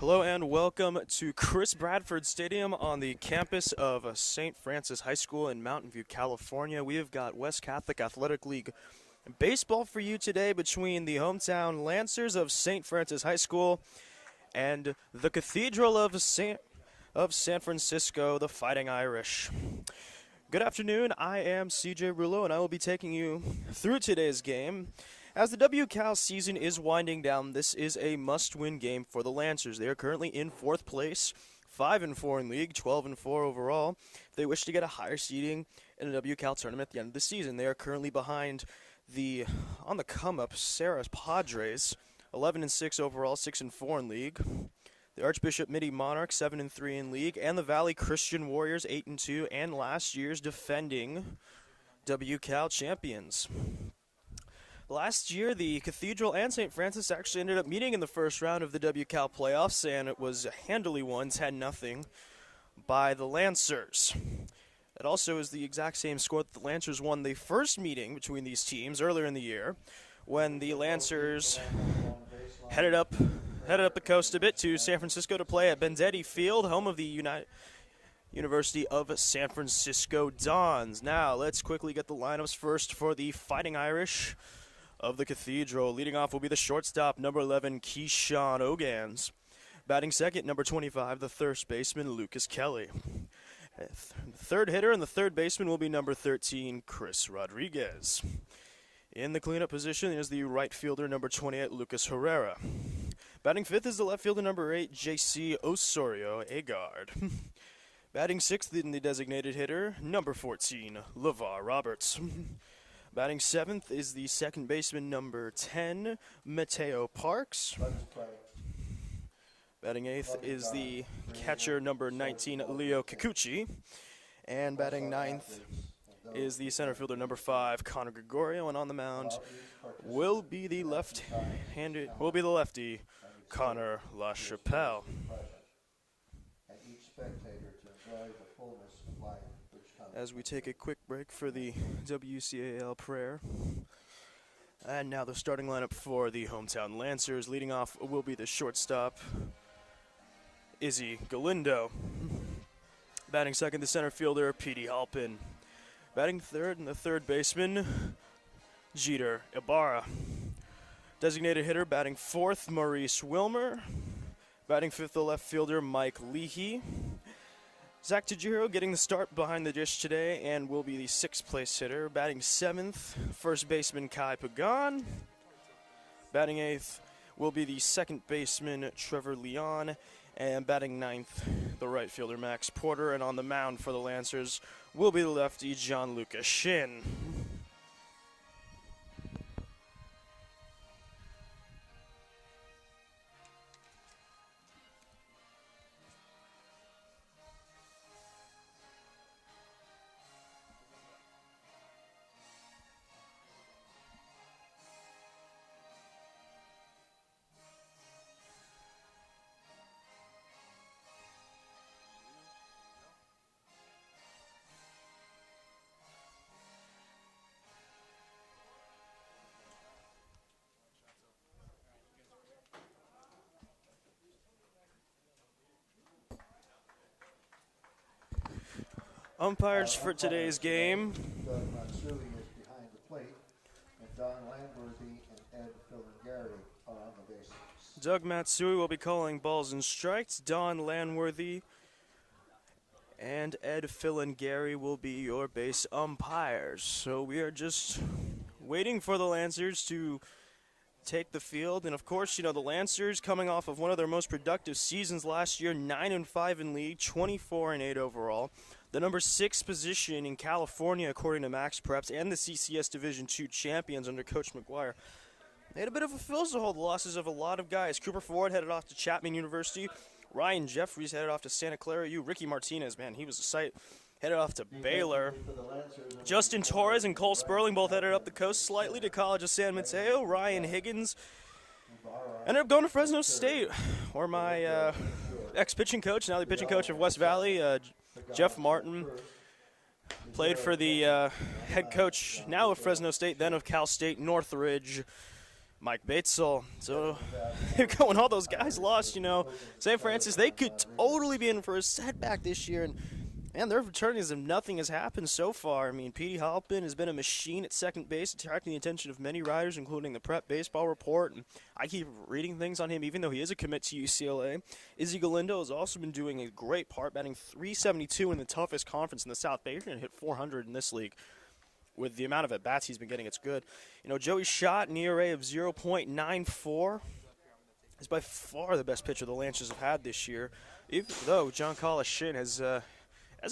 Hello and welcome to Chris Bradford Stadium on the campus of St. Francis High School in Mountain View, California. We have got West Catholic Athletic League baseball for you today between the hometown Lancers of St. Francis High School and the Cathedral of San Francisco, the Fighting Irish. Good afternoon, I am CJ Rouleau and I will be taking you through today's game. As the WCAL season is winding down, this is a must-win game for the Lancers. They are currently in 4th place, 5-4 in league, 12-4 overall. If they wish to get a higher seeding in a WCAL tournament at the end of the season, they are currently behind on the come-up, Sarah's Padres, 11-6 overall, 6-4 in league. The Archbishop Mitty Monarchs, 7-3 in league, and the Valley Christian Warriors, 8-2, and last year's defending WCAL champions. Last year, the Cathedral and St. Francis actually ended up meeting in the first round of the WCAL playoffs, and it was handily won 10-0 by the Lancers. It also is the exact same score that the Lancers won the first meeting between these teams earlier in the year, when the Lancers headed up the coast a bit to San Francisco to play at Benzetti Field, home of the University of San Francisco Dons. Now, let's quickly get the lineups first for the Fighting Irish of the Cathedral. Leading off will be the shortstop, number 11, Keyshawn Ogans. Batting second, number 25, the first baseman, Lucas Kelly. Third hitter and the third baseman will be number 13, Chris Rodriguez. In the cleanup position is the right fielder, number 28, Lucas Herrera. Batting fifth is the left fielder, number 8, J.C. Osorio Agard. Batting sixth in the designated hitter, number 14, LeVar Roberts. Batting seventh is the second baseman, number 10, Mateo Parks. Batting eighth is the catcher, number 19, Leo Kikuchi. And batting ninth is the center fielder, number 5, Connor Gregorio. And on the mound will be the lefty, Connor LaChapelle. As we take a quick break for the WCAL prayer. And now the starting lineup for the hometown Lancers. Leading off will be the shortstop, Izzy Galindo. Batting second, the center fielder, Petey Halpin. Batting third, and the third baseman, Jeter Ibarra. Designated hitter, batting fourth, Maurice Wilmer. Batting fifth, the left fielder, Mike Leahy. Zach Tajiro getting the start behind the dish today and will be the 6th place hitter. Batting seventh, first baseman Kai Pagan. Batting eighth will be the second baseman Trevor Leon. And batting ninth, the right fielder Max Porter. And on the mound for the Lancers will be the lefty Gianluca Shin. Umpires for today's game. Doug Matsui is behind the plate, and Don Landworthy and Ed Philingari are on the bases. Doug Matsui will be calling balls and strikes. Don Landworthy and Ed Philingari will be your base umpires. So we are just waiting for the Lancers to take the field. And of course, you know, the Lancers coming off of one of their most productive seasons last year, 9-5 in league, 24-8 overall. The number 6 position in California, according to Max Preps, and the CCS Division II champions under Coach McGuire. They had a bit of a fills to hold the losses of a lot of guys. Cooper Ford headed off to Chapman University. Ryan Jeffries headed off to Santa Clara U. Ricky Martinez, man, he was a sight. Headed off to Baylor. Justin Torres and Cole Sperling both headed up the coast slightly to College of San Mateo. Ryan Higgins ended up going to Fresno State, where my ex-pitching coach, now the pitching coach of West Valley, Jeff Martin, played for the head coach now of Fresno State, then of Cal State Northridge, Mike Batesall. So when all those guys lost, St. Francis, they could totally be in for a setback this year. And man, they're returning as if nothing has happened so far. I mean, Petey Halpin has been a machine at second base, attracting the attention of many writers, including the Prep Baseball Report. And I keep reading things on him, even though he is a commit to UCLA. Izzy Galindo has also been doing a great part, batting .372 in the toughest conference in the South Bay. He's going to hit .400 in this league. With the amount of at-bats he's been getting, it's good. Joey Schott, an ERA of 0.94, is by far the best pitcher the Lancers have had this year, even though John Shin hasn't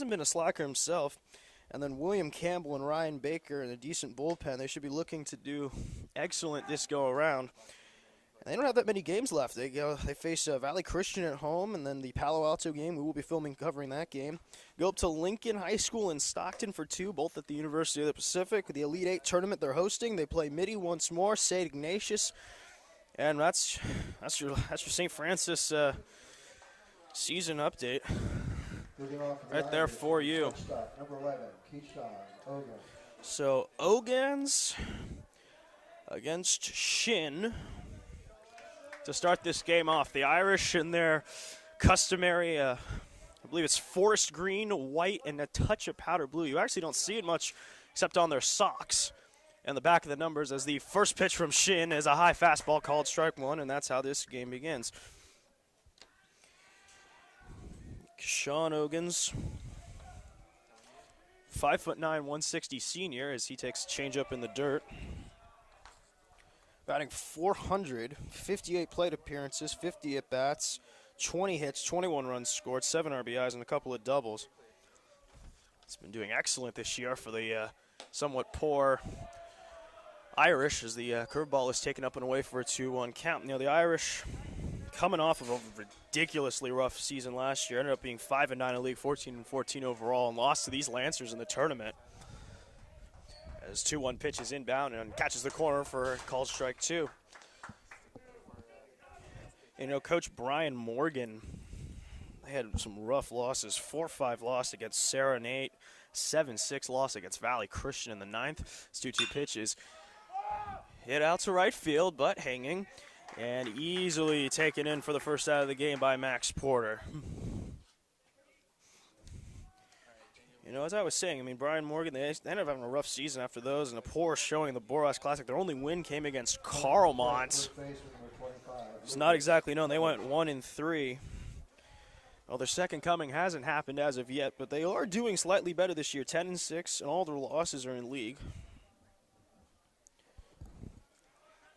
been a slacker himself. And then William Campbell and Ryan Baker in a decent bullpen. They should be looking to do excellent this go-around. And they don't have that many games left. They face Valley Christian at home, and then the Palo Alto game. We will be covering that game. Go up to Lincoln High School in Stockton for 2, both at the University of the Pacific. The Elite Eight tournament they're hosting. They play Mitty once more, St. Ignatius, and that's your St. Francis season update right there for you. Number 11, Keyshawn Ogans. So Ogans against Shin to start this game off. The Irish in their customary, I believe it's forest green, white, and a touch of powder blue. You actually don't see it much except on their socks and the back of the numbers, as the first pitch from Shin is a high fastball called strike one, and that's how this game begins. Sean Ogans, 5'9", 160 senior, as he takes changeup in the dirt. Batting .400, 58 plate appearances, 50 at-bats, 20 hits, 21 runs scored, 7 RBIs, and a couple of doubles. He's been doing excellent this year for the somewhat poor Irish, as the curveball is taken up and away for a 2-1 count. The Irish, coming off of a ridiculously rough season last year, ended up being 5-9 in the league, 14-14 overall, and lost to these Lancers in the tournament. As 2-1 pitches inbound and catches the corner for called strike 2. Coach Brian Morgan, they had some rough losses. 4-5 loss against Sarah Nate, 7-6 loss against Valley Christian in the 9th. It's 2-2 pitches. Hit out to right field, but hanging, and easily taken in for the first out of the game by Max Porter. As I was saying, Brian Morgan, they ended up having a rough season after those and a poor showing in the Boras Classic. Their only win came against Carlmont. It's not exactly known. They went 1-3. Well, their second coming hasn't happened as of yet, but they are doing slightly better this year, 10-6, and all their losses are in league.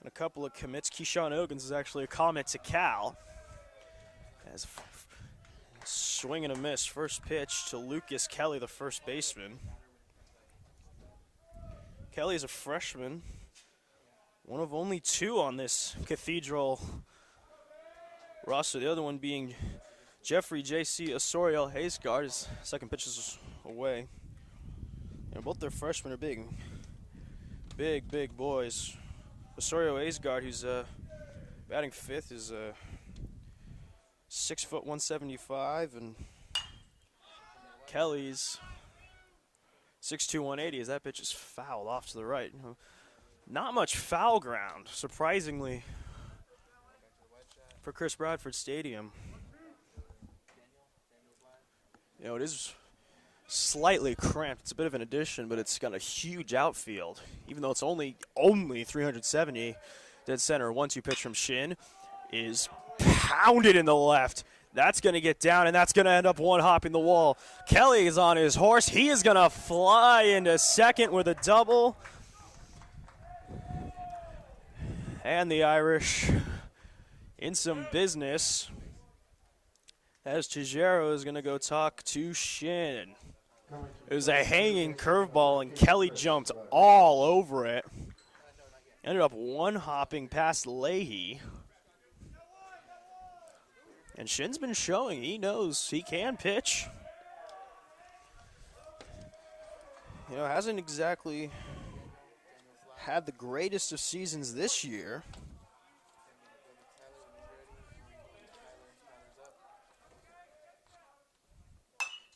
And a couple of commits. Keyshawn Ogans is actually a commit to Cal. As swing and a miss. First pitch to Lucas Kelly, the first baseman. Kelly is a freshman, one of only 2 on this Cathedral roster. The other one being Jeffrey J.C. Osorio Haysgard. His second pitch is away. Both their freshmen are big boys. Osorio Haysgard, who's batting 5th, is 6 foot 175, and Kelly's 6'2", 180, as that pitch is fouled off to the right. Not much foul ground, surprisingly, for Chris Bradford Stadium. It is slightly cramped. It's a bit of an addition, but it's got a huge outfield, even though it's only 370. Dead center, 1-2 pitch from Shin is pounded in the left. That's going to get down, and that's going to end up one-hopping the wall. Kelly is on his horse. He is going to fly into second with a double. And the Irish in some business, as Tejero is going to go talk to Shin. It was a hanging curveball, and Kelly jumped all over it. Ended up one-hopping past Leahy. And Shin's been showing he knows he can pitch. Hasn't exactly had the greatest of seasons this year.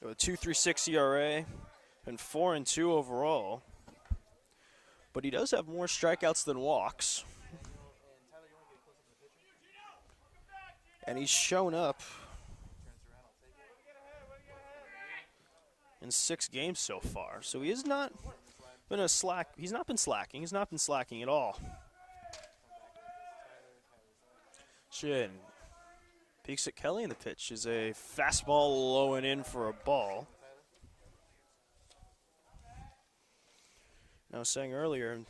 A 2.36 ERA and 4-2 overall. But he does have more strikeouts than walks. And he's shown up in 6 games so far. So he has not been he's not been slacking. He's not been slacking at all. Shin peeks at Kelly, and the pitch is a fastball low and in for a ball. I was saying earlier,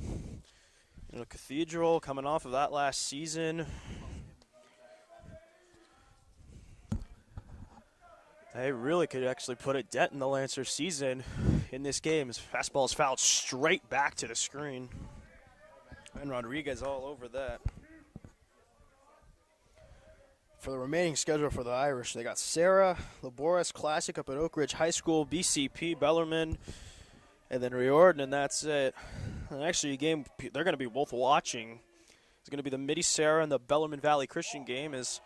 Cathedral coming off of that last season. They really could actually put a dent in the Lancers season in this game. His fastball is fouled straight back to the screen. And Rodriguez all over that. For the remaining schedule for the Irish, they got Sarah, Laboris Classic up at Oak Ridge High School, BCP, Bellarmine, and then Riordan, and that's it. And actually, a game they're going to be both watching is going to be the Mitty Sarah and the Bellarmine Valley Christian game, as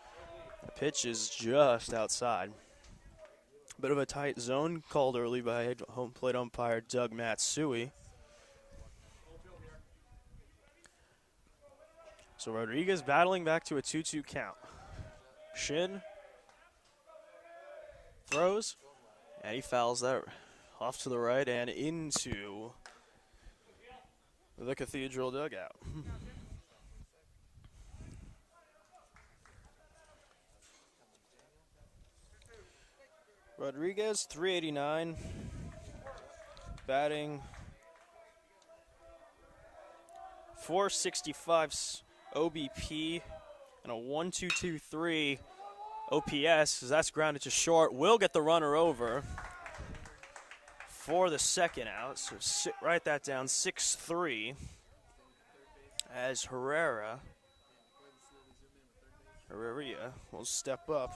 the pitch is just outside. Bit of a tight zone called early by home plate umpire Doug Matsui. So Rodriguez battling back to a 2-2 count. Shin throws, and he fouls that off to the right and into the Cathedral dugout. Rodriguez, 389, batting .465 OBP and a 1.223 OPS. As that's grounded to short, will get the runner over for the second out. So write that down, 6-3, as Herrera will step up.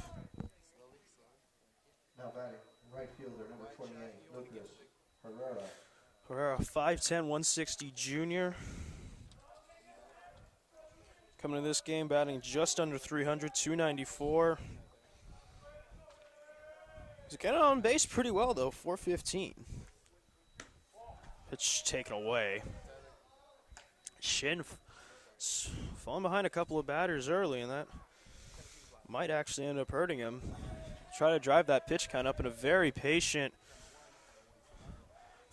Now batting right fielder, number 28, Lucas Herrera. Herrera, 5'10", 160 junior. Coming to this game, batting just under 300, 294. He's getting on base pretty well, though, 415. Pitch taken away. Shin falling behind a couple of batters early, and that might actually end up hurting him. Try to drive that pitch count up in a very patient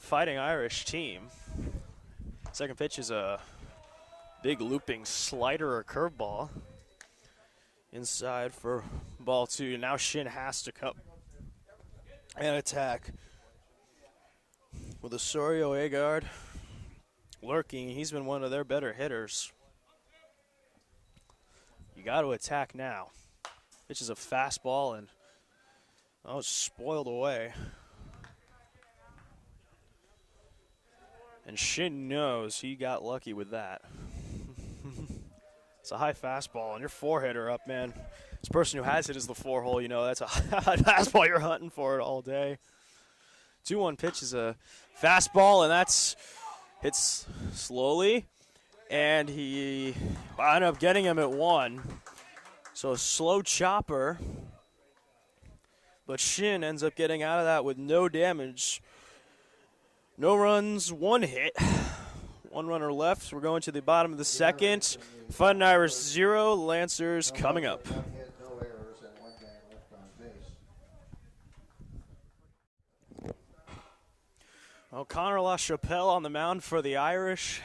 Fighting Irish team. Second pitch is a big looping slider or curveball inside for ball 2. Now Shin has to come and attack with Osorio Agard lurking. He's been one of their better hitters. You got to attack now. Pitch is a fastball, and it's spoiled away. And Shin knows he got lucky with that. It's a high fastball, and your 4-hitter up, man. This person who has it is the 4-hole, that's a high fastball. You're hunting for it all day. 2-1 pitch is a fastball, and hits slowly, and he wound up getting him at 1. So a slow chopper, but Shin ends up getting out of that with no damage. No runs, 1 hit. 1 runner left. We're going to the bottom of the second. Fighting Irish 0, Lancers coming up. No errors and 1 man left on base. Well, Connor LaChapelle on the mound for the Irish,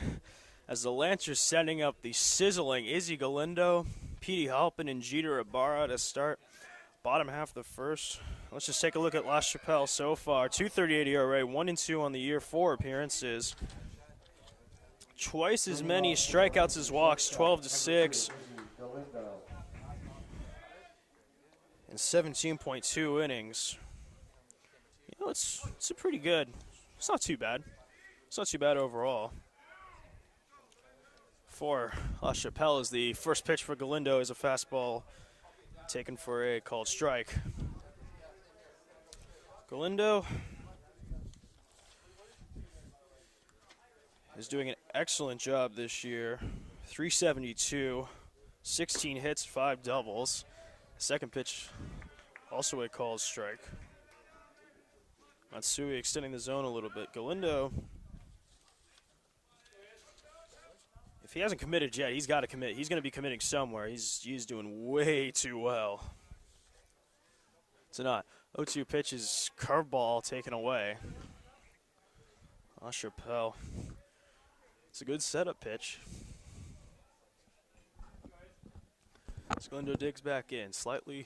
as the Lancers sending up the sizzling Izzy Galindo, Petey Halpin, and Jeter Ibarra to start bottom half of the first. Let's just take a look at LaChapelle so far. 2.38 ERA, 1-2 on the year, 4 appearances. Twice as many strikeouts as walks, 12-6. And 17.2 innings. It's a pretty good. It's not too bad. It's not too bad overall. For LaChapelle, is the first pitch for Galindo is a fastball taken for a called strike. Galindo is doing an excellent job this year. 372, 16 hits, 5 doubles. Second pitch, also a called strike. Matsui extending the zone a little bit. Galindo If he hasn't committed yet, he's got to commit. He's going to be committing somewhere. He's doing way too well. It's not. 0-2 pitches, curveball taken away. LaChapelle. It's a good setup pitch. Galindo digs back in. Slightly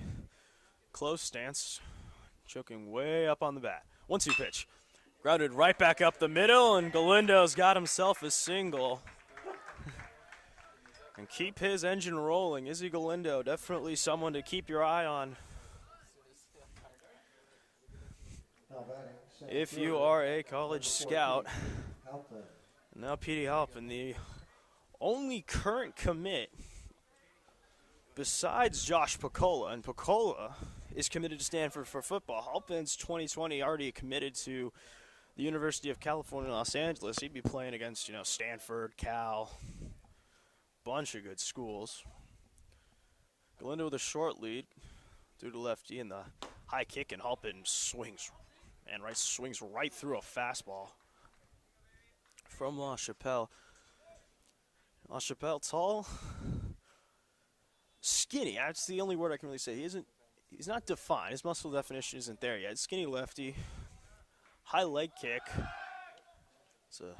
close stance. Choking way up on the bat. 1-2 pitch. Grounded right back up the middle, and Galindo's got himself a single. And keep his engine rolling. Izzy Galindo, definitely someone to keep your eye on if you are a college scout. Now Petey Halpin, the only current commit besides Josh Picola, and Picola is committed to Stanford for football. Halpin's 2020 already committed to the University of California, Los Angeles. He'd be playing against, Stanford, Cal, bunch of good schools. Galindo with a short lead due to lefty, and the high kick, and Halpin swings right through a fastball from LaChapelle. LaChapelle, tall, skinny. That's the only word I can really say. He's not defined. His muscle definition isn't there yet. Skinny lefty, high leg kick. It's a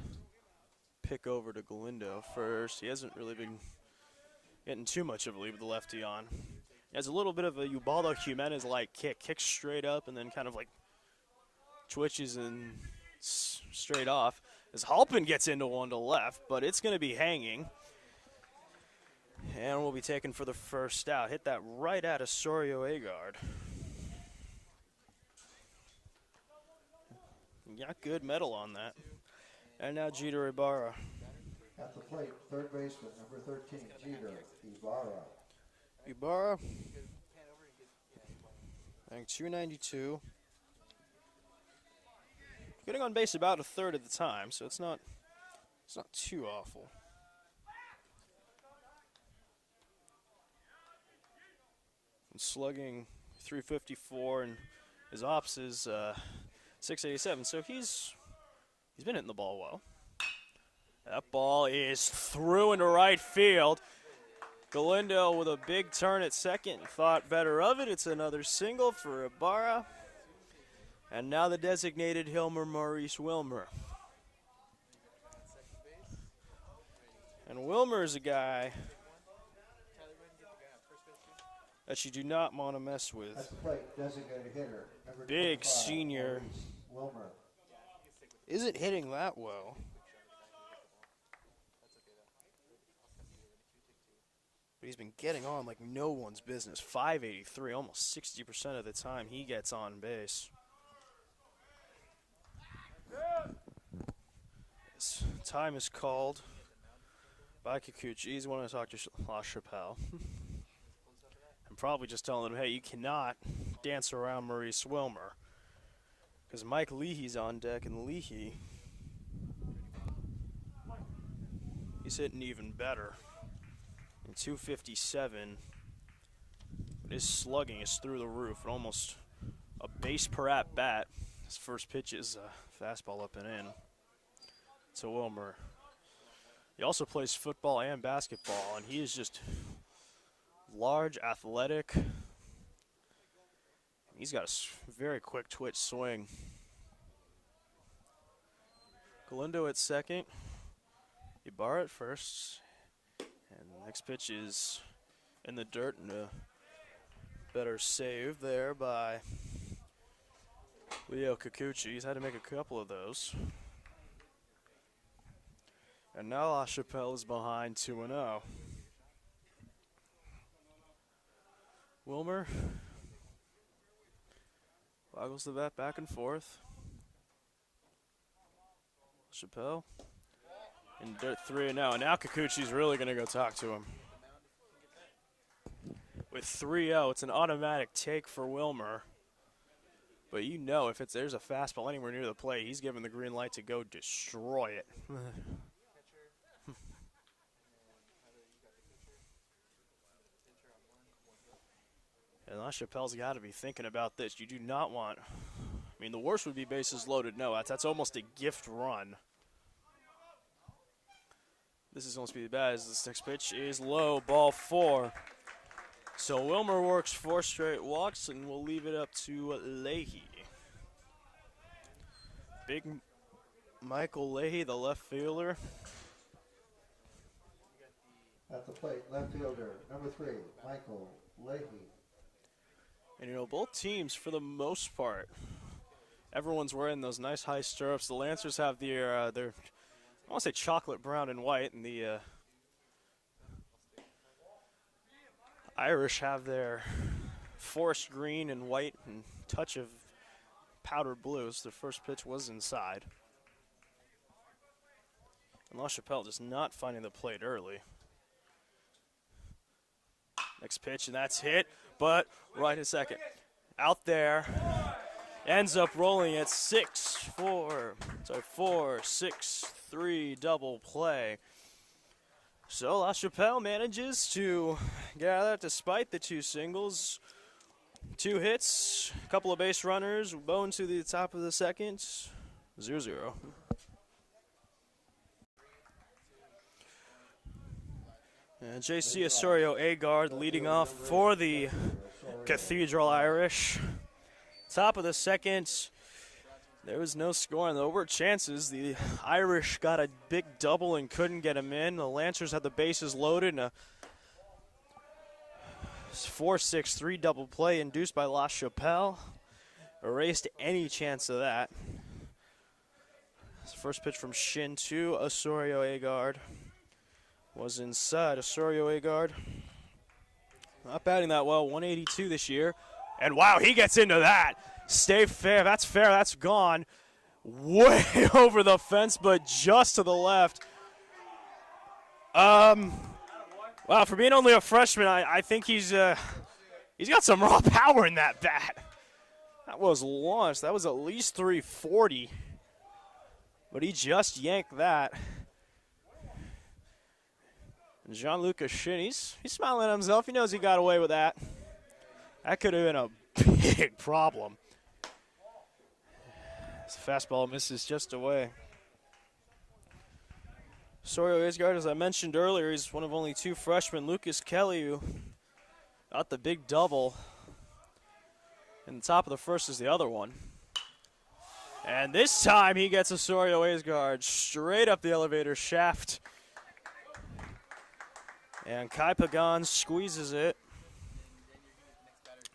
pick over to Galindo first. He hasn't really been getting too much of a lead with the lefty on. He has a little bit of a Ubaldo Jimenez-like kick. Kicks straight up and then kind of like twitches and straight off. As Halpin gets into one to left, but it's going to be hanging. And we'll be taken for the first out. Hit that right at Osorio Agard. Got good metal on that. And now Jeter Ibarra. At the plate, third baseman, number 13, Jeter Ibarra. Ibarra, I think 292. Getting on base about a third of the time, so it's not too awful. And slugging 354, and his ops is 687. So he's been hitting the ball well. That ball is through into right field. Galindo with a big turn at second, thought better of it. It's another single for Ibarra. And now the designated Hilmer Maurice Wilmer. And Wilmer is a guy that you do not want to mess with. At the plate, designated hitter, number Big 25, senior. Maurice Wilmer. Isn't hitting that well. But he's been getting on like no one's business. 583, almost 60% of the time he gets on base. This time is called by Kikuchi. He's wanting to talk to LaChapelle. I'm probably just telling him, hey, you cannot dance around Maurice Wilmer. Because Mike Leahy's on deck, and Leahy, he's hitting even better. In 257, his slugging is through the roof, and almost a base per at bat. His first pitch is a fastball up and in to Wilmer. He also plays football and basketball, and he is just large, athletic. He's got a very quick twitch swing. Galindo at second. Ibarra at first. And the next pitch is in the dirt, and a better save there by Leo Kikuchi. He's had to make a couple of those. And now LaChapelle is behind 2-0. Wilmer waggles the bat back and forth. LaChapelle in dirt 3-0. And now Kikuchi's really going to go talk to him. With 3-0, it's an automatic take for Wilmer. But you know if there's a fastball anywhere near the plate, he's given the green light to go destroy it. And LaChapelle's got to be thinking about this. You do not want, the worst would be bases loaded. No, that's almost a gift run. This is almost be bad as this next pitch is low, ball 4. So Wilmer works 4 straight walks, and we'll leave it up to Leahy. Big Michael Leahy, the left fielder. At the plate, left fielder, number 3, Michael Leahy. And you know, both teams, for the most part, everyone's wearing those nice high stirrups. The Lancers have their I want to say chocolate brown and white, and the Irish have their forest green and white and touch of powdered blues. The first pitch was inside. And LaChapelle just not finding the plate early. Next pitch, and that's hit, but right in second. Out there, ends up rolling at 4-6-3 double play. So LaChapelle manages to get out of that despite the 2 singles. 2 hits, a couple of base runners, bone to the top of the second, 0-0. And J.C. Osorio-Agard leading off for the Cathedral Irish. Top of the second, there was no scoring. There were chances. The Irish got a big double and couldn't get him in. The Lancers had the bases loaded, and a 4-6-3 double play induced by LaChapelle erased any chance of that. First pitch from Shin to Osorio-Agard was inside. Osorio-Agard not batting that well, 182 this year. And wow, he gets into that. Stay fair, that's gone. Way over the fence, but just to the left. Wow, for being only a freshman, I think he's got some raw power in that bat. That was launched. That was at least 340. But he just yanked that. And Gianluca Shin, he's smiling at himself. He knows he got away with that. That could have been a big problem. This fastball misses just away. Osorio-Agard, as I mentioned earlier, he's one of only 2 freshmen. Lucas Kelly, who got the big double. And the top of the first is the other one. And this time he gets Osorio-Agard straight up the elevator shaft. And Kai Pagan squeezes it.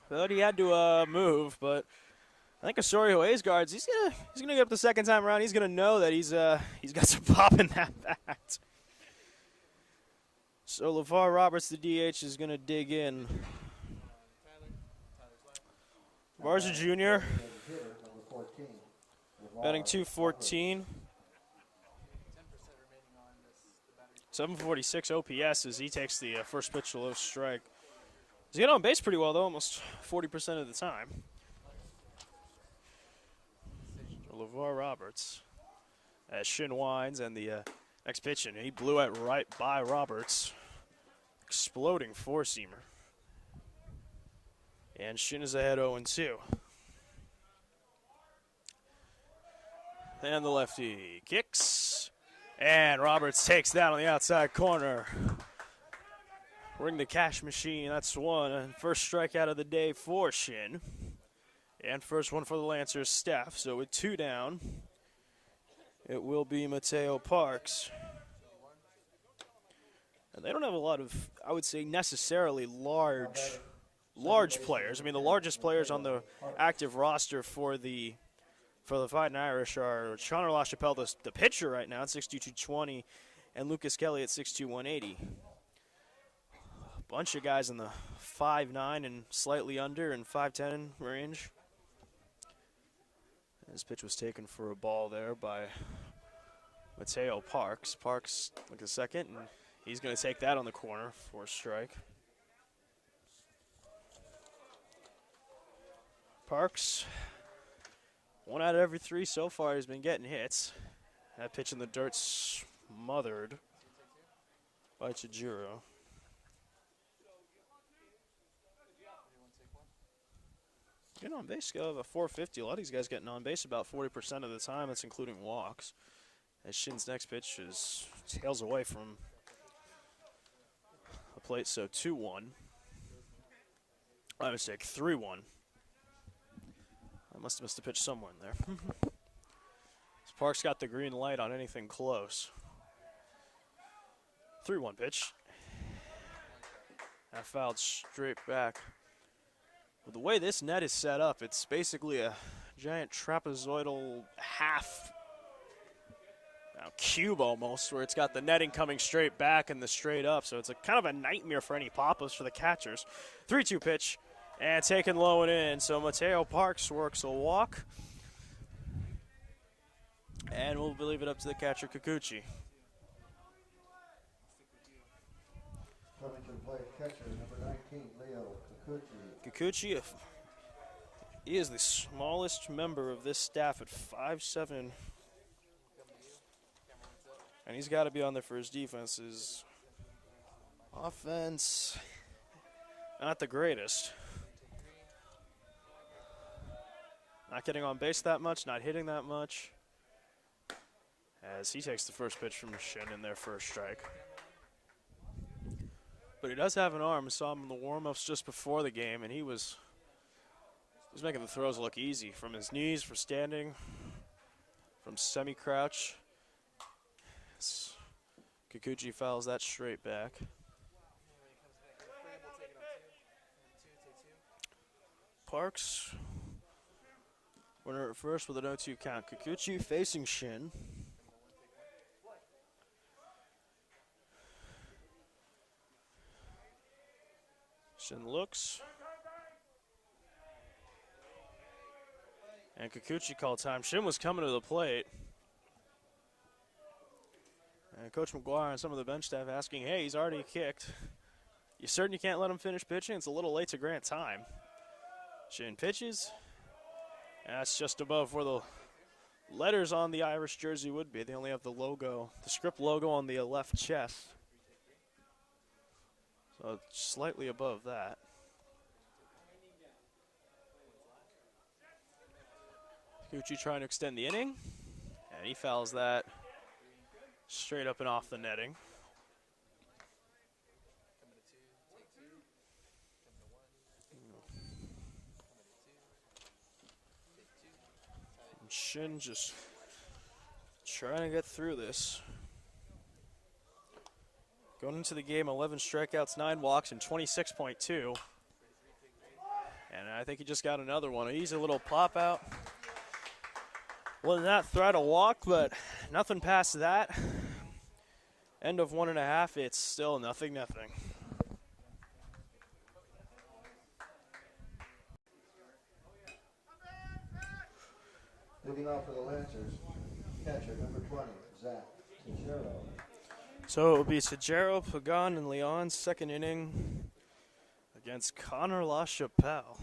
But he had to move, but I think Osorio-Agard, he's gonna get up the second time around. He's gonna know that he's got some pop in that bat. So LeVar Roberts, the DH, is gonna dig in. Varza Jr. batting .214. 746 OPS as he takes the first pitch to low strike. He's getting on base pretty well, though, almost 40% of the time. LeVar Roberts as Shin winds, and the next pitch, and he blew it right by Roberts. Exploding four-seamer. And Shin is ahead 0-2. And the lefty kicks. And Roberts takes that on the outside corner. Ring the cash machine, that's one. And first strikeout of the day for Shin. And first one for the Lancers staff. So with 2 down, it will be Mateo Parks. And they don't have a lot of, I would say, necessarily large players. I mean, the largest players on the active roster for the Fightng Irish are Connor LaChapelle, the pitcher right now at 6'2", 220, and Lucas Kelly at 6'2", 180. A bunch of guys in the 5'9" and slightly under and 5'10" range. This pitch was taken for a ball there by Mateo Parks. Parks look a second, and he's going to take that on the corner for a strike. Parks, 1 out of every 3 so far has been getting hits. That pitch in the dirt's smothered by Chijiro. Getting on base scale of a 450. A lot of these guys getting on base about 40% of the time. That's including walks. As Shin's next pitch is tails away from the plate, so 2-1. My mistake, 3-1. I must have missed a pitch somewhere in there. Parks got the green light on anything close. 3-1 pitch. That fouled straight back. With the way this net is set up, it's basically a giant trapezoidal half cube almost, where it's got the netting coming straight back and the straight up. So it's a kind of a nightmare for any pop-ups for the catchers. 3-2 pitch and taken low and in. So Mateo Parks works a walk. And we'll leave it up to the catcher, Kikuchi. Coming to the plate, catcher number 19, Leo Kikuchi. Kikuchi, he is the smallest member of this staff at 5'7". And he's got to be on there for his defenses. Offense, not the greatest. Not getting on base that much, not hitting that much. As he takes the first pitch from Shin in their first strike. But he does have an arm. I saw him in the warm-ups just before the game, and he was making the throws look easy from his knees, for standing, from semi-crouch. Kikuchi fouls that straight back. Parks, winner at first with an 0-2 count. Kikuchi facing Shin. Shin looks. And Kikuchi called time. Shin was coming to the plate. And Coach McGuire and some of the bench staff asking, hey, he's already kicked. You certain you can't let him finish pitching? It's a little late to grant time. Shin pitches. And that's just above where the letters on the Irish jersey would be. They only have the logo, the script logo on the left chest. So slightly above that. Kikuchi trying to extend the inning. And he fouls that straight up and off the netting. And Shin just trying to get through this. Going into the game, 11 strikeouts, 9 walks, and 26.2. And I think he just got another one. An easy little pop out. Well, not threat a walk, but nothing past that. End of 1.5, it's still nothing. Leading off for the Lancers, catcher number 20, Zach Tejero. So it will be Tejero, Pagan, and Leon's second inning against Connor LaChapelle.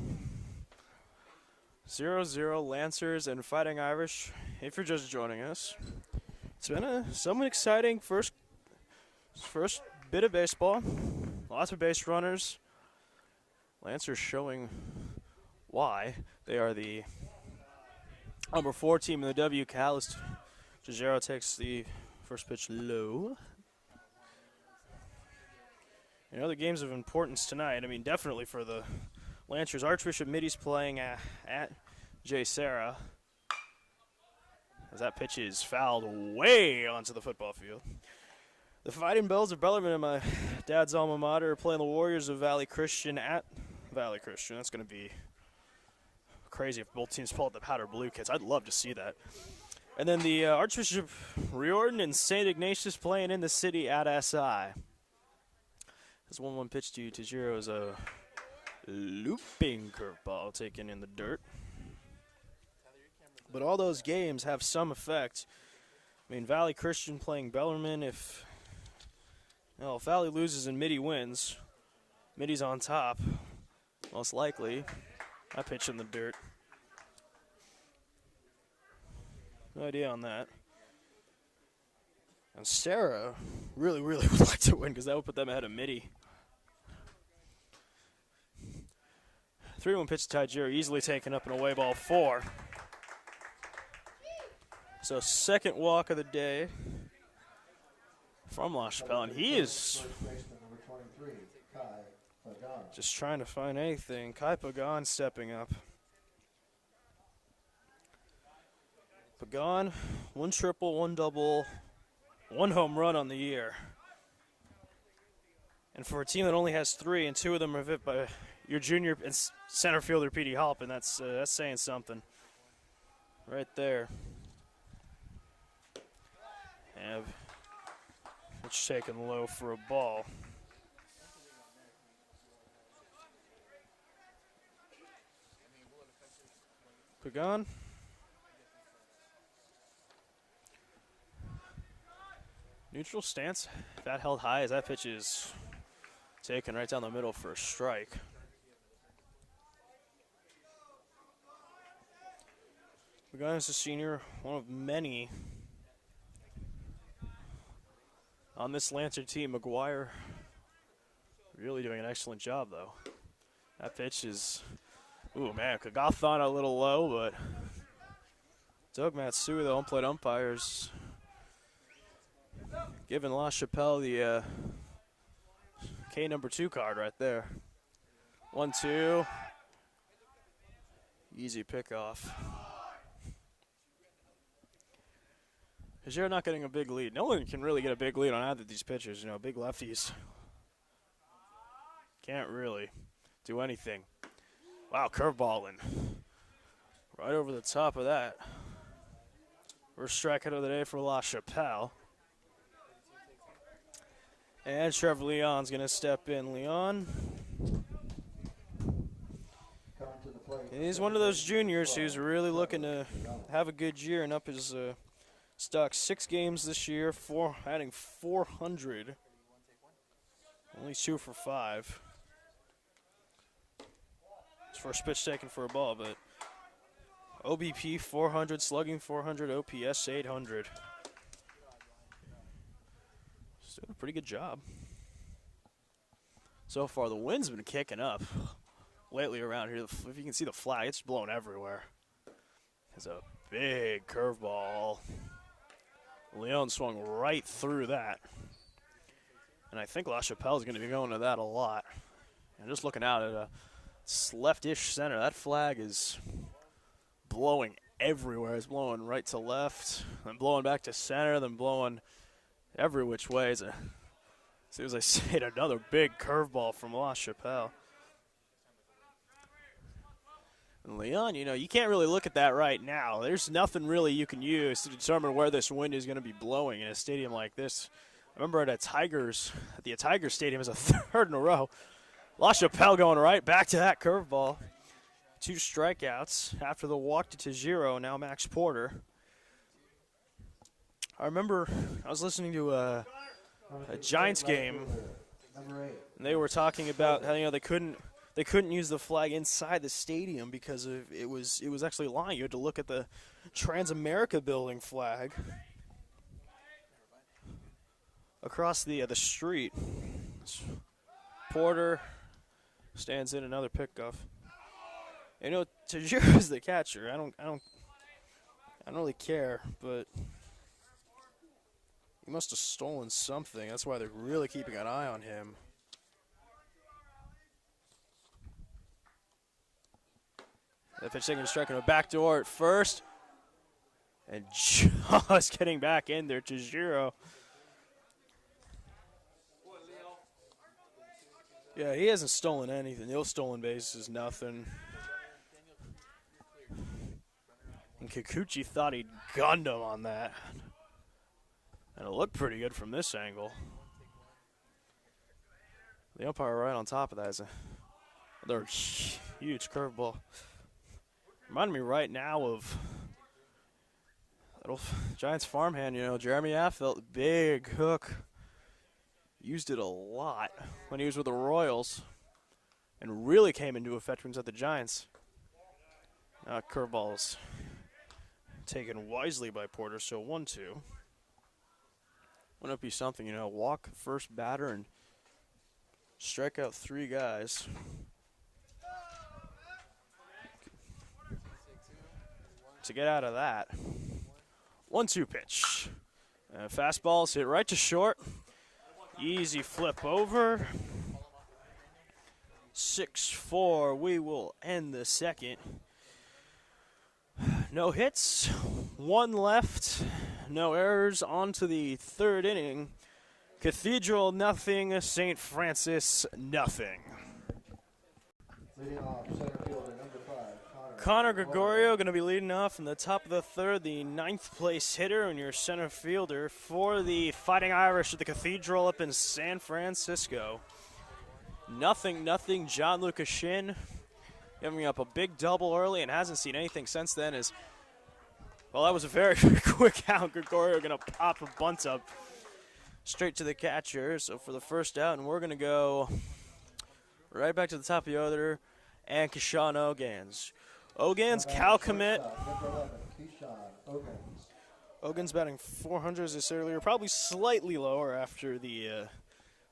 0-0 Lancers and Fighting Irish. If you're just joining us, it's been a somewhat exciting first bit of baseball. Lots of base runners. Lancers showing why they are the number 4 team in the WCAL. As Tejero takes the first pitch low. And other games of importance tonight, I mean, definitely for the Lancers. Archbishop Middy's playing at J. Sarah. As that pitch is fouled way onto the football field. The Fighting Bells of Bellarmine and my dad's alma mater are playing the Warriors of Valley Christian at Valley Christian. That's going to be crazy if both teams pull out the powder blue kits. I'd love to see that. And then the Archbishop Riordan and St. Ignatius playing in the city at SI. This 1-1 pitch to Tejero is a looping curveball taken in the dirt. But all those games have some effect. I mean, Valley Christian playing Bellarmine. If Valley loses and Middy wins, Middy's on top, most likely. I pitch in the dirt. No idea on that. And Sarah really would like to win because that would put them ahead of Middy. 3-1 pitch to Tejero, easily taken up and away ball 4. So second walk of the day from LaChapelle, and he is First baseman number 23, Kai Fightng. just trying to find anything. Kai Pagan stepping up. Pagan, 1 triple, 1 double, 1 home run on the year. And for a team that only has 3, and 2 of them are hit by your junior and center fielder Petey Halpin, that's saying something right there. And it's taken low for a ball. Pagan. Neutral stance. Bat held high as that pitch is taken right down the middle for a strike. Pagan is a senior, one of many on this Lancer team. McGuire really doing an excellent job, though. That pitch is, ooh, man, Kagathon a little low, but Doug Matsui, the home plate umpires, giving LaChapelle the K number 2 card right there. 1-2. Easy pickoff. Because you're not getting a big lead. No one can really get a big lead on either of these pitchers. You know, big lefties can't really do anything. Wow, curveballing. Right over the top of that. First strikeout of the day for LaChapelle. And Trevor Leon's going to step in. Leon. He's one of those juniors who's really looking to have a good year and up his stock. 6 games this year, adding 400. Only 2 for 5. His first pitch taken for a ball, but OBP 400, slugging 400, OPS 800. He's doing a pretty good job. So far, the wind's been kicking up lately around here. If you can see the flag, it's blowing everywhere. It's a big curveball. Leon swung right through that. And I think LaChapelle is going to be going to that a lot. And just looking out at a left-ish center, that flag is blowing everywhere. It's blowing right to left, then blowing back to center, then blowing every which way. As soon as I say it, another big curveball from LaChapelle. And Leon, you know, you can't really look at that right now. There's nothing really you can use to determine where this wind is going to be blowing in a stadium like this. I remember at the Tigers Stadium as a 3rd in a row. LaChapelle going right back to that curveball. 2 strikeouts after the walk to Tajiro, now Max Porter. I remember I was listening to a Giants game, and they were talking about how, you know, they couldn't use the flag inside the stadium because it was actually lying. You had to look at the Transamerica building flag across the street. Porter stands in, another pickoff. You know, Tajiro's the catcher. I don't really care, but he must have stolen something. That's why they're really keeping an eye on him. That pitch taking a strike on a backdoor at first. And just getting back in there, Tajiro. Yeah, he hasn't stolen anything. The stolen base is nothing. And Kikuchi thought he'd gunned him on that. And it looked pretty good from this angle. The umpire right on top of that is another huge curveball. Reminded me right now of little Giants farmhand, you know, Jeremy Affelt, big hook. Used it a lot when he was with the Royals and really came into effect when he was at the Giants. Curveballs taken wisely by Porter, so 1-2. Wouldn't it be something, you know, walk first batter and strike out 3 guys. To get out of that. 1-2 pitch. Fastballs hit right to short. Easy flip over. 6-4. We will end the second. No hits, 1 left, no errors. On to the third inning. Cathedral nothing, St. Francis nothing. Leading off, center fielder, number 5, Connor Gregorio going to be leading off in the top of the third, the 9th place hitter and your center fielder for the Fighting Irish at the Cathedral up in San Francisco. 0-0, John Lucas Shin giving up a big double early and hasn't seen anything since then. Well, that was a very, very quick out. Gregorio going to pop a bunt up straight to the catcher. So for the first out, and we're going to go right back to the top of the order, and Keyshawn Ogans. Ogans, Cal commit. Ogans batting 400 this earlier, probably slightly lower after the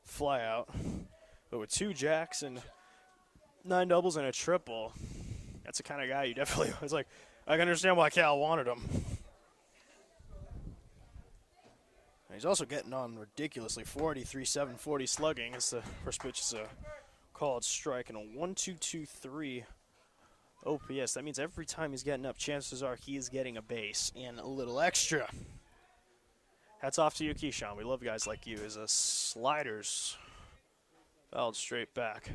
fly out. But with 2 jacks and 9 doubles and a triple, that's the kind of guy you definitely was like, I can understand why Cal wanted him. He's also getting on ridiculously, 483, 740 slugging. It's the first pitch is a called strike and a 1-2-2-3 OPS. That means every time he's getting up, chances are he is getting a base and a little extra. Hats off to you, Keyshawn. We love guys like you. As a sliders fouled straight back.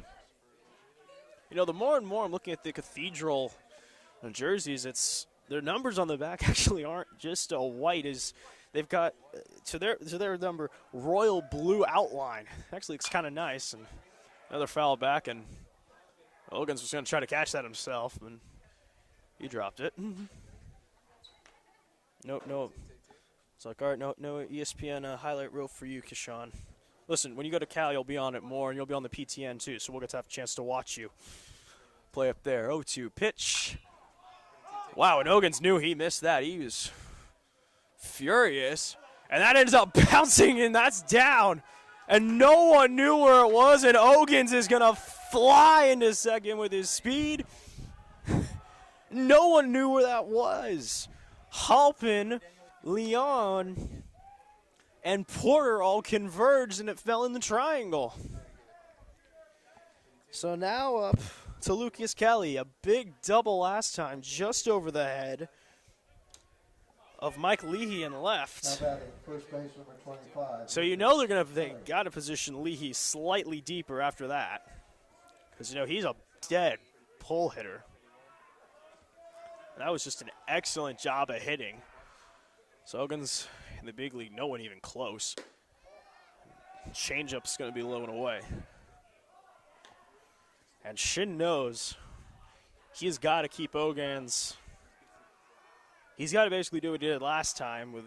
You know, the more and more I'm looking at the Cathedral jerseys, it's their numbers on the back actually aren't just a white. They've got to their number royal blue outline. Actually, looks kind of nice. And another foul back, and Ogans was going to try to catch that himself, and he dropped it. Nope. It's like, all right, no ESPN highlight reel for you, Keyshawn. Listen, when you go to Cal, you'll be on it more, and you'll be on the PTN too, so we'll get to have a chance to watch you play up there. 0-2 pitch. Wow, and Ogans knew he missed that. He was furious, and that ends up bouncing, and that's down. And no one knew where it was, and Ogans is going to fly into second with his speed. No one knew where that was. Halpin, Leon, and Porter all converged, and it fell in the triangle. So now up to Lucas Kelly. A big double last time, just over the head of Mike Leahy in left. Now batting first base, number 25. So you know they got to position Leahy slightly deeper after that. Because, you know, he's a dead pull hitter. And that was just an excellent job of hitting. So Ogans in the big league, no one even close. Changeup's going to be low and away. And Shin knows he's got to keep Ogans. He's got to basically do what he did last time with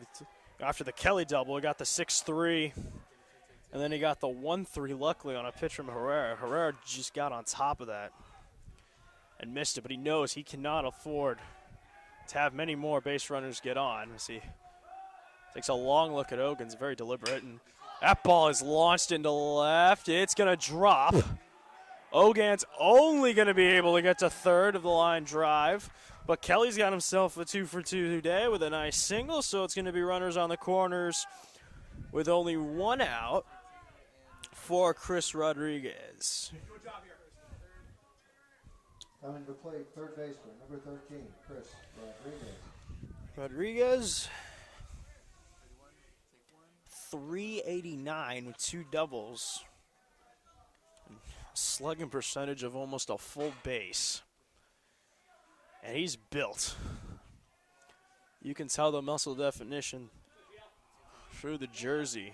after the Kelly double. He got the 6-3, and then he got the 1-3 luckily on a pitch from Herrera. Herrera just got on top of that and missed it, but he knows he cannot afford to have many more base runners get on. Let's see. Takes a long look at Ogans, very deliberate, and that ball is launched into left. It's going to drop. Ogans only going to be able to get to third of the line drive, but Kelly's got himself a 2-for-2 today with a nice single, so it's going to be runners on the corners with only 1 out for Chris Rodriguez. Coming to plate, third baseman, number 13, Chris Rodriguez. Rodriguez, 389 with 2 doubles. Slugging percentage of almost a full base. And he's built. You can tell the muscle definition through the jersey.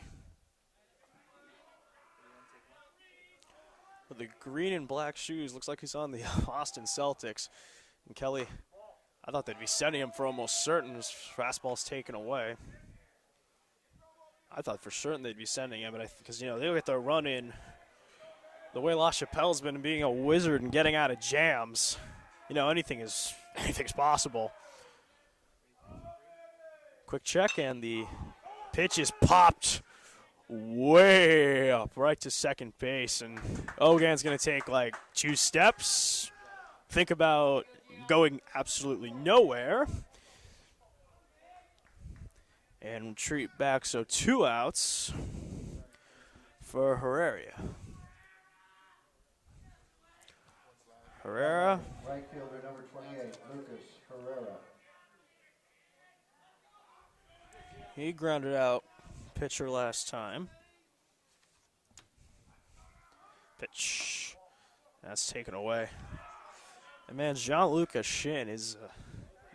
With the green and black shoes, looks like he's on the Boston Celtics. And Kelly, I thought they'd be sending him for almost certain. His fastball's taken away. I thought for certain they'd be sending him, but because, you know, they'll get their run in. The way LaChapelle's been being a wizard and getting out of jams, you know, anything's possible. Quick check, and the pitch is popped way up right to second base, and Ogan's going to take like 2 steps, think about going absolutely nowhere, and retreat back. So 2 outs for Herrera. Herrera. Right fielder number 28, Lucas Herrera. He grounded out pitcher last time. Pitch. That's taken away. And man, Gianluca Shin is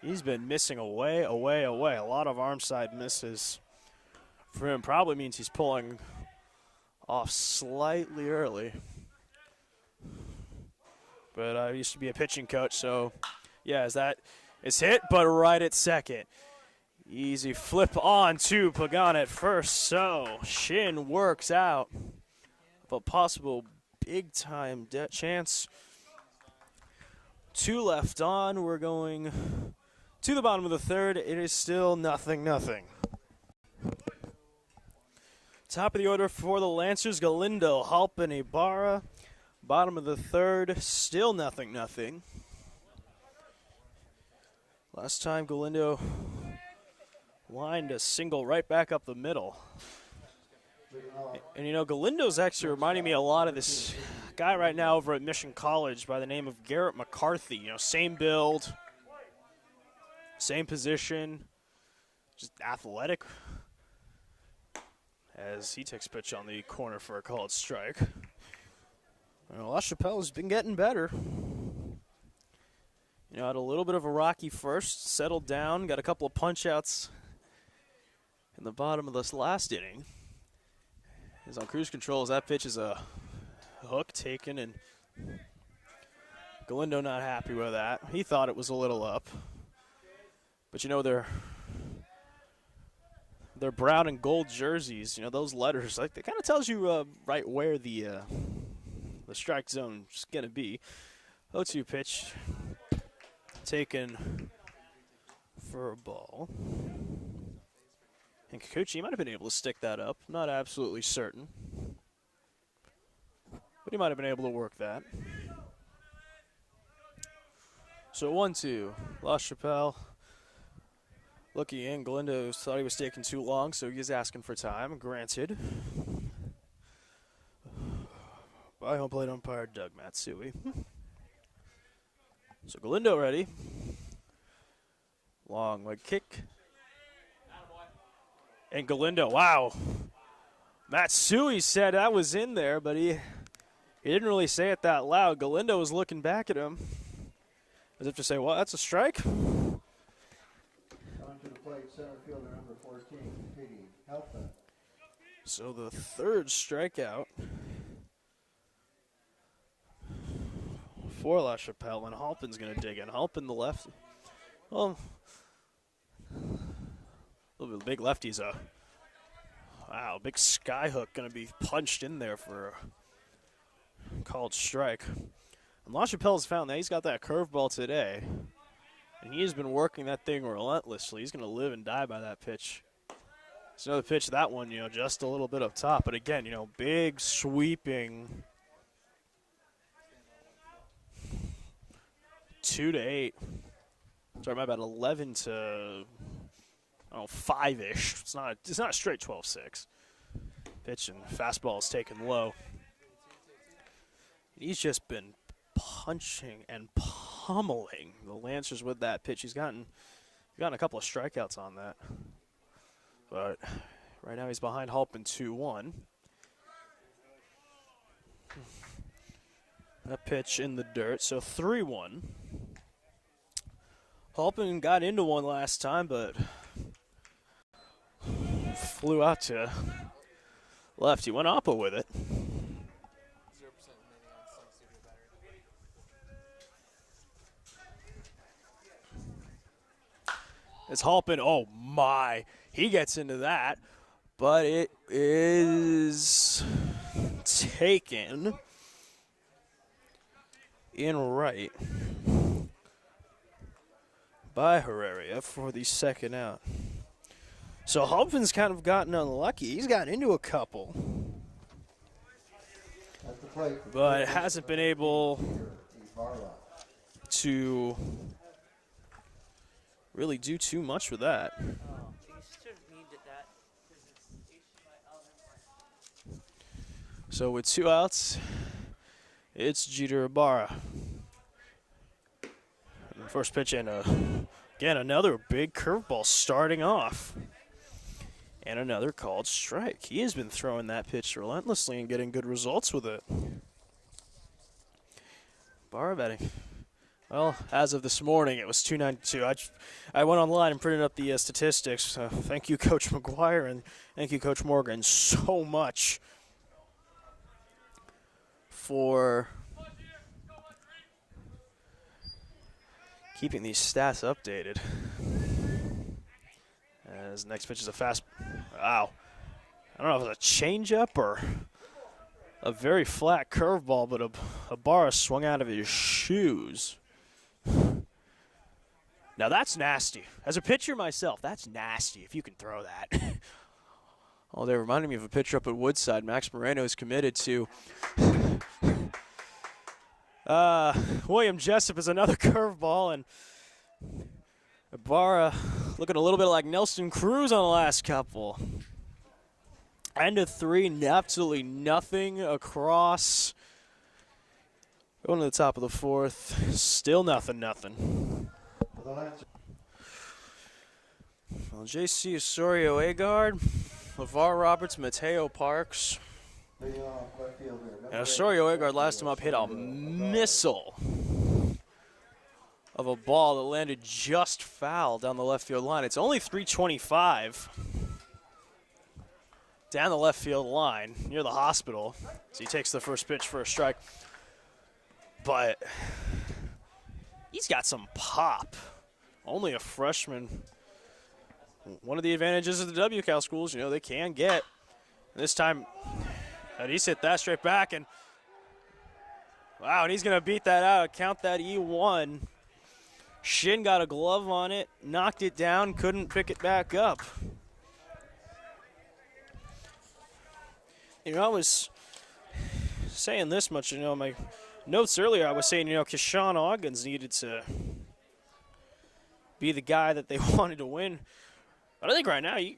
he's been missing away. A lot of arm side misses for him. Probably means he's pulling off slightly early. But I used to be a pitching coach, so yeah, it's hit, but right at second. Easy flip on to Pagan at first, so Shin works out of a possible big-time chance. 2 left on. We're going to the bottom of the third. It is still 0-0. Top of the order for the Lancers, Galindo, Halpin, Ibarra. Bottom of the third, still 0-0. Last time Galindo lined a single right back up the middle. And you know, Galindo's actually reminding me a lot of this guy right now over at Mission College by the name of Garrett McCarthy. You know, same build, same position, just athletic. As he takes pitch on the corner for a called strike. Well, LaChapelle has been getting better. You know, had a little bit of a rocky first, settled down, got a couple of punch-outs in the bottom of this last inning. He's on cruise control as that pitch is a hook taken, and Galindo not happy with that. He thought it was a little up. But, you know, they're brown and gold jerseys. You know, those letters, like, it kind of tells you right where the strike zone is going to be. 0-2 pitch taken for a ball. And Kikuchi might have been able to stick that up. Not absolutely certain. But he might have been able to work that. So 1-2. LaChapelle looking in. Galindo thought he was taking too long, so he's asking for time. Granted. By home plate umpire Doug Matsui. So Galindo ready. Long leg kick. And Galindo, wow. Matsui said that was in there, but he didn't really say it that loud. Galindo was looking back at him as if to say, well, that's a strike. On to the plate, center fielder number 14, Piggy Halpin. So the third strikeout for LaChapelle, and Halpin's going to dig in. Halpin, the left. Well, the big lefty's a big sky hook going to be punched in there for a called strike. And LaChapelle's found that he's got that curveball today, and he has been working that thing relentlessly. He's going to live and die by that pitch. It's another pitch, that one, you know, just a little bit up top, but again, you know, big sweeping 2-8. Sorry, my bad. 11 to 5-ish. It's not a straight 12-6. Pitch and fastball is taken low. He's just been punching and pummeling the Lancers with that pitch. He's gotten a couple of strikeouts on that. But right now he's behind Halpin 2-1. That pitch in the dirt, so 3-1. Halpin got into one last time, but flew out to left. He went oppo with it. 0% remaining on studio battery. It's Halpin. Oh, my. He gets into that, but it is taken in right by Herrera for the second out. So Halpin's kind of gotten unlucky. He's gotten into a couple, but hasn't been able to really do too much with that. So with 2 outs, it's Jeter Ibarra. First pitch, and again, another big curveball starting off. And another called strike. He has been throwing that pitch relentlessly and getting good results with it. Ibarra batting. Well, as of this morning, it was 292. I went online and printed up the statistics. Thank you, Coach McGuire, and thank you, Coach Morgan, so much for keeping these stats updated. As next pitch is a fast. Wow. I don't know if it's a changeup or a very flat curveball, but Ibarra swung out of his shoes. Now that's nasty. As a pitcher myself, that's nasty if you can throw that. Oh, they reminded me of a pitcher up at Woodside. Max Moreno is committed to. William Jessup is another curveball, and Ibarra looking a little bit like Nelson Cruz on the last couple. End of 3, absolutely nothing across. Going to the top of the 4th, still nothing. Well, J.C. Osorio Agard, LeVar Roberts, Mateo Parks. And Osorio Agard last time up hit a missile of a ball that landed just foul down the left field line. It's only 325 down the left field line near the hospital. So he takes the first pitch for a strike. But he's got some pop. Only a freshman. One of the advantages of the WCAL schools, they can get. This time, he's hit that straight back, and wow, and he's going to beat that out. Count that E1. Shin got a glove on it, knocked it down, couldn't pick it back up. I was saying this much, my notes earlier, I was saying, Keshawn Oggins needed to be the guy that they wanted to win. But I think right now, you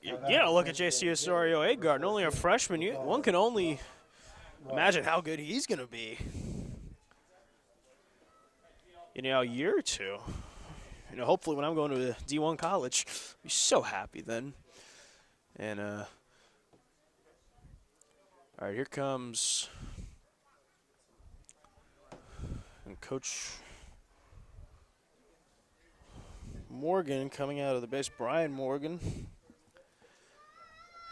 look at J.C. Osorio Agard, and only a freshman. One can only imagine how good he's going to be in a year or two. Hopefully when I'm going to a D1 college, I'll be so happy then. And, all right, here comes Coach Morgan coming out of the base, Brian Morgan.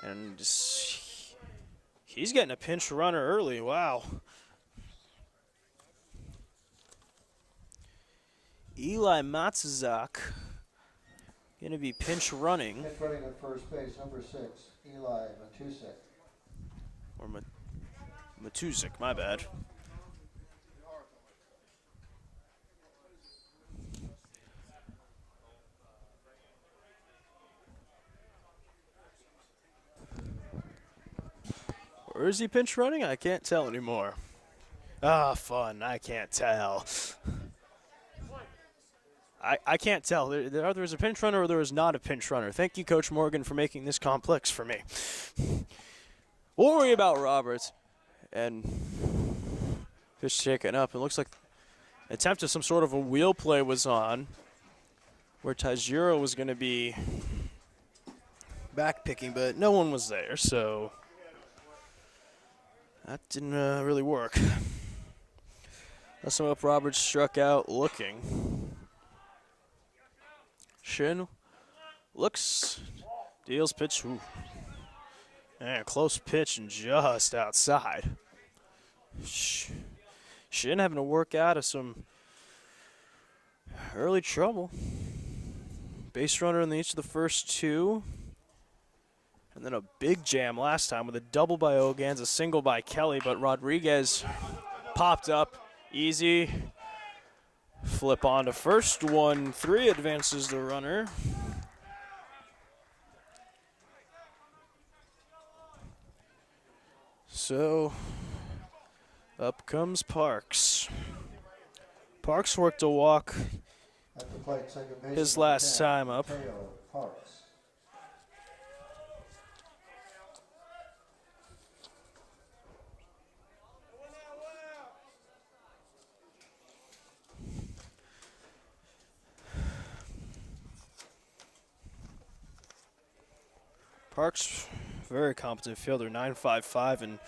And he's getting a pinch runner early. Wow. Eli Matzuzak going to be pinch running. Pinch running at first base, number 6, Eli Matusek. Or Matuzik, my bad. Or is he pinch running? I can't tell anymore. Fun. I can't tell. I can't tell. There is a pinch runner or there is not a pinch runner. Thank you, Coach Morgan, for making this complex for me. We'll worry about Roberts. And pitch taken up. It looks like an attempt at some sort of a wheel play was on, where Tajiro was going to be back picking, but no one was there, so that didn't really work. That's up. Roberts struck out looking. Shin looks, deals pitch. Ooh. And close pitch and just outside. Shin having to work out of some early trouble. Base runner in each of the first 2. And then a big jam last time with a double by Ogans, a single by Kelly, but Rodriguez popped up easy. Flip on to first, 1-3, advances the runner. So, up comes Parks. Parks worked a walk At the plate, second base, his last time up. Parks. Parks, very competent fielder, 9.55 and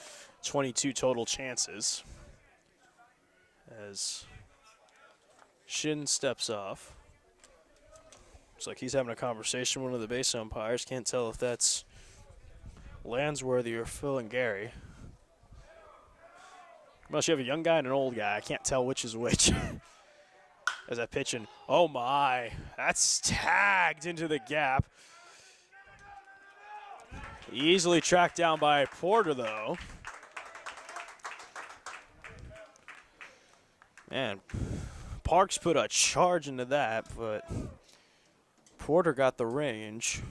22 total chances. As Shin steps off. Looks like he's having a conversation with one of the base umpires. Can't tell if that's Landsworthy or Phil and Gary. Unless you have a young guy and an old guy. I can't tell which is which. As I pitch in, oh my, that's tagged into the gap. Easily tracked down by Porter, though. Man, Parks put a charge into that, but Porter got the range.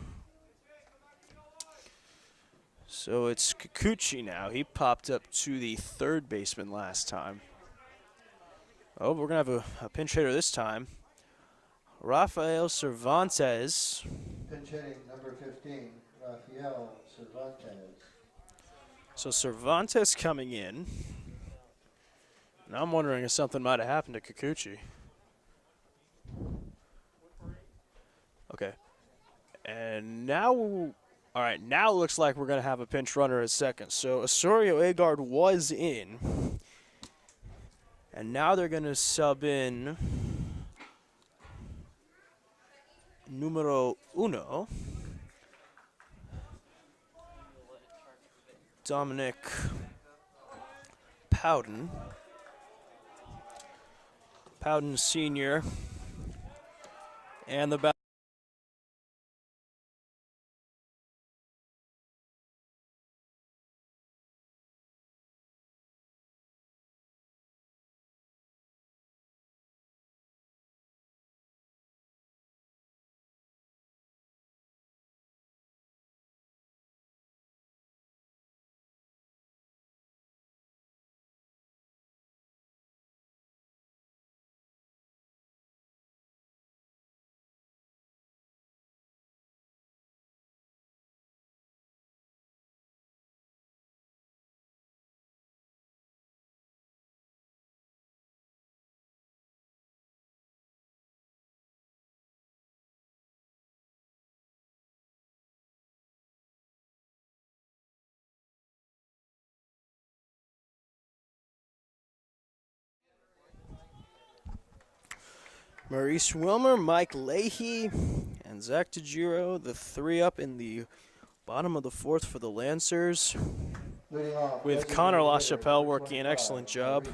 So it's Kikuchi now. He popped up to the third baseman last time. Oh, we're going to have a pinch hitter this time. Rafael Cervantes. Pinch hitting number 15, Rafael Cervantes. So Cervantes coming in. Now I'm wondering if something might have happened to Kikuchi. Okay. And now, all right, now it looks like we're going to have a pinch runner at second. So Osorio Agard was in. And now they're going to sub in numero uno, Dominic Fightng. Fightng Sr. And the back. Maurice Wilmer, Mike Leahy, and Zach DeGiro, the three up in the bottom of the fourth for the Lancers, with Connor LaChapelle working an excellent job.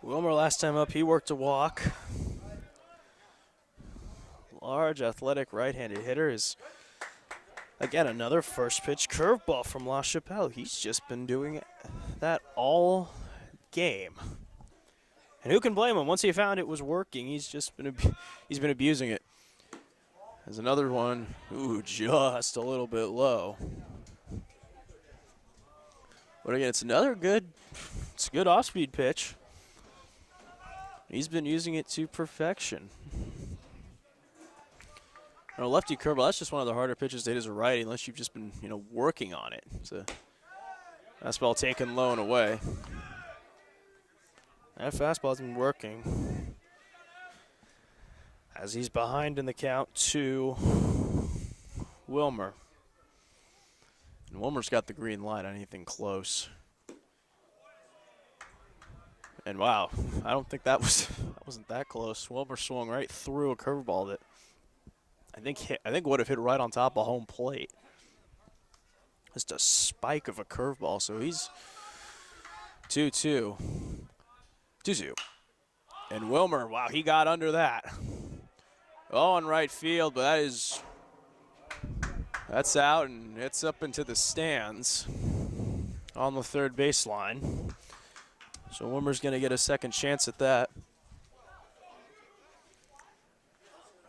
Wilmer last time up, he worked a walk. Large, athletic, right-handed hitter is, again, another first pitch curveball from LaChapelle. He's just been doing that all game. And who can blame him? Once he found it was working, he's been abusing it. There's another one, ooh, just a little bit low. But again, it's a good off-speed pitch. He's been using it to perfection. A lefty curveball, that's just one of the harder pitches to hit as a righty unless you've just been, working on it. It's a fastball taken low and away. That fastball's been working. As he's behind in the count to Wilmer. And Wilmer's got the green light on anything close. And wow, I don't think that wasn't that close. Wilmer swung right through a curveball that I think would have hit right on top of home plate. Just a spike of a curveball. So he's 2-2. 2-2. And Wilmer, wow, he got under that. Oh, in right field, but that's out, and it's up into the stands on the third baseline. So Wilmer's going to get a second chance at that.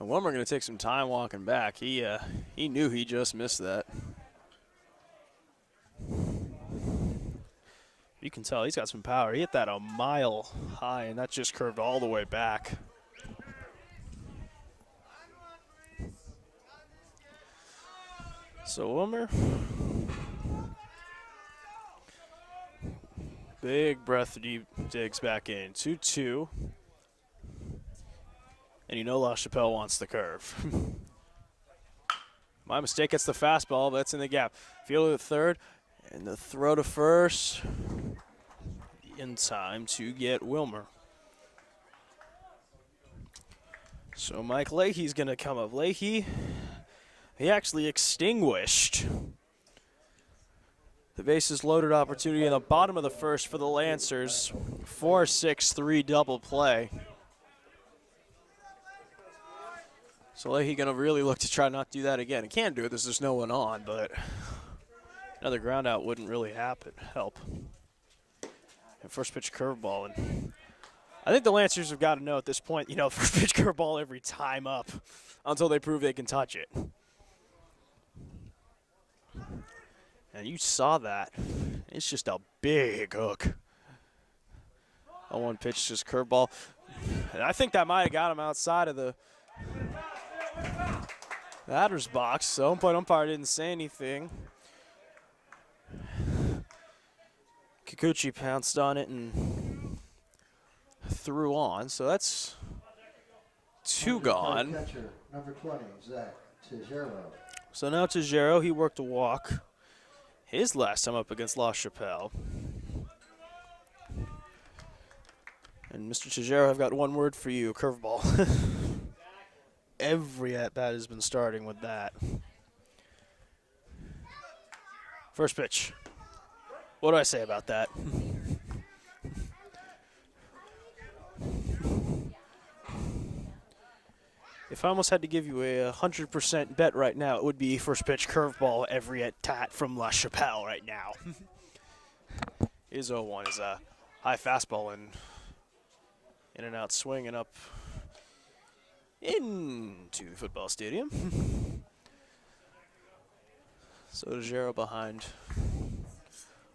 And Wilmer going to take some time walking back. He knew he just missed that. You can tell he's got some power. He hit that a mile high, and that just curved all the way back. So Wilmer, big breath deep, digs back in. 2-2. And LaChapelle wants the curve. My mistake, gets the fastball, but it's in the gap. Field to third, and the throw to first in time to get Wilmer. So Mike Leahy's going to come up. Leahy, he actually extinguished the bases loaded opportunity in the bottom of the first for the Lancers. 4-6-3 double play. So Leahy going to really look to try not to do that again. He can't do it because there's no one on, but another ground out wouldn't really help. And first pitch curveball. And I think the Lancers have got to know at this point, first pitch curveball every time up until they prove they can touch it. And you saw that. It's just a big hook. A one pitch, just curveball. And I think that might have got him outside of the batter's box. So umpire didn't say anything. Kikuchi pounced on it and threw on. So that's two gone. Catcher, number 20, Zach Tejero. So now Tejero, he worked a walk his last time up against LaChapelle. And Mr. Tejero, I've got one word for you, curveball. Every at-bat has been starting with that. First pitch. What do I say about that? If I almost had to give you a 100% bet right now, it would be first pitch curveball every at-bat from LaChapelle right now. His 0-1 is a high fastball and in and out swing and up into the football stadium. So Tejero behind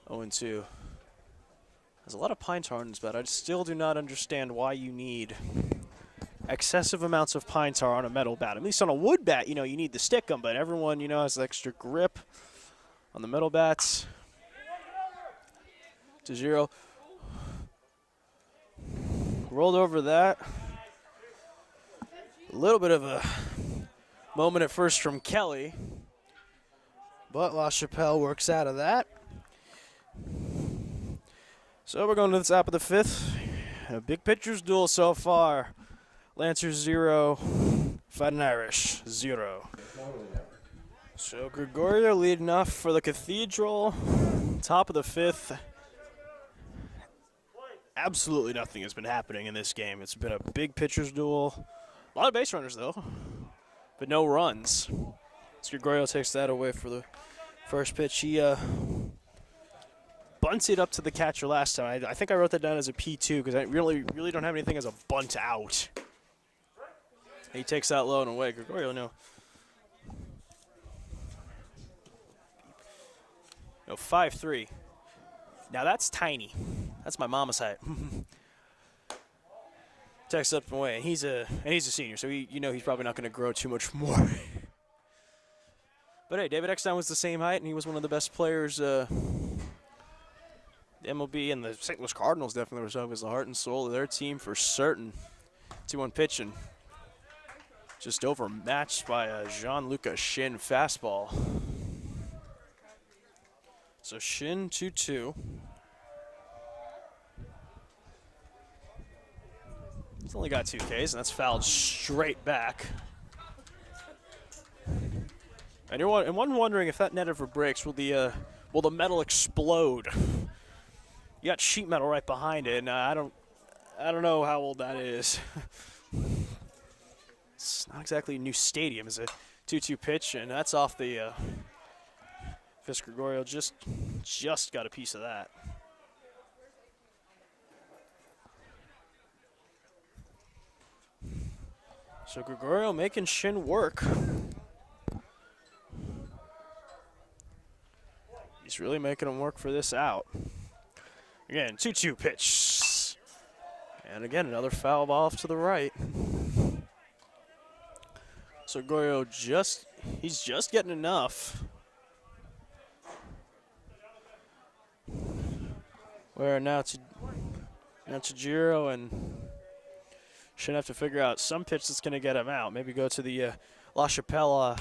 0-2. There's a lot of pine tar in this bat. I still do not understand why you need excessive amounts of pine tar on a metal bat. At least on a wood bat, you need to stick them, but everyone, has extra grip on the metal bats. Tejero rolled over that. A little bit of a moment at first from Kelly, but LaChapelle works out of that. So we're going to the top of the fifth. A big pitcher's duel so far. Lancers 0, Fightng Irish 0. So Gregorio leading off for the Cathedral. Top of the fifth. Absolutely nothing has been happening in this game. It's been a big pitcher's duel. A lot of base runners, though, but no runs. So Gregorio takes that away for the first pitch. He bunted up to the catcher last time. I think I wrote that down as a P2 because I really don't have anything as a bunt out. He takes that low and away. Gregorio, no. 5'3". Now that's tiny. That's my mama's height. Takes up and away, and he's a senior, so he's probably not going to grow too much more. But hey, David Eckstein was the same height, and he was one of the best players. The MLB and the St. Louis Cardinals definitely was the heart and soul of their team for certain. 2-1 pitch and just overmatched by a Jean-Luc Shin fastball. So Shin 2-2. He's only got 2 Ks, and that's fouled straight back. And one wondering if that net ever breaks, will the metal explode? You got sheet metal right behind it, and I don't know how old that is. It's not exactly a new stadium. It's a 2-2 pitch, and that's off the Fisk. Gregorio just got a piece of that. So Gregorio making Shin work. He's really making him work for this out. Again, 2-2 pitch. And again, another foul ball off to the right. So Gregorio he's just getting enough. Where now Tejero and Shin have to figure out some pitch that's going to get him out. Maybe go to the LaChapelle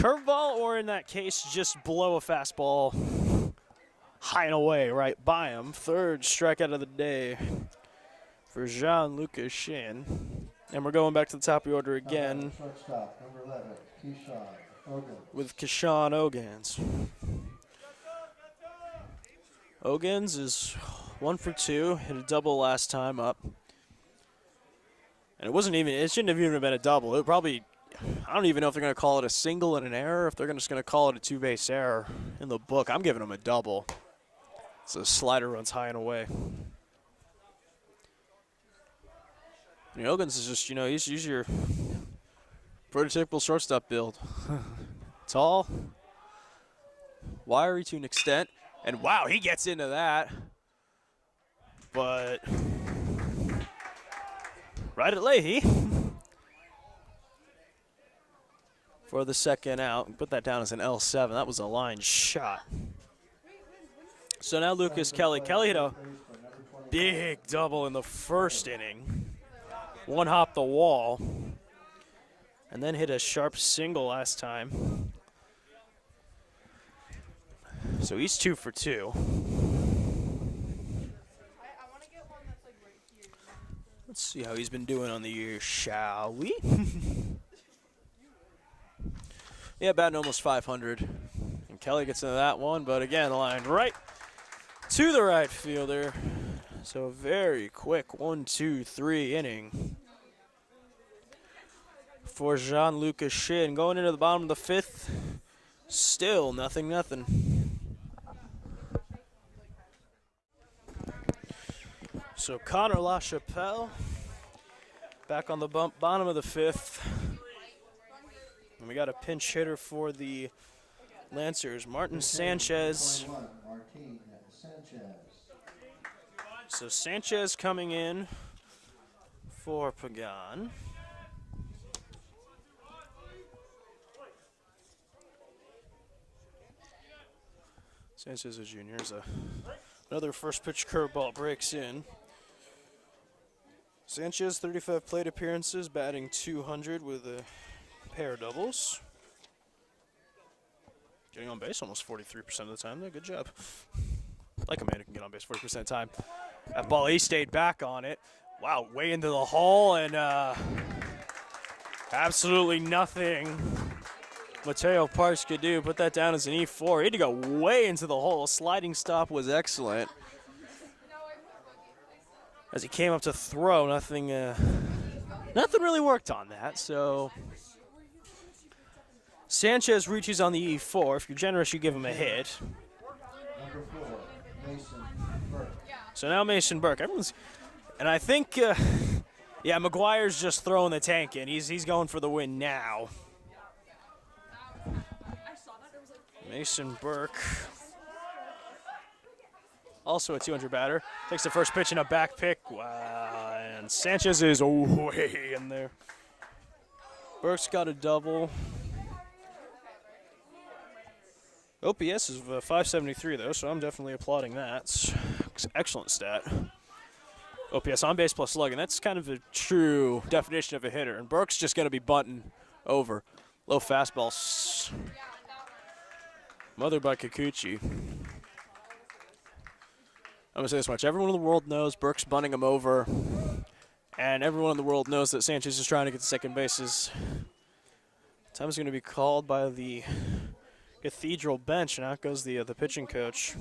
curveball, or in that case, just blow a fastball high and away right by him. Third strikeout of the day for Jean-Lucas Shin. And we're going back to the top of the order again Shortstop, number 11, Keyshawn Ogans. with Keyshawn Ogans. Ogans is 1 for 2, hit a double last time up. And it shouldn't have even been a double. It probably, I don't even know if they're going to call it a single and an error, if they're just going to call it a two-base error in the book. I'm giving them a double. So the slider runs high and away. And Ogans is just, he's your prototypical shortstop build. Tall, wiry to an extent. And wow, he gets into that. But right at Leahy for the second out. Put that down as an L7. That was a line shot. So now Lucas Kelly. Kelly hit a big double in the first inning. One hop the wall. And then hit a sharp single last time. So he's 2 for 2. Let's see how he's been doing on the year, shall we? Yeah, batting almost 500. And Kelly gets into that one, but again, line right to the right fielder. So a very quick 1-2-3 inning for Jean-Lucas Shin. Going into the bottom of the 5th, still nothing. So Connor LaChapelle back on the bottom of the 5th. And we got a pinch hitter for the Lancers, Martin Sanchez. Martin Sanchez. So Sanchez coming in for Pagan. Sanchez, a junior, another first pitch curveball breaks in. Sanchez, 35 plate appearances, batting 200 with a pair of doubles. Getting on base almost 43% of the time, though. Good job. Like a man who can get on base 40% of the time. That ball, he stayed back on it. Wow, way into the hole, and absolutely nothing Mateo Parks could do. Put that down as an E4. He had to go way into the hole. Sliding stop was excellent. As he came up to throw, nothing really worked on that. So Sanchez reaches on the E4. If you're generous, you give him a hit. Number 4, Mason Burke. So now Mason Burke. And I think, yeah, McGuire's just throwing the tank in. He's going for the win now. Mason Burke, also a 200 batter, takes the first pitch in a back pick. Wow, and Sanchez is way in there. Burke's got a double. OPS is 573 though, so I'm definitely applauding that. It's an excellent stat. OPS on base plus slugging. That's kind of a true definition of a hitter. And Burke's just going to be bunting over. Low fastball. Mothered by Kikuchi. I'm going to say this much. Everyone in the world knows Burke's bunting him over. And everyone in the world knows that Sanchez is trying to get to second bases. Time is going to be called by the Cathedral bench, and out goes the pitching coach.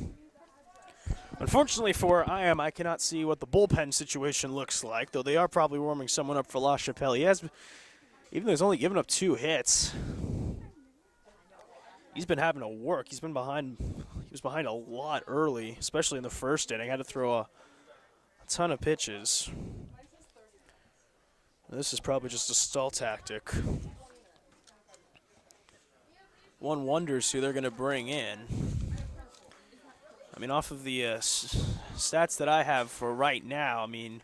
Unfortunately for where I am, I cannot see what the bullpen situation looks like, though they are probably warming someone up for LaChapelle. He has, even though he's only given up 2 hits, he's been having to work. He was behind a lot early, especially in the first inning. Had to throw a ton of pitches. This is probably just a stall tactic. One wonders who they're going to bring in. I mean, off of the stats that I have for right now, I mean,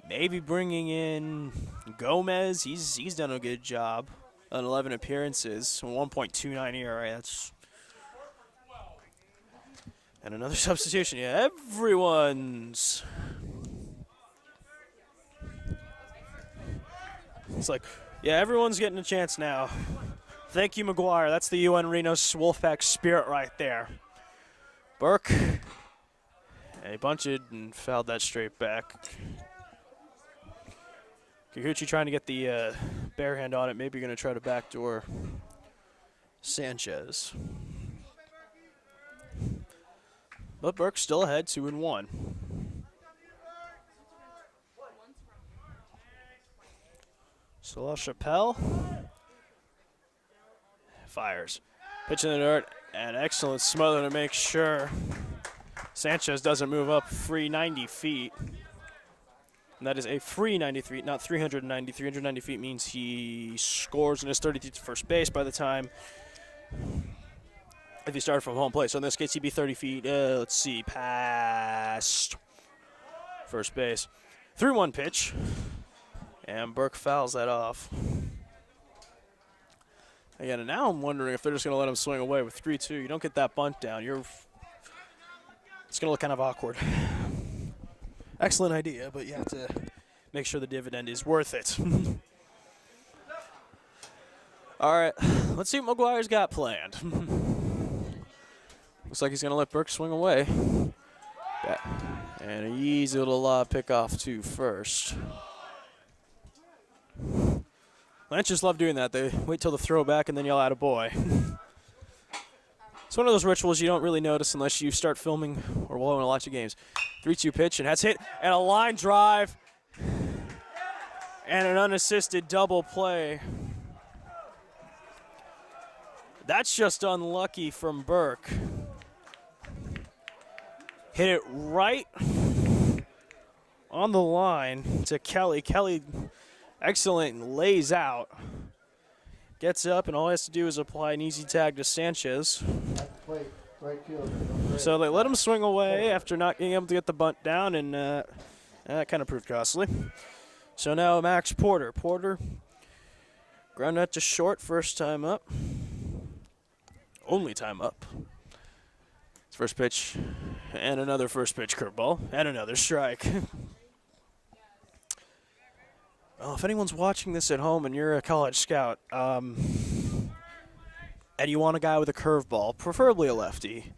maybe bringing in Gomez. He's done a good job on 11 appearances, 1.29 ERA. That's and another substitution. Yeah, everyone's. It's like, Yeah, everyone's getting a chance now. Thank you, McGuire. That's the UN Reno's Wolfpack spirit right there. Burke. And he bunted and fouled that straight back. Kikuchi trying to get the bare hand on it. Maybe going to try to backdoor Sanchez. But Burke's still ahead, 2-1. So LaChapelle fires. Pitch in the dirt, and excellent smother to make sure Sanchez doesn't move up free 90 feet. And that is a free 90 feet, not 390. 390 feet means he scores in his 30 feet to first base by the time if he started from home plate. So in this case, he'd be 30 feet, let's see, past first base. 3-1 pitch, and Burke fouls that off. Again, and now I'm wondering if they're just going to let him swing away with 3-2. You don't get that bunt down. It's going to look kind of awkward. Excellent idea, but you have to make sure the dividend is worth it. All right, let's see what McGuire's got planned. Looks like he's going to let Burke swing away. And an easy little pick off to first. Lancers love doing that. They wait till the throwback and then yell "attaboy." It's one of those rituals you don't really notice unless you start filming or want to watch the games. 3-2 pitch, and that's hit, and a line drive, and an unassisted double play. That's just unlucky from Burke. Hit it right on the line to Kelly. Kelly, excellent, lays out. Gets up, and all he has to do is apply an easy tag to Sanchez. So they let him swing away after not being able to get the bunt down, and that kind of proved costly. So now Max Porter. Porter, ground out to short, first time up. Only time up. First pitch, and another first pitch curveball, and another strike. Well, if anyone's watching this at home and you're a college scout, and you want a guy with a curveball, preferably a lefty,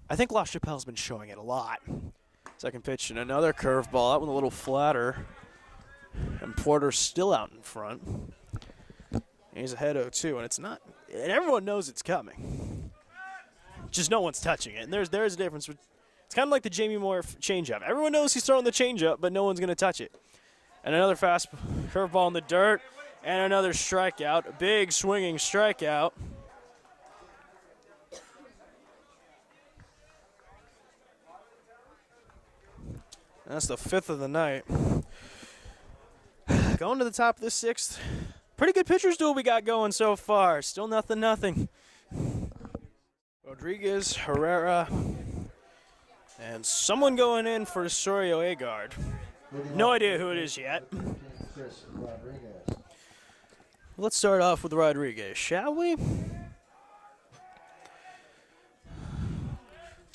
I think LaChapelle's been showing it a lot. Second pitch and another curveball, that one a little flatter, and Porter's still out in front. He's ahead 0-2, and it's not, and everyone knows it's coming. Just no one's touching it, and there's a difference. It's kind of like the Jamie Moore changeup. Everyone knows he's throwing the changeup, but no one's going to touch it. And another fast curveball in the dirt, and another strikeout, a big swinging strikeout. That's the 5th of the night. Going to the top of the 6th. Pretty good pitchers duel we got going so far. Still nothing. Rodriguez, Herrera, and someone going in for Sorio Agard. No idea who it is yet. Let's start off with Rodriguez, shall we?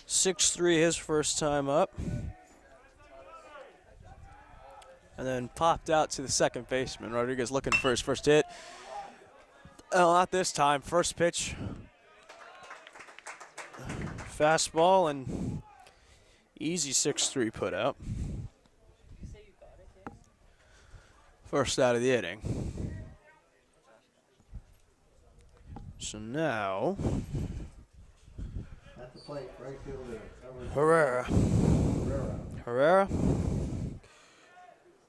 6'3", his first time up. And then popped out to the second baseman. Rodriguez looking for his first hit. Oh, not this time. First pitch. Fastball and easy 6-3 put out. First out of the inning. So now, At the plate, right fielder, Herrera.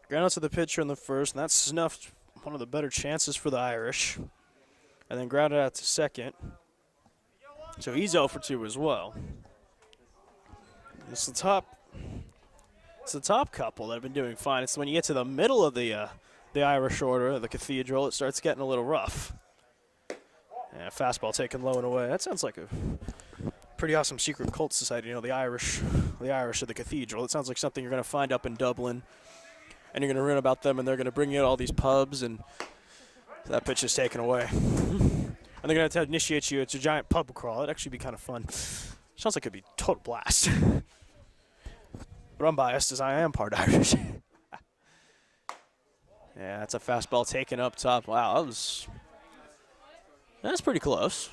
Ground out to the pitcher in the first, and that snuffed one of the better chances for the Irish. And then grounded out to second. So he's 0 for 2 as well. It's the top couple that have been doing fine. It's when you get to the middle of the Irish order, the Cathedral, it starts getting a little rough. And fastball taken low and away. That sounds like a pretty awesome secret cult society. You know, the Irish of the Cathedral. It sounds like something you're going to find up in Dublin. And you're going to read about them, and they're going to bring you to all these pubs, and that pitch is taken away. And they're going to initiate you. It's a giant pub crawl. It'd actually be kind of fun. Sounds like it'd be a total blast. But I'm biased as I am part Irish. Yeah, that's a fastball taken up top. Wow, that's pretty close.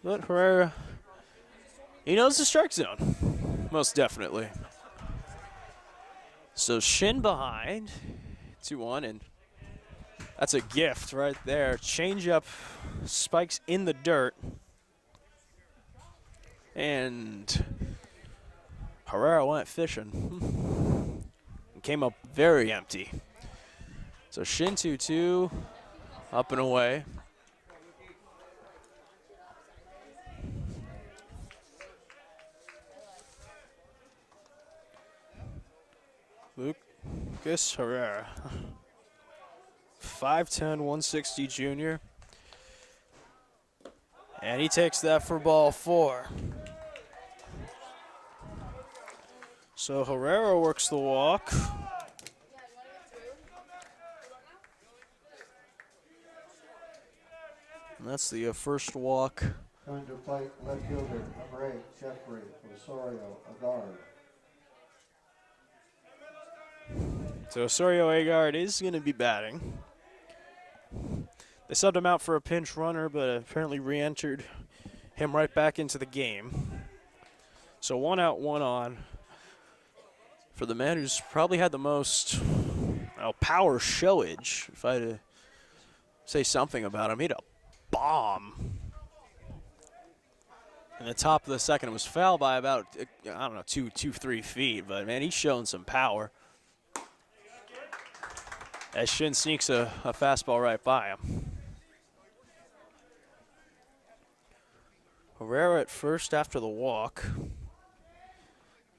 But Herrera, he knows the strike zone, most definitely. So Shin behind, 2-1, and that's a gift right there. Changeup spikes in the dirt. And Herrera went fishing. Came up very empty. So Shin 2-2, up and away. Lucas Herrera, 5'10", 160 junior. And he takes that for ball 4. So Herrera works the walk. And that's the first walk. Coming to fight left fielder, number 8, Jeffrey Osorio, a guard. So Osorio Agard is going to be batting. They subbed him out for a pinch runner, but apparently re-entered him right back into the game. So 1 out, 1 on for the man who's probably had the most power showage. If I had to say something about him, he had a bomb. In the top of the second, it was fouled by about, I don't know, 3 feet, but man, he's showing some power. As Shin sneaks a fastball right by him. Herrera at first after the walk.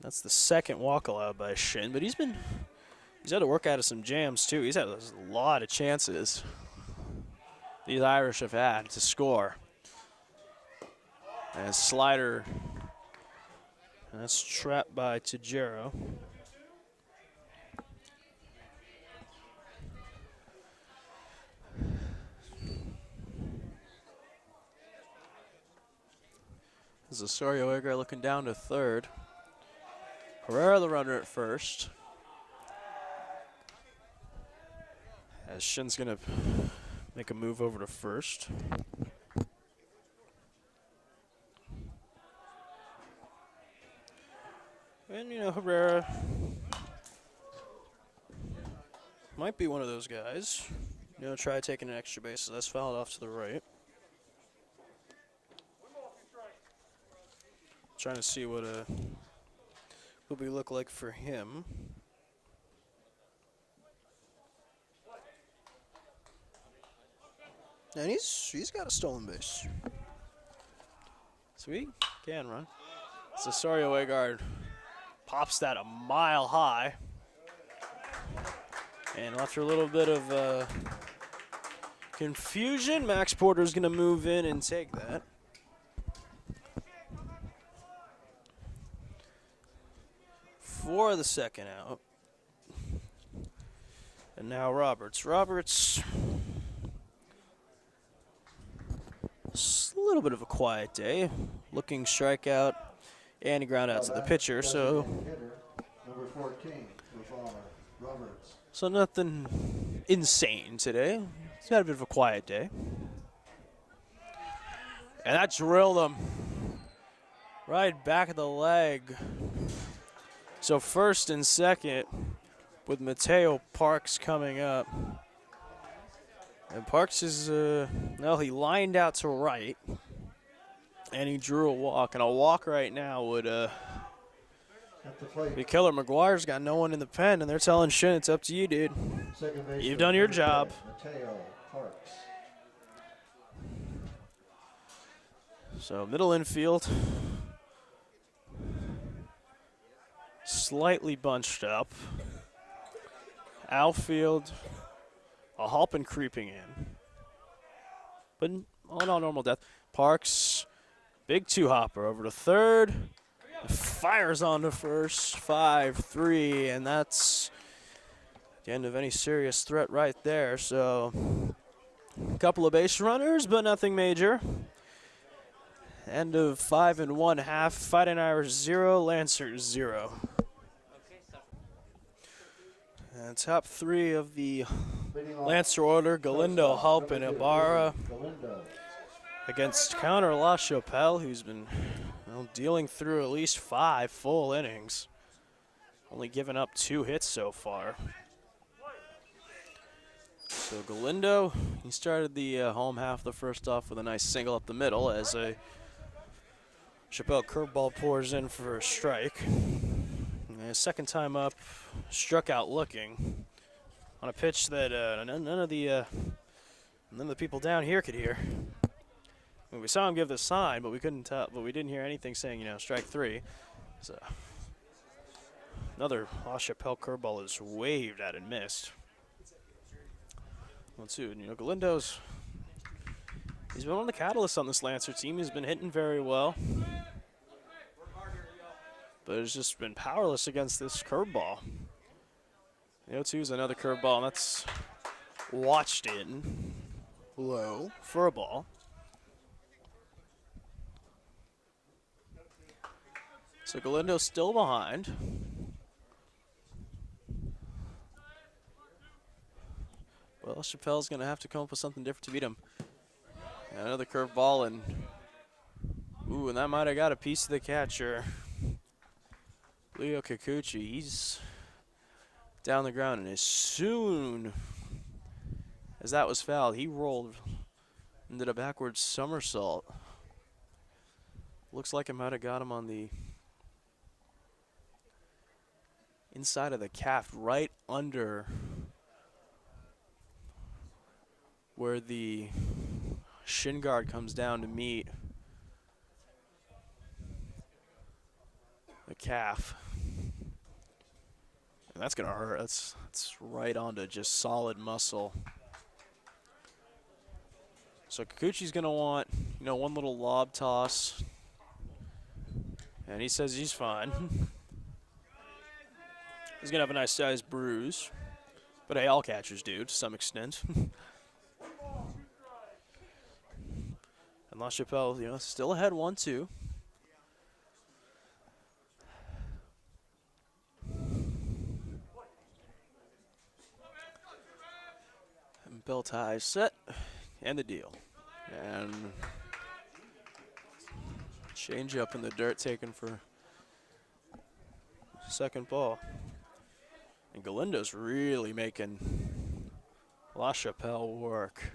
That's the second walk allowed by Shin, but he's had to work out of some jams too. He's had a lot of chances these Irish have had to score. And slider, and that's trapped by Tajero. This is Osorio Agard looking down to third. Herrera the runner at first. As Shin's gonna make a move over to first. And Herrera might be one of those guys. Try taking an extra base. So that's fouled off to the right. Trying to see what we look like for him. And he's got a stolen base. So he can run. So Osorio Agard pops that a mile high. And after a little bit of confusion, Max Porter's going to move in and take that. For the second out. And now Roberts. Roberts, a little bit of a quiet day. Looking strikeout, and he ground out to the pitcher, so. Number 14, Roberts. So nothing insane today. He's got a bit of a quiet day. And that drilled him right back of the leg. So first and second with Mateo Parks coming up. And Parks is, he lined out to right. And he drew a walk. And a walk right now would be killer. McGuire's got no one in the pen, and they're telling Shin it's up to you, dude. You've done your job. Mateo Parks. So middle infield. Slightly bunched up. Outfield, a Halpin creeping in. But all in all, normal depth. Parks, big 2-hopper over to third. Fires on to first, 5-3, and that's the end of any serious threat right there. So a couple of base runners, but nothing major. End of 5 1/2. Fighting Irish 0, Lancers 0. And top three of the Leading off, Lancer order, Galindo, shortstop, Halp, number and 2, Ibarra Galindo. against counter LaChapelle, who's been dealing through at least 5 full innings. Only given up 2 hits so far. So Galindo, he started the home half of the first off with a nice single up the middle as a Chappelle curveball pours in for a strike. And his second time up, struck out looking on a pitch that none of the people down here could hear. I mean, we saw him give the sign, but we couldn't tell. But we didn't hear anything saying, strike 3. So another LaChapelle curveball is waved at and missed. 1-2. Galindo's, he's been one of the catalysts on this Lancer team. He's been hitting very well, but has just been powerless against this curveball. 0-2 is another curveball, and that's watched in low for a ball. So Galindo's still behind. Well, Chappelle's going to have to come up with something different to beat him. And another curveball, and and that might have got a piece of the catcher. Leo Kikuchi, he's down the ground, and as soon as that was fouled, he rolled and did a backwards somersault. Looks like it might have got him on the inside of the calf, right under where the shin guard comes down to meet the calf. And that's gonna hurt. That's right onto just solid muscle. So Kikuchi's gonna want, one little lob toss. And he says he's fine. He's gonna have a nice sized bruise. But hey, all catchers do to some extent. And LaChapelle, still ahead 1-2. And bell tie set, and the deal. And change up in the dirt taken for second ball. And Galindo's really making LaChapelle work.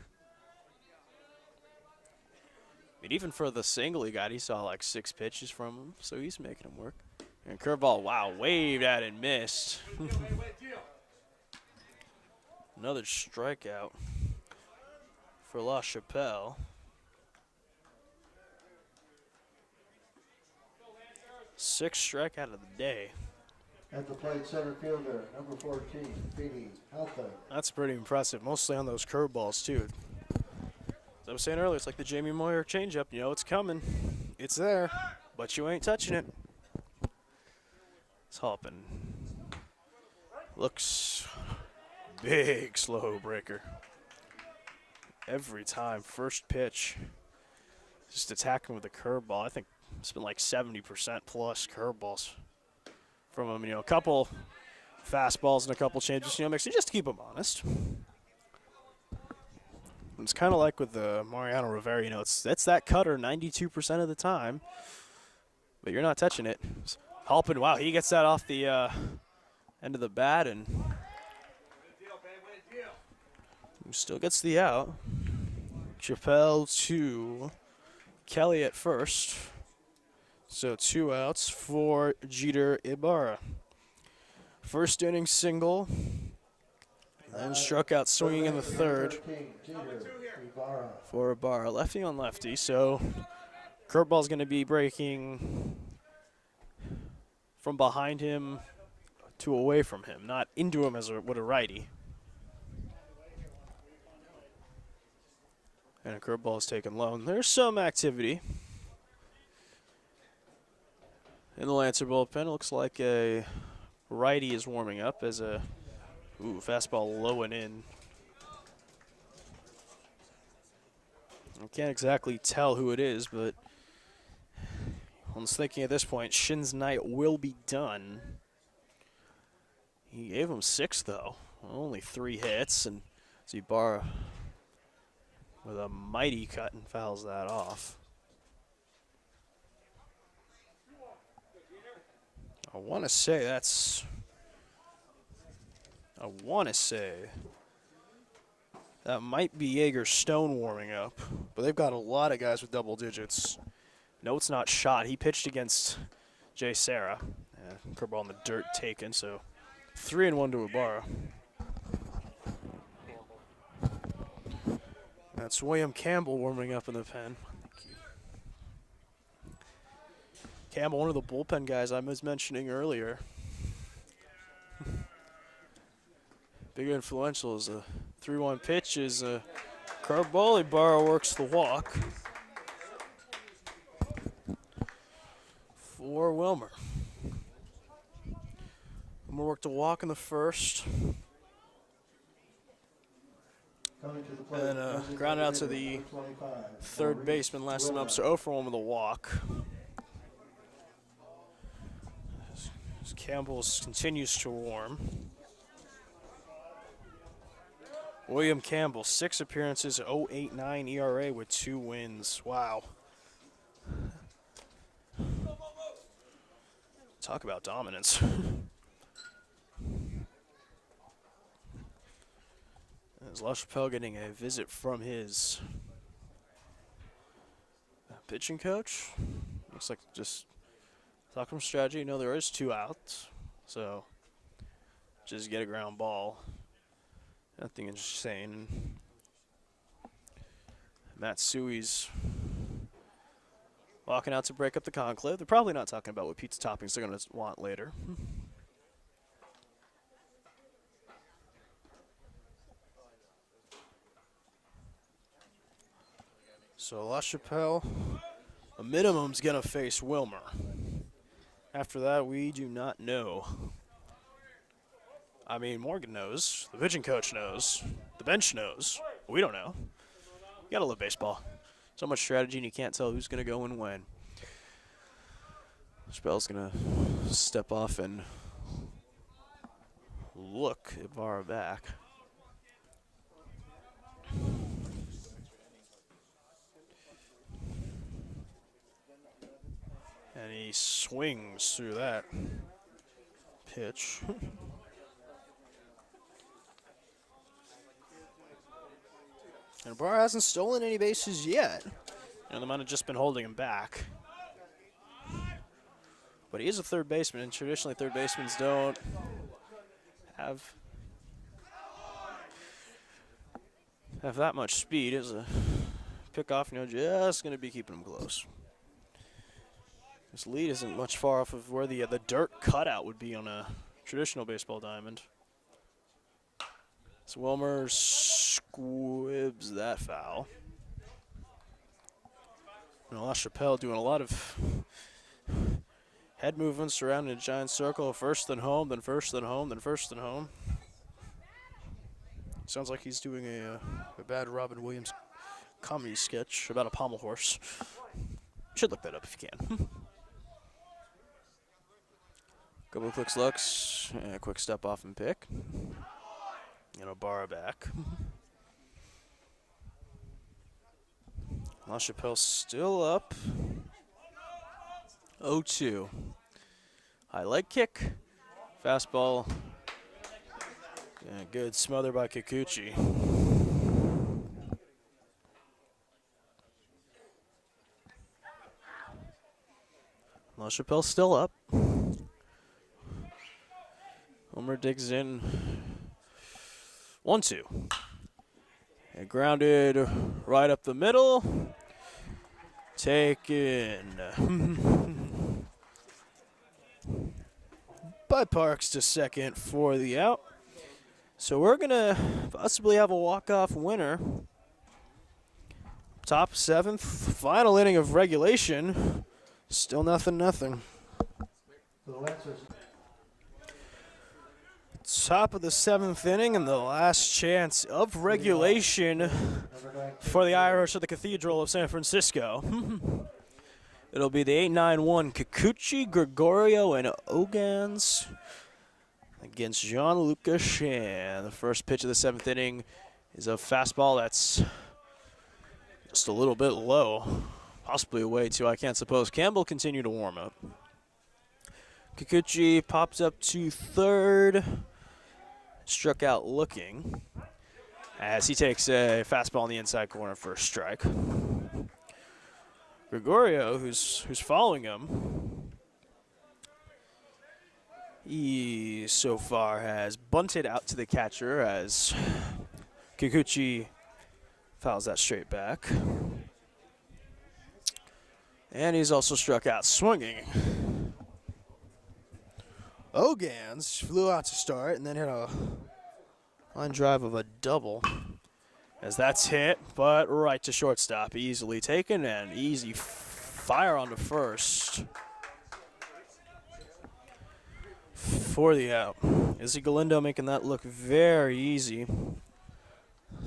I mean, even for the single he got, he saw like 6 pitches from him, so he's making him work. And curveball, wow, waved at and missed. Another strikeout for LaChapelle. 6th strikeout of the day. At the plate, center fielder, number 14, Fightng. That's pretty impressive, mostly on those curveballs, too. As I was saying earlier, it's like the Jamie Moyer changeup. It's coming. It's there, but you ain't touching it. It's hopping. Looks big slow breaker. Every time, first pitch, just attacking with a curveball. I think it's been like 70% plus curveballs from him. A couple fastballs and a couple changes, mixing just to keep him honest. It's kind of like with the Mariano Rivera, it's that cutter 92% of the time, but you're not touching it. Halpin, wow, he gets that off the end of the bat and still gets the out. Chappelle to Kelly at first. So 2 outs for Jeter Ibarra. First inning single. And struck out swinging in the third for Ibarra. Lefty on lefty, so curveball's going to be breaking from behind him to away from him, not into him as would a righty. And a curveball is taken low. And there's some activity in the Lancer bullpen. It looks like a righty is warming up as a fastball low and in. I can't exactly tell who it is, but I was thinking at this point, Shin's night will be done. He gave him 6, though. Only 3 hits, and Ibarra with a mighty cut and fouls that off. I want to say that might be Jaeger Stone warming up, but they've got a lot of guys with double digits. No, it's not shot. He pitched against Jay Serra. Curveball in the dirt taken, so 3-1 to Ibarra. That's William Campbell warming up in the pen. Campbell, one of the bullpen guys I was mentioning earlier. Big influential is a 3-1 pitch is a curveball. Ibarra works the walk for Wilmer. Wilmer worked a walk in the first. And grounded out to the third baseman, last him up, so 0 for 1 with a walk. As Campbell continues to warm. William Campbell, 6 appearances, 0.89 ERA with 2 wins. Wow. Talk about dominance. As LaChapelle getting a visit from his pitching coach. Looks like just talk from strategy. No, there is 2 outs, so just get a ground ball. Nothing insane. Matsui's walking out to break up the conclave. They're probably not talking about what pizza toppings they're going to want later. So LaChapelle, a minimum's going to face Wilmer. After that, we do not know. I mean, Morgan knows, the pitching coach knows, the bench knows, but we don't know. You gotta love baseball. So much strategy and you can't tell who's gonna go and when. LaChapelle's gonna step off and look Ibarra back. And he swings through that pitch. And Ibarra hasn't stolen any bases yet. And they might have just been holding him back. But he is a third baseman, and traditionally third basemen don't have that much speed. As a pickoff, just going to be keeping him close. This lead isn't much far off of where the dirt cutout would be on a traditional baseball diamond. So Wilmer squibs that foul. And LaChapelle doing a lot of head movements around in a giant circle. First, then home, then first, then home, then first, then home. Sounds like he's doing a bad Robin Williams comedy sketch about a pommel horse. Should look that up if you can. Couple of quick looks, and a quick step off and pick. And Ibarra back. LaChapelle still up. 0-2. High leg kick. Fastball. And good smother by Kikuchi. LaChapelle still up. Wilmer digs in. 1-2. And grounded right up the middle. Taken by Parks to second for the out. So we're going to possibly have a walk-off winner. Top 7th, final inning of regulation. Still nothing. Top of the 7th inning and the last chance of regulation for the Irish of the Cathedral of San Francisco. It'll be the 8-9-1 Kikuchi, Gregorio, and Ogans against Gianluca Shan. The first pitch of the 7th inning is a fastball that's just a little bit low, possibly away too, I can't suppose. Campbell continue to warm up. Kikuchi pops up to third, struck out looking as he takes a fastball in the inside corner for a strike. Gregorio, who's following him, he so far has bunted out to the catcher as Kikuchi fouls that straight back. And he's also struck out swinging. Ogans flew out to start and then hit a line drive of a double as that's hit, but right to shortstop. Easily taken and easy fire onto first for the out. Izzy Galindo making that look very easy.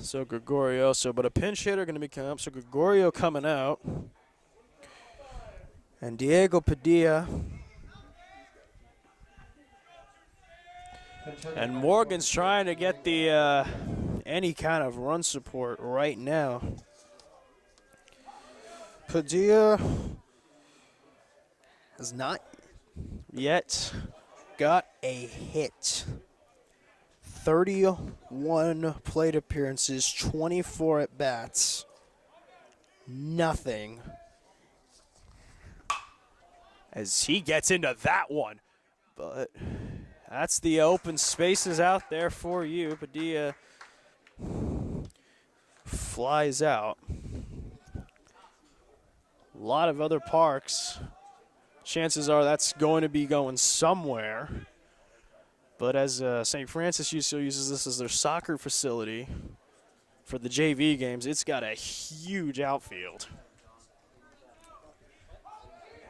So Gregorio, but a pinch hitter going to be coming up. So Gregorio coming out. And Diego Padilla. And Morgan's trying to get the any kind of run support right now. Padilla has not yet got a hit. 31 plate appearances, 24 at bats, nothing. As he gets into that one, but that's the open spaces out there for you. Padilla flies out. A lot of other parks, chances are that's going to be going somewhere. But as St. Francis still uses this as their soccer facility for the JV games, it's got a huge outfield.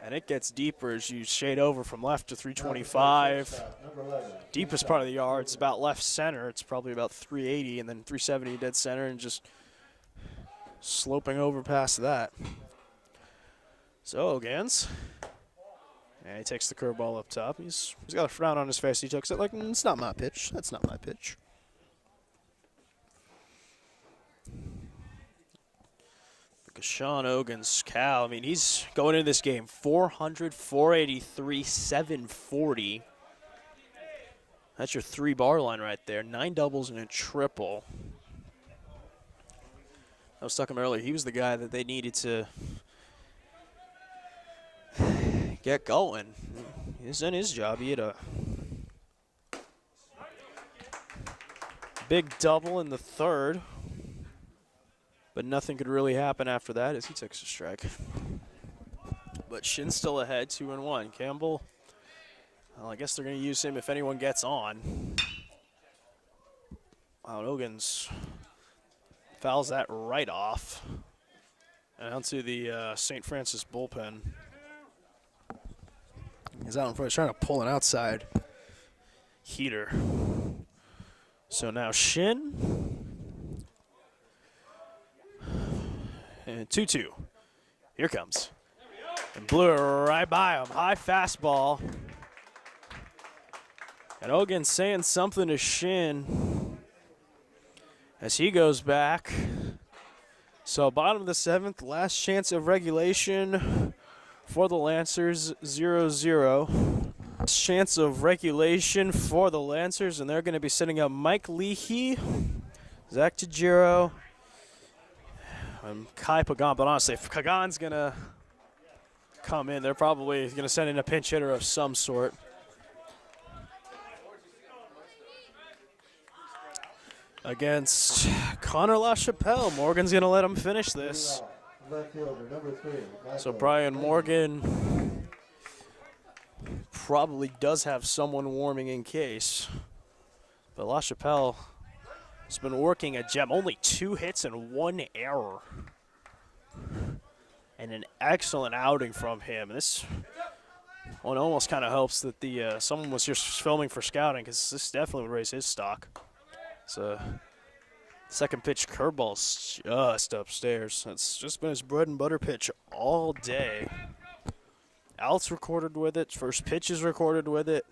And it gets deeper as you shade over from left to 325. Deepest part of the yard, it's about left center. It's probably about 380 and then 370 dead center and just sloping over past that. So Ogans. And he takes the curveball up top. He's got a frown on his face. He takes it like, it's not my pitch. That's not my pitch. Because Sean Ogan's Cal, I mean, he's going into this game 400, 483, 740. That's your 3-bar line right there. 9 doubles and a triple. I was talking earlier. He was the guy that they needed to get going. He's done his job. He had a big double in the third, but nothing could really happen after that as he takes a strike. But Shin's still ahead, 2-1. Campbell, well, I guess they're going to use him if anyone gets on. Wow, Ogans fouls that right off. And onto the St. Francis bullpen. He's out in front. He's trying to pull an outside heater. So now Shin. And 2-2. Here comes. And blew it right by him. High fastball. And Ogan saying something to Shin as he goes back. So bottom of the 7th, last chance of regulation for the Lancers, 0-0. Chance of regulation for the Lancers, and they're going to be setting up Mike Leahy, Zach Tajiro, and Kai Pagan. But honestly, if Pagan's going to come in, they're probably going to send in a pinch hitter of some sort. Against Connor LaChapelle. Morgan's going to let him finish this. So Brian Morgan probably does have someone warming in case. But LaChapelle has been working a gem. Only 2 hits and 1 error. And an excellent outing from him. This one almost kind of helps that the someone was just filming for scouting, because this definitely would raise his stock. So second pitch curveball's just upstairs. That's just been his bread and butter pitch all day. Outs recorded with it. First pitch is recorded with it.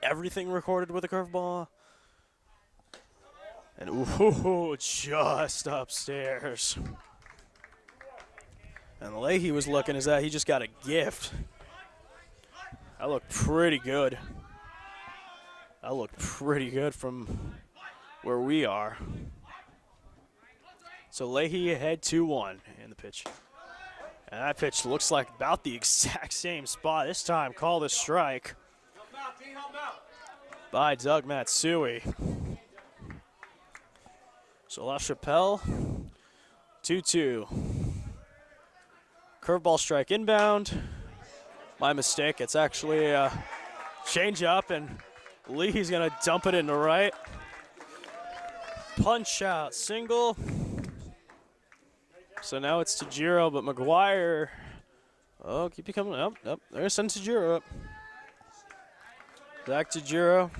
everything recorded with a curveball. And ooh, just upstairs. And Leahy was looking as that he just got a gift. That looked pretty good. That looked pretty good from where we are. So Leahy ahead 2-1 in the pitch. And that pitch looks like about the exact same spot. This time called a strike by Doug Matsui. So LaChapelle, 2-2. Curveball strike inbound. My mistake. It's actually a change up, and Leahy's going to dump it into right. Punch out, single. So now it's Tajiro, but McGuire. Oh, keep you coming up. Up. There's send Tajiro up. Back to Tajiro.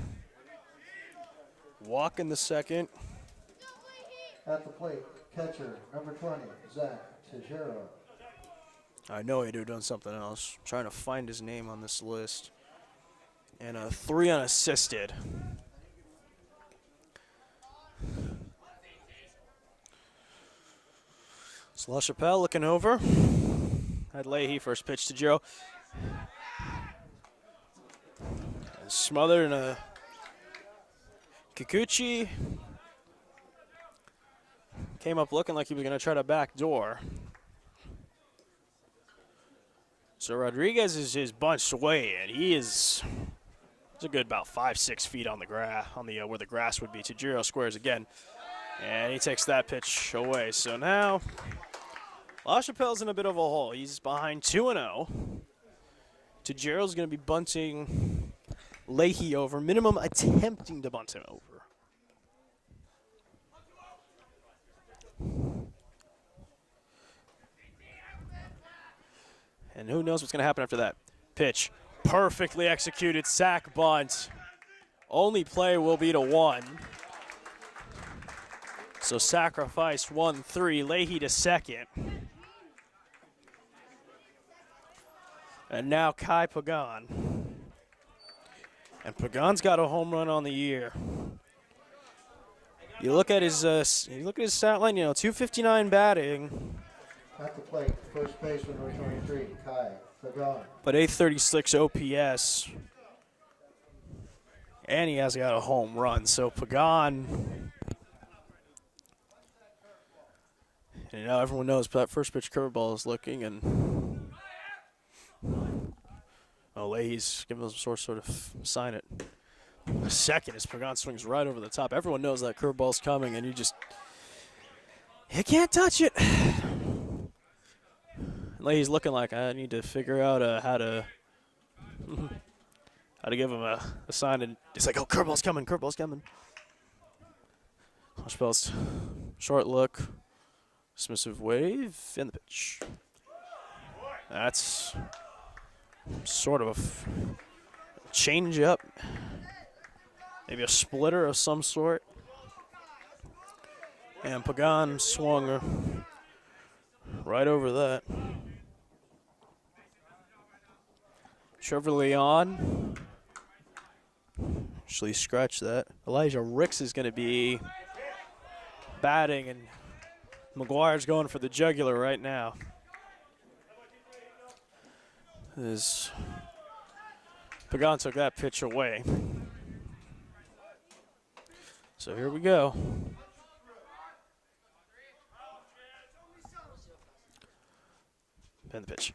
Walk in the second. At the plate, catcher, number 20, Zach Tajiro. I know he'd have done something else. I'm trying to find his name on this list. And a 3 unassisted. So LaChapelle looking over. Had Leahy first pitch to Joe. Smothered in a Kikuchi. Came up looking like he was going to try to backdoor. So Rodriguez is bunched away, and he's a good about 5-6 feet on the grass, where the grass would be. Tajiro squares again, and he takes that pitch away. So now LaChapelle's in a bit of a hole. He's behind 2-0. Tajiro's going to be bunting Leahy over, minimum attempting to bunt him over. And who knows what's going to happen after that. Pitch, perfectly executed sack bunt. Only play will be to 1. So sacrifice 1-3, Leahy to second. And now Kai Pagan. And Pagan's got a home run on the year. You look at his stat line, 259 batting. At the plate, first baseman, number 23, Kai Pagan. But 836 OPS. And he has got a home run. So Pagan, everyone knows that first pitch curveball is looking, and Leahy's giving us some sort of sign it. Second as Pagan swings right over the top. Everyone knows that curveball's coming, and you can't touch it. Leahy's looking like I need to figure out how to give him a sign, and it's like, oh, curveball's coming, curveball's coming. LaChapelle's short look, dismissive wave, in the pitch. That's sort of a change up, maybe a splitter of some sort. And Pagan swung right over that. Trevor Leon actually scratched that. Elijah Ricks is going to be batting, and McGuire's going for the jugular right now. Pagan took that pitch away. So here we go. And the pitch.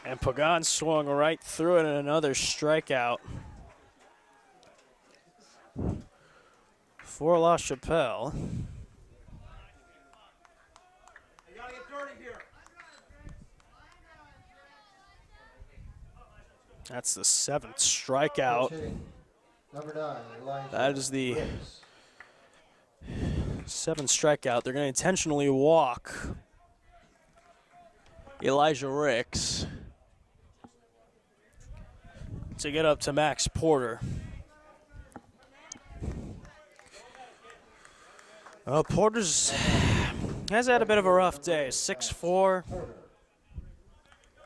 And Pagan swung right through it, and another strikeout for LaChapelle. That's the 7th strikeout. Number 9, Elijah that is the Ricks. 7th strikeout. They're going to intentionally walk Elijah Ricks to get up to Max Porter. Porter's has had a bit of a rough day. 6'4",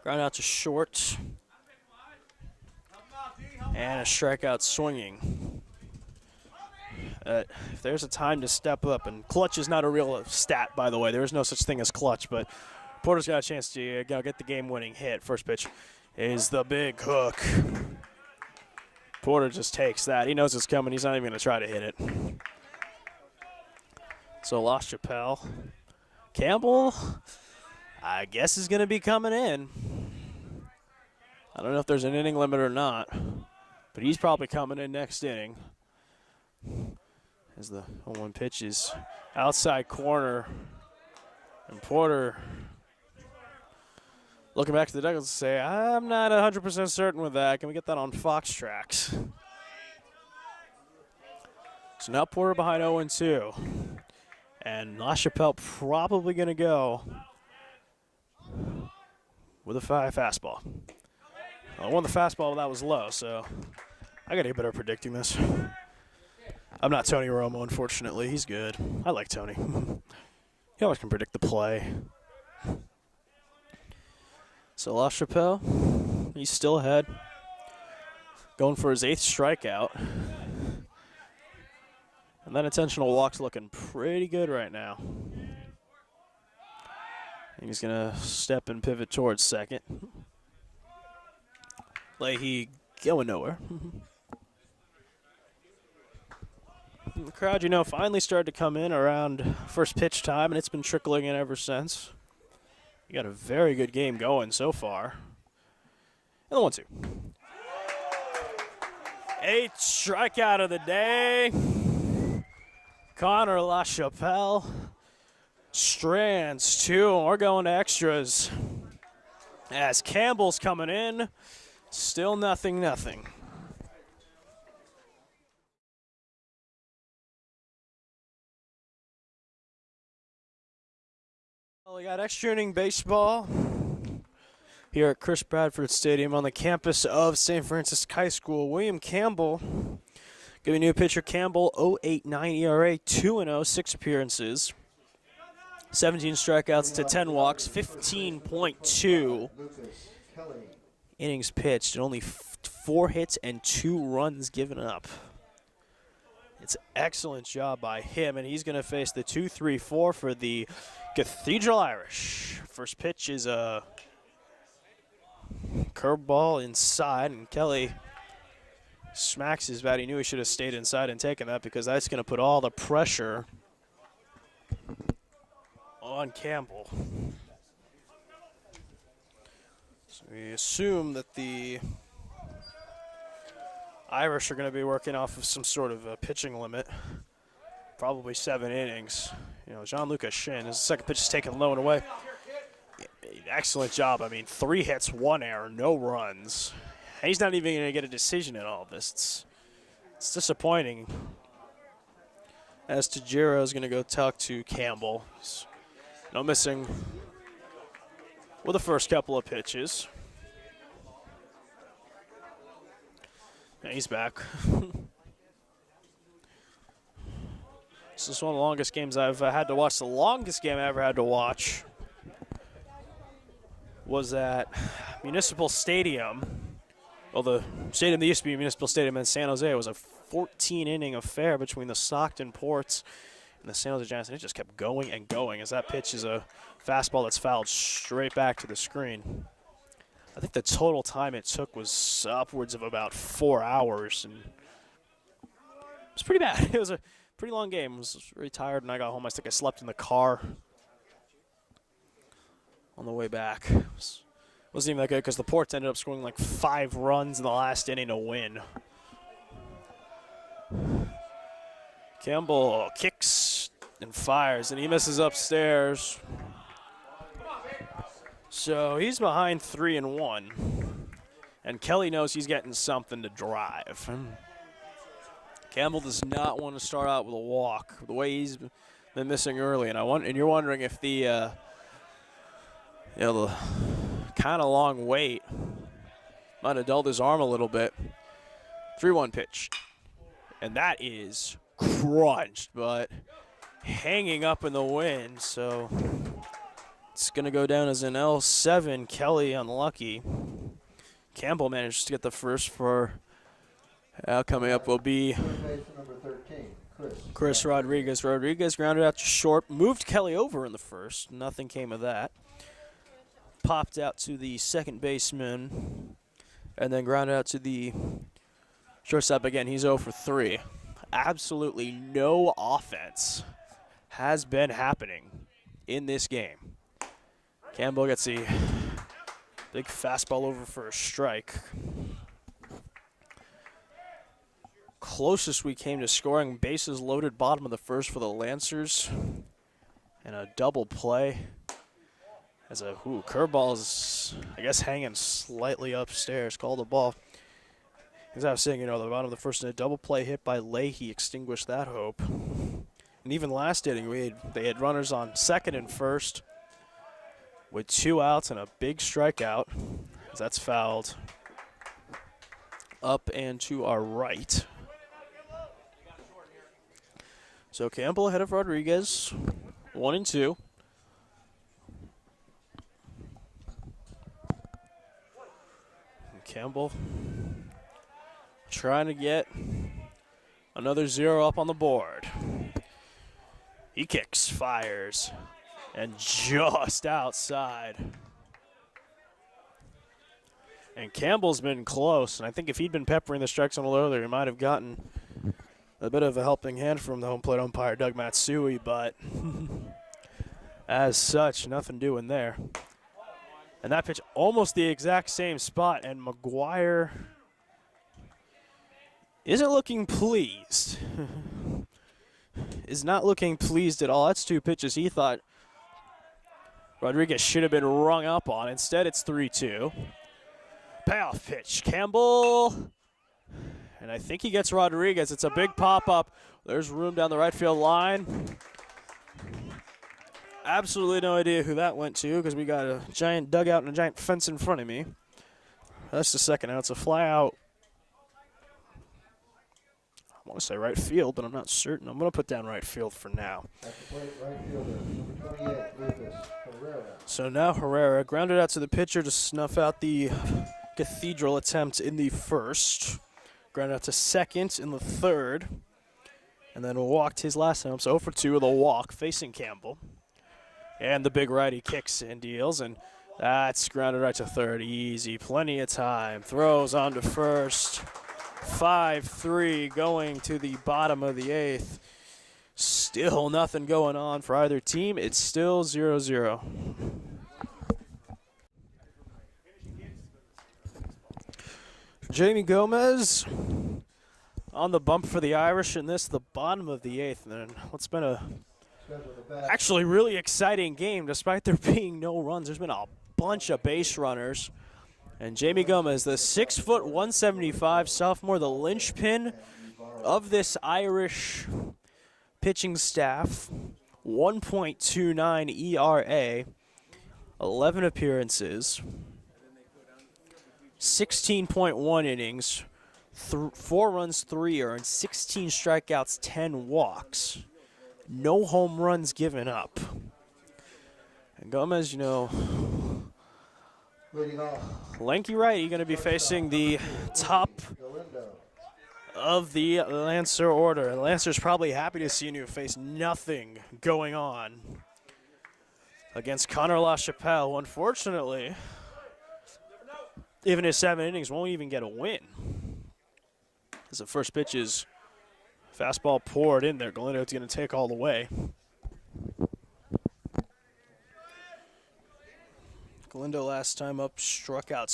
ground out to short. And a strikeout swinging. If there's a time to step up, and clutch is not a real stat, by the way. There is no such thing as clutch, but Porter's got a chance to get the game-winning hit. First pitch is the big hook. Porter just takes that. He knows it's coming. He's not even going to try to hit it. So LaChapelle. Campbell, I guess, is going to be coming in. I don't know if there's an inning limit or not, but he's probably coming in next inning. As the 0-1 pitch is outside corner. And Porter looking back to the dugout to say, I'm not 100% certain with that. Can we get that on Fox Tracks? So now Porter behind 0-2. And LaChapelle probably going to go with a fastball. I won the fastball, but that was low, so I got to get better at predicting this. I'm not Tony Romo, unfortunately. He's good. I like Tony. He always can predict the play. So LaChapelle, he's still ahead. Going for his 8th strikeout. And that intentional walk's looking pretty good right now. And he's going to step and pivot towards second. Leahy going nowhere. The crowd, finally started to come in around first pitch time, and it's been trickling in ever since. You got a very good game going so far. And the 1-2. 8th strikeout of the day. Connor LaChapelle strands 2, and we're going to extras. As Campbell's coming in, still 0-0. Well, we got extra inning baseball here at Chris Bradford Stadium on the campus of St. Francis High School. William Campbell, giving you a pitcher. Campbell, 0.89 ERA, 2-0, 6 appearances, 17 strikeouts to 10 walks, 15.2 innings pitched, and only 4 hits and 2 runs given up. It's an excellent job by him, and he's going to face the 2-3-4 for the Cathedral Irish. First pitch is a curveball inside, and Kelly smacks his bat. He knew he should have stayed inside and taken that, because that's going to put all the pressure on Campbell. So we assume that the Irish are going to be working off of some sort of a pitching limit, probably 7 innings. Jean-Lucas Shin, his second pitch is taken low and away. Excellent job. 3 hits, 1 error, no runs. And he's not even going to get a decision in all of this. It's disappointing. As Tajiro is going to go talk to Campbell. No missing with the first couple of pitches. And he's back. This is one of the longest games I've had to watch. The longest game I ever had to watch was at Municipal Stadium. Well, the stadium that used to be Municipal Stadium in San Jose. It was a 14-inning affair between the Stockton Ports and the San Jose Giants, and it just kept going and going as that pitch is a fastball that's fouled straight back to the screen. I think the total time it took was upwards of about 4 hours, and it was pretty bad. It was a pretty long game. I was really tired, and I got home. I think I slept in the car on the way back. Wasn't even that good because the Ports ended up scoring like 5 runs in the last inning to win. Campbell kicks and fires, and he misses upstairs. So he's behind 3-1, and Kelly knows he's getting something to drive. Campbell does not want to start out with a walk the way he's been missing early, and you're wondering if the the kind of long wait might have dulled his arm a little bit. 3-1 pitch, and that is crunched, but hanging up in the wind, so it's going to go down as an L7. Kelly unlucky. Campbell managed to get the first for Now coming up will be Third baseman number 13, Chris Rodriguez. Rodriguez grounded out to short, moved Kelly over in the first. Nothing came of that. Popped out to the second baseman, and then grounded out to the shortstop again. He's 0 for 3. Absolutely no offense has been happening in this game. Campbell gets the big fastball over for a strike. Closest we came to scoring, bases loaded, bottom of the first for the Lancers, and a double play. As a curveball is, I guess, hanging slightly upstairs. Called the ball. As I was saying, the bottom of the first, and a double play hit by Leahy extinguished that hope. And even last inning, they had runners on second and first with 2 outs and a big strikeout. As that's fouled up and to our right. So Campbell ahead of Rodriguez, 1-2. Campbell trying to get another 0 up on the board. He kicks, fires, and just outside. And Campbell's been close, and I think if he'd been peppering the strikes a little earlier, he might have gotten a bit of a helping hand from the home plate umpire, Doug Matsui, but as such, nothing doing there. And that pitch almost the exact same spot, and McGuire isn't looking pleased. Is not looking pleased at all. That's 2 pitches he thought Rodriguez should have been rung up on. Instead, it's 3-2. Payoff pitch, Campbell. And I think he gets Rodriguez. It's a big pop-up. There's room down the right field line. Absolutely no idea who that went to because we got a giant dugout and a giant fence in front of me. That's the second out. It's a fly out. I want to say right field, but I'm not certain. I'm going to put down right field for now. At the plate, right fielder, number 28, Lucas Herrera. So now Herrera grounded out to the pitcher to snuff out the Cathedral attempt in the first. Grounded out to second in the third. And then walked his last time. So 0 for 2 with a walk facing Campbell. And the big righty kicks and deals. And that's grounded right to third. Easy. Plenty of time. Throws on to first. 5-3 going to the bottom of the 8th. Still nothing going on for either team. It's still 0-0. Jamie Gomez on the bump for the Irish in this, the bottom of the 8th. And then what's been a actually really exciting game despite there being no runs. There's been a bunch of base runners. And Jamie Gomez, the 6', 175 sophomore, the linchpin of this Irish pitching staff, 1.29 ERA, 11 appearances, 16.1 innings, 4 runs, 3 earned, 16 strikeouts, 10 walks. No home runs given up. And Gomez, lanky righty going to be facing the top of the Lancer order. And Lancer's probably happy to see you face nothing going on against Connor LaChapelle. Unfortunately, even his 7 innings won't even get a win. As the first pitch is fastball poured in there. Galindo's going to take all the way. Galindo last time up struck out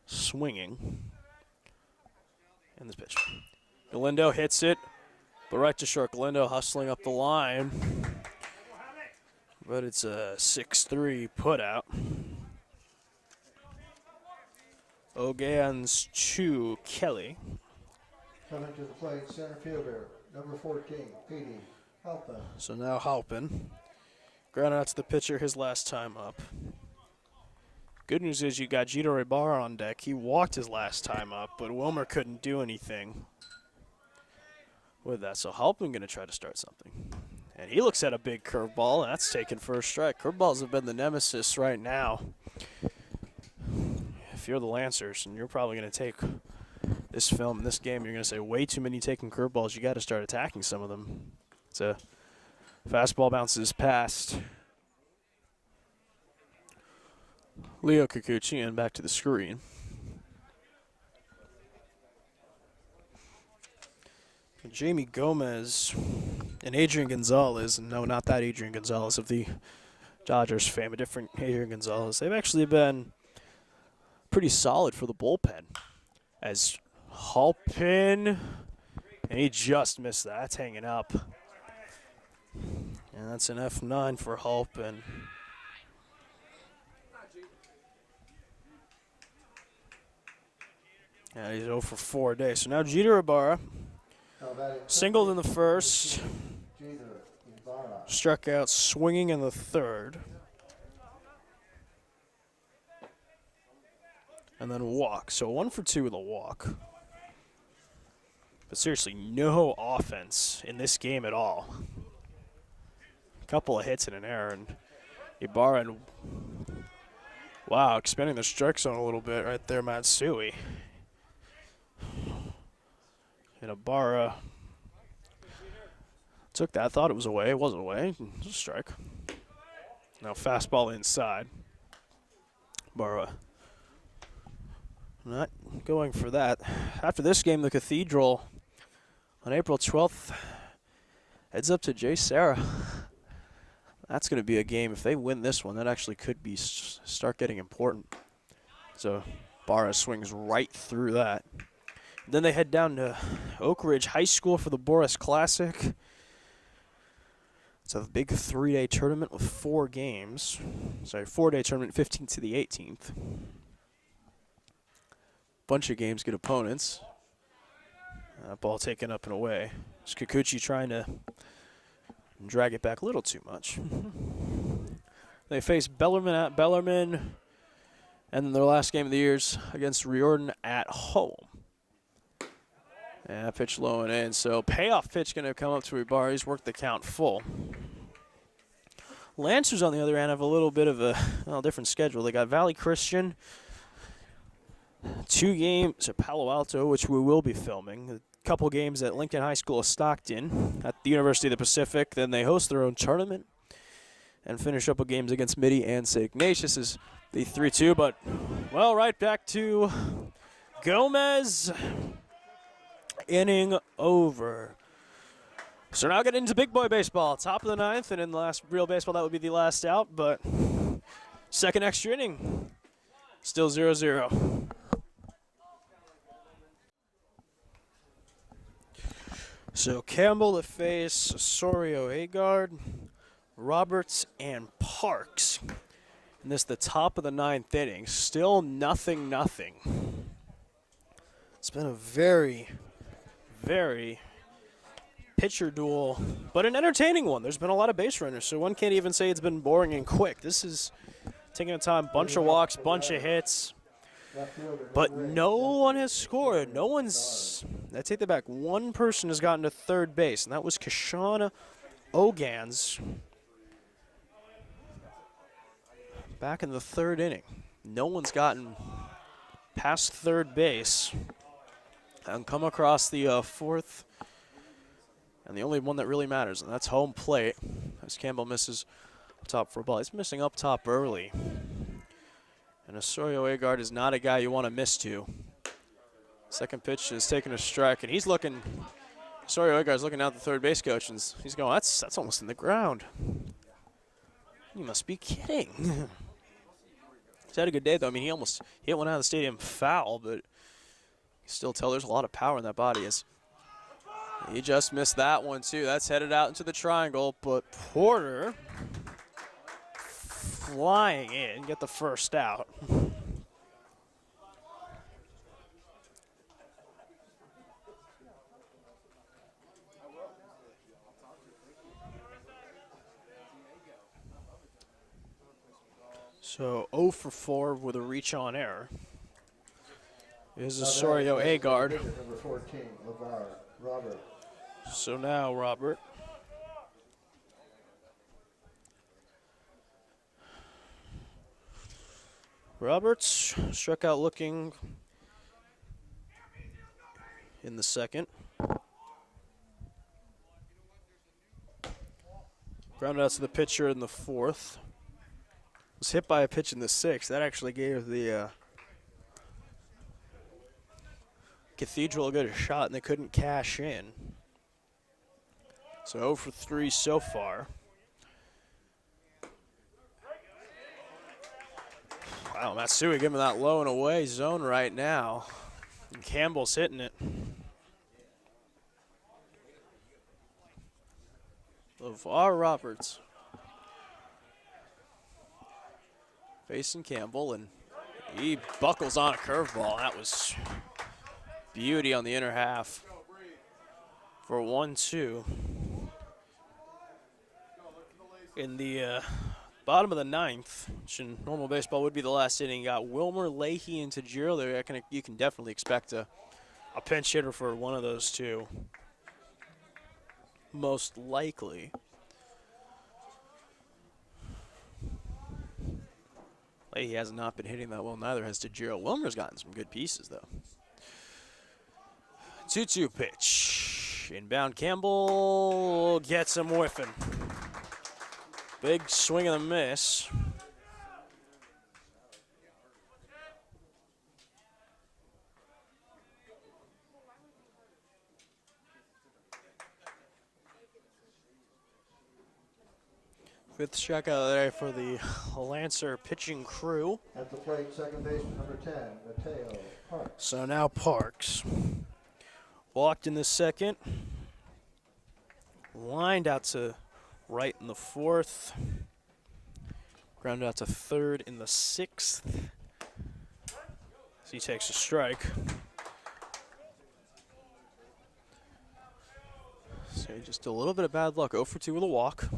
swinging. And this pitch. Galindo hits it, but right to short. Galindo hustling up the line. But it's a 6-3 put out. Ogans to Kelly. Coming to the plate, center fielder, number 14, Petey Halpin. So now Halpin. Grounded out to the pitcher his last time up. Good news is you got Gito Ibarra on deck. He walked his last time up, but Wilmer couldn't do anything with that. So Halpin going to try to start something. And he looks at a big curveball, and that's taken for a strike. Curveballs have been the nemesis right now. If you're the Lancers, and you're probably going to take this film, this game, you're going to say way too many taking curveballs. You got to start attacking some of them. It's a fastball bounces past Leo Kikuchi and back to the screen. Jamie Gomez and Adrian Gonzalez, and no, not that Adrian Gonzalez of the Dodgers fame, a different Adrian Gonzalez. They've actually been pretty solid for the bullpen. As Halpin, and he just missed that. That's hanging up. And that's an F9 for Halpin. And he's 0 for 4 days. So now Jeter Ibarra singled in the first, struck out swinging in the third, and then walk. So 1 for 2 with a walk. But seriously, no offense in this game at all. A couple of hits and an error, and Ibarra, and wow, expanding the strike zone a little bit right there, Matsui. And Ibarra took that, thought it was away. It wasn't away. It was a strike. Now fastball inside. Ibarra not going for that. After this game, the Cathedral on April 12th heads up to Jay Sarah. That's going to be a game. If they win this one, that actually could be start getting important. So Ibarra swings right through that. Then they head down to Oak Ridge High School for the Boris Classic. It's a big 3-day tournament with 4 games. Sorry, 4-day tournament, 15th to the 18th. Bunch of games, good opponents. Ball taken up and away. It's Kikuchi trying to drag it back a little too much. They face Bellarmine at Bellarmine, and then their last game of the year's against Riordan at home. And pitch low and in, so payoff pitch going to come up to Ibarra. He's worked the count full. Lancers, on the other hand, have a little bit of a different schedule. They got Valley Christian, 2 games at Palo Alto, which we will be filming. A couple games at Lincoln High School of Stockton, at the University of the Pacific. Then they host their own tournament and finish up with games against Mitty and St. Ignatius is the 3-2. But, well, right back to Gomez. Inning over. So now getting into big boy baseball. Top of the 9th, and in the last real baseball, that would be the last out. But second extra inning, still 0-0. So Campbell to face Osorio Agard, Roberts, and Parks. And this is the top of the 9th inning. Still 0-0. It's been a very pitcher duel, but an entertaining one. There's been a lot of base runners, so one can't even say it's been boring and quick. This is taking a time, bunch of walks, bunch of hits, but no one has scored. No one's, I take that back, one person has gotten to third base, and that was Kashana Ogans back in the 3rd inning. No one's gotten past third base and come across the 4th, and the only one that really matters, and that's home plate, as Campbell misses top for a ball. He's missing up top early, and Osorio Agard is not a guy you want to miss to. Second pitch is taking a strike, and he's looking, Osorio Agard's looking out the third base coach, and he's going, that's almost in the ground. You must be kidding. He's had a good day, though. I mean, he almost hit one out of the stadium foul, but still tell there's a lot of power in that body. As he just missed that one too. That's headed out into the triangle, but Porter flying in, get the first out. So 0 for 4 with a reach on error. Is Osorio Agard. Number 14, Robert. So now Robert. Roberts struck out looking in the second. Grounded out to the pitcher in the fourth. Was hit by a pitch in the sixth. That actually gave the Cathedral a good shot, and they couldn't cash in. So 0 for 3 so far. Wow, Matsui giving that low and away zone right now. And Campbell's hitting it. LeVar Roberts facing Campbell, and he buckles on a curveball. That was beauty on the inner half for 1-2. In the bottom of the ninth, which in normal baseball would be the last inning, got Wilmer, Leahy, and Tajiro there. You can definitely expect a pinch hitter for one of those two, most likely. Leahy has not been hitting that well. Neither has Tajiro. Wilmer's gotten some good pieces, though. 2-2 pitch. Inbound Campbell gets him whiffing. Big swing and a miss. Fifth strikeout there for the Lancer pitching crew. At the plate, second baseman number 10, Mateo Parks. So now Parks. Walked in the second. Lined out to right in the fourth. Grounded out to third in the sixth. As he takes a strike. So just a little bit of bad luck. 0 for 2 with a walk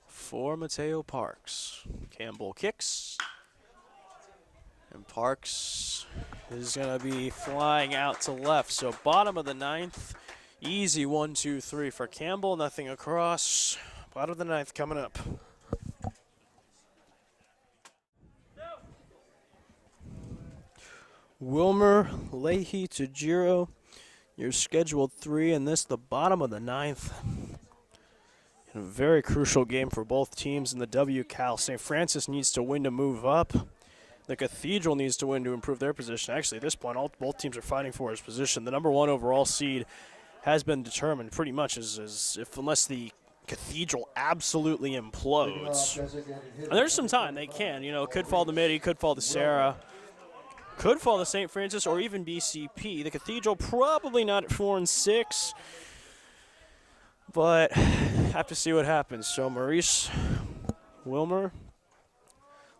for Mateo Parks. Campbell kicks. And Parks is going to be flying out to left. So bottom of the ninth. Easy 1-2-3 for Campbell. Nothing across. Bottom of the ninth coming up. Wilmer, Leahy, Tajiro. Your scheduled 3 in this, the bottom of the ninth. A very crucial game for both teams in the WCAL. St. Francis needs to win to move up. The Cathedral needs to win to improve their position. Actually, at this point, both teams are fighting for his position. The number 1 overall seed has been determined pretty much unless the Cathedral absolutely implodes. And there's some time they can. Could fall to Midi, could fall to Sarah, could fall to St. Francis, or even BCP. The Cathedral probably not at 4-6, but have to see what happens. So Maurice Wilmer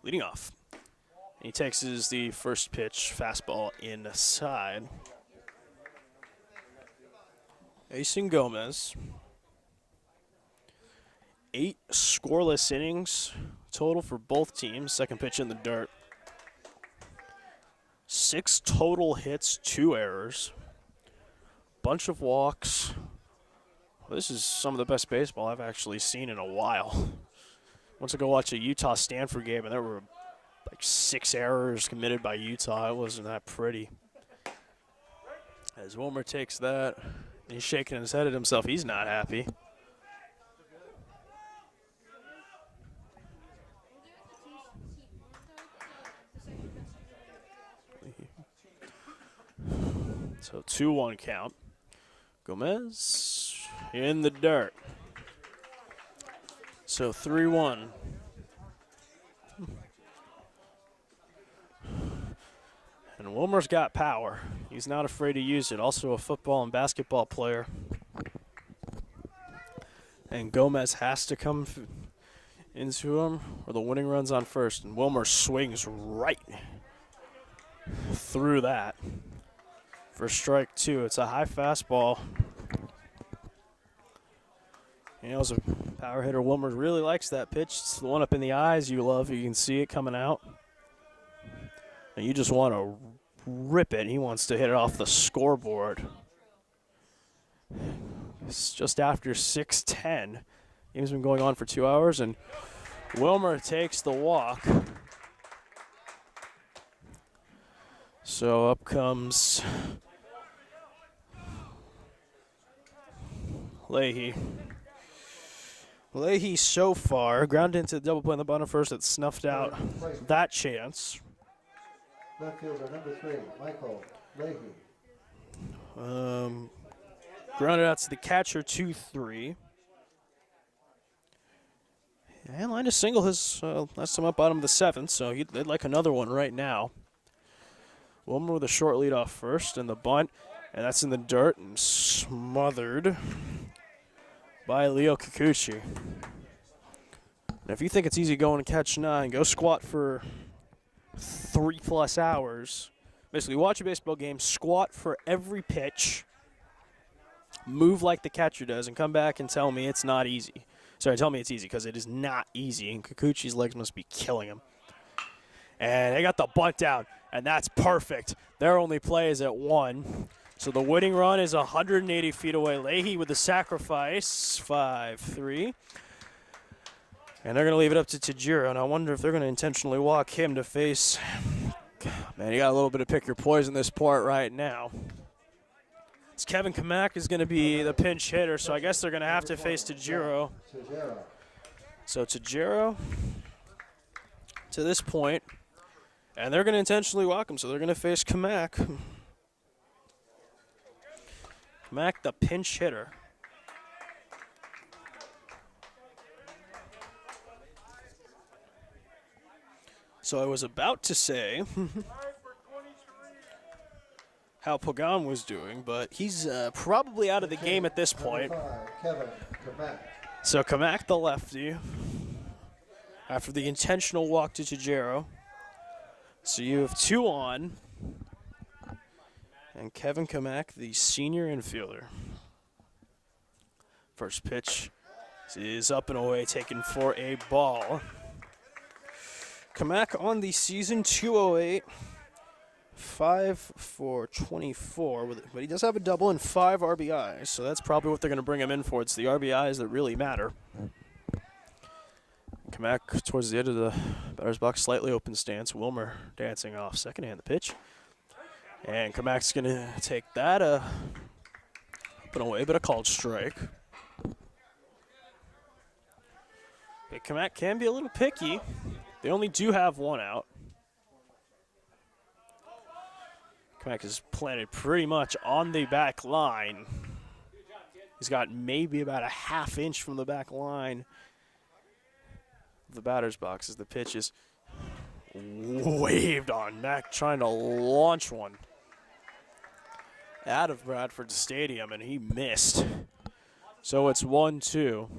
leading off. He takes the first pitch, fastball inside. Asen Gomez. 8 scoreless innings total for both teams. Second pitch in the dirt. 6 total hits, 2 errors. Bunch of walks. Well, this is some of the best baseball I've actually seen in a while. Once I go watch a Utah-Stanford game, and there were like 6 errors committed by Utah. It wasn't that pretty. As Wilmer takes that, he's shaking his head at himself. He's not happy. So 2-1 count. Gomez in the dirt. So 3-1. And Wilmer's got power. He's not afraid to use it. Also a football and basketball player. And Gomez has to come into him, or the winning run's on first. And Wilmer swings right through that for strike 2. It's a high fastball. As a power hitter, Wilmer really likes that pitch. It's the one up in the eyes you love. You can see it coming out. And you just want to rip it. He wants to hit it off the scoreboard. It's just after 6:10. Game's been going on for 2 hours, and Wilmer takes the walk. So up comes Leahy. Leahy so far grounded into the double play in the bottom first that snuffed out that chance. Left fielder number 3, Michael Leahy. Grounded out to the catcher 2-3. And line of single has last him up bottom of the 7th, so they'd like another one right now. Wilmer with a short lead off first and the bunt, and that's in the dirt and smothered by Leo Kikuchi. And if you think it's easy going to catch 9, go squat for 3+ hours. Basically, watch a baseball game, squat for every pitch, move like the catcher does, and come back and tell me it's not easy. Sorry, tell me it's easy, because it is not easy, and Kikuchi's legs must be killing him. And they got the bunt down, and that's perfect. Their only play is at 1. So the winning run is 180 feet away. Leahy with the sacrifice, 5-3. And they're going to leave it up to Tajiro, and I wonder if they're going to intentionally walk him to face. Man, you got a little bit of pick your poison this part right now. It's Kevin Kamak is going to be the pinch hitter, so I guess they're going to have to face Tajiro. So Tajiro to this point, and they're going to intentionally walk him, so they're going to face Kamak. Kamak, the pinch hitter. So I was about to say how Pagan was doing, but he's probably out of the game at this point. Kevin Kamak. So Kamak, the lefty, after the intentional walk to Tajiro. So you have 2 on, and Kevin Kamak, the senior infielder. First pitch is up and away, taken for a ball. Kamak on the season, 208, 5 for 24, but he does have a double and 5 RBIs, so that's probably what they're going to bring him in for. It's the RBIs that really matter. Kamak towards the edge of the batter's box, slightly open stance. Wilmer dancing off second hand the pitch. And Kamak's going to take that up and away, but a called strike. Okay, Kamak can be a little picky. They only do have 1 out. Kamak is planted pretty much on the back line. He's got maybe about a ½ inch from the back line of the batter's box as the pitch is waved on. Mac trying to launch one out of Bradford Stadium, and he missed. So it's 1-2.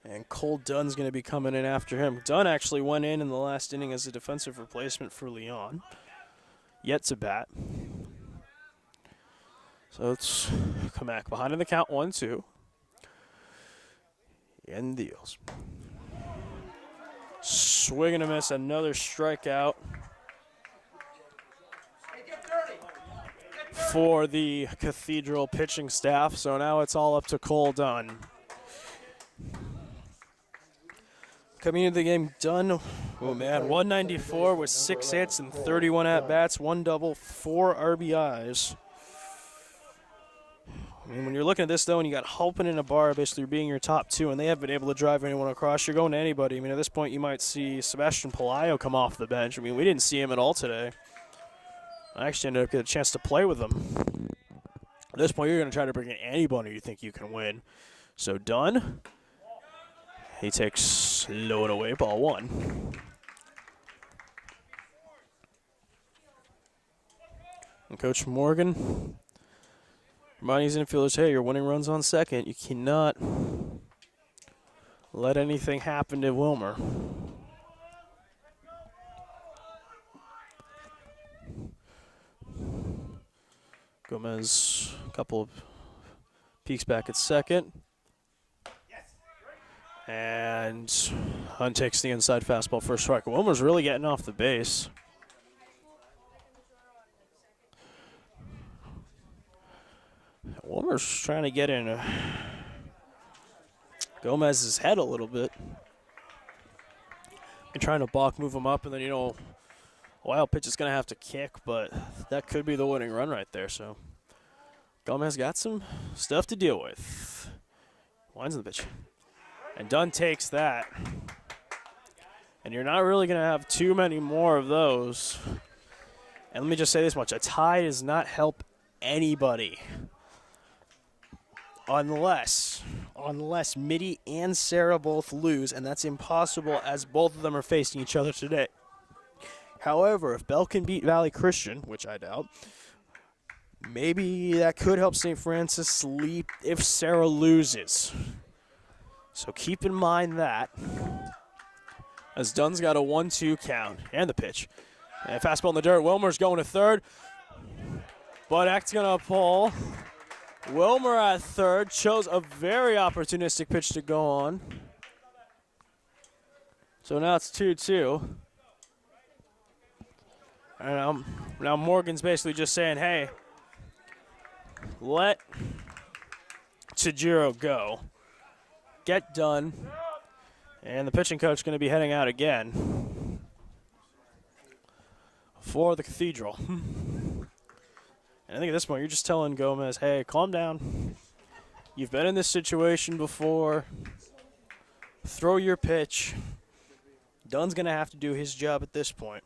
And Cole Dunn's going to be coming in after him. Dunn actually went in the last inning as a defensive replacement for Leon. Yet to bat. So it's Kamak behind in the count, 1-2. And deals. Swing and a miss, another strikeout for the Cathedral pitching staff. So now it's all up to Cole Dunn. Coming into the game, Dunn, oh man, 194 with 6 hits and 31 at-bats, 1 double, 4 RBIs. I mean, when you're looking at this, though, and you got Halpin and Ibarra basically being your top 2, and they haven't been able to drive anyone across, you're going to anybody. I mean, at this point, you might see Sebastian Pelayo come off the bench. I mean, we didn't see him at all today. I actually ended up getting a chance to play with him. At this point, you're going to try to bring in anybody you think you can win. So Dunn, he takes low and away, ball 1. And Coach Morgan reminding his infielders, hey, you're winning runs on second. You cannot let anything happen to Wilmer. Gomez, a couple of peeks back at second. And Hunt takes the inside fastball for a strike. Wilmer's really getting off the base. Wilmer's trying to get in Gomez's head a little bit. And trying to balk move him up, and then, Wild pitch is going to have to kick, but that could be the winning run right there. So Gomez got some stuff to deal with. Winds the pitch. And Dunn takes that. And you're not really going to have too many more of those. And let me just say this much. A tie does not help anybody. Unless Mitty and Sarah both lose, and that's impossible as both of them are facing each other today. However, if Bell can beat Valley Christian, which I doubt, maybe that could help St. Francis sleep if Sarah loses. So keep in mind that. As Dunn's got a 1-2 count, and the pitch. And fastball in the dirt. Wilmer's going to third. Budak's going to pull. Wilmer at third chose a very opportunistic pitch to go on. So now it's 2-2. And now Morgan's basically just saying, hey, let Chijiro go. Get done. And the pitching coach is going to be heading out again for the Cathedral. And I think at this point you're just telling Gomez, hey, calm down. You've been in this situation before. Throw your pitch. Dunn's going to have to do his job at this point.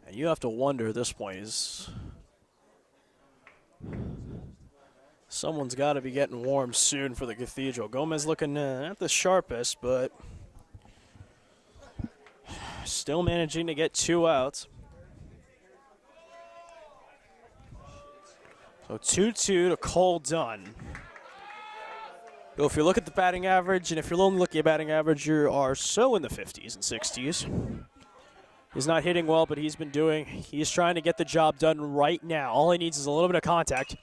And you have to wonder at this point is someone's got to be getting warm soon for the Cathedral. Gomez looking not the sharpest, but still managing to get 2 outs. So 2-2 to Cole Dunn. So if you look at the batting average, and if you're only looking at batting average, you are so in the 50s and 60s. He's not hitting well, but he's trying to get the job done right now. All he needs is a little bit of contact.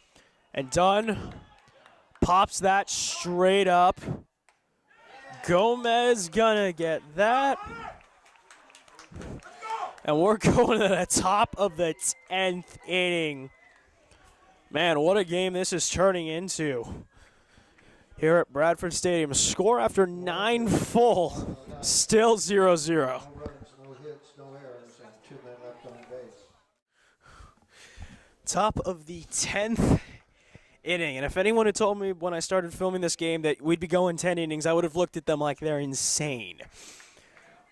And Dunn pops that straight up. Gomez gonna get that. And we're going to the top of the 10th inning. Man, what a game this is turning into here at Bradford Stadium. Score after 9 full, still 0-0. Top of the 10th inning. And if anyone had told me when I started filming this game that we'd be going 10 innings, I would have looked at them like they're insane.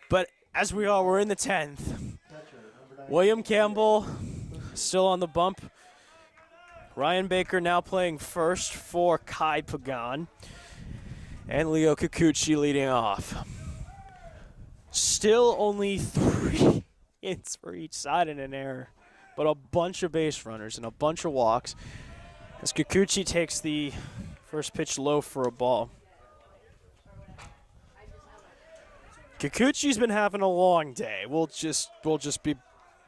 But as we are, we're in the 10th. William Campbell still on the bump. Ryan Baker now playing first for Kai Pagan. And Leo Kikuchi leading off. Still only 3 hits for each side and an error. But a bunch of base runners and a bunch of walks as Kikuchi takes the first pitch low for a ball. Kikuchi's been having a long day. We'll just be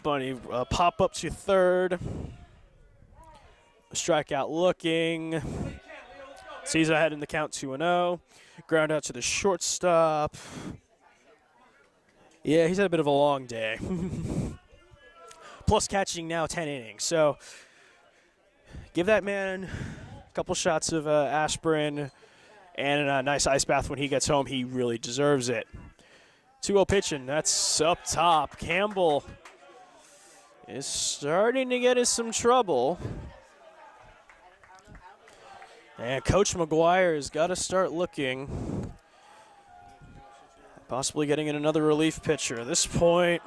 bunny. Pop up to third. Strikeout looking. Sees ahead in the count 2-0. Ground out to the shortstop. Yeah, he's had a bit of a long day. Plus catching now 10 innings. So give that man a couple shots of aspirin and a nice ice bath when he gets home. He really deserves it. 2-0 pitching. That's up top. Campbell is starting to get us some trouble. And Coach McGuire has got to start looking. Possibly getting in another relief pitcher. At this point,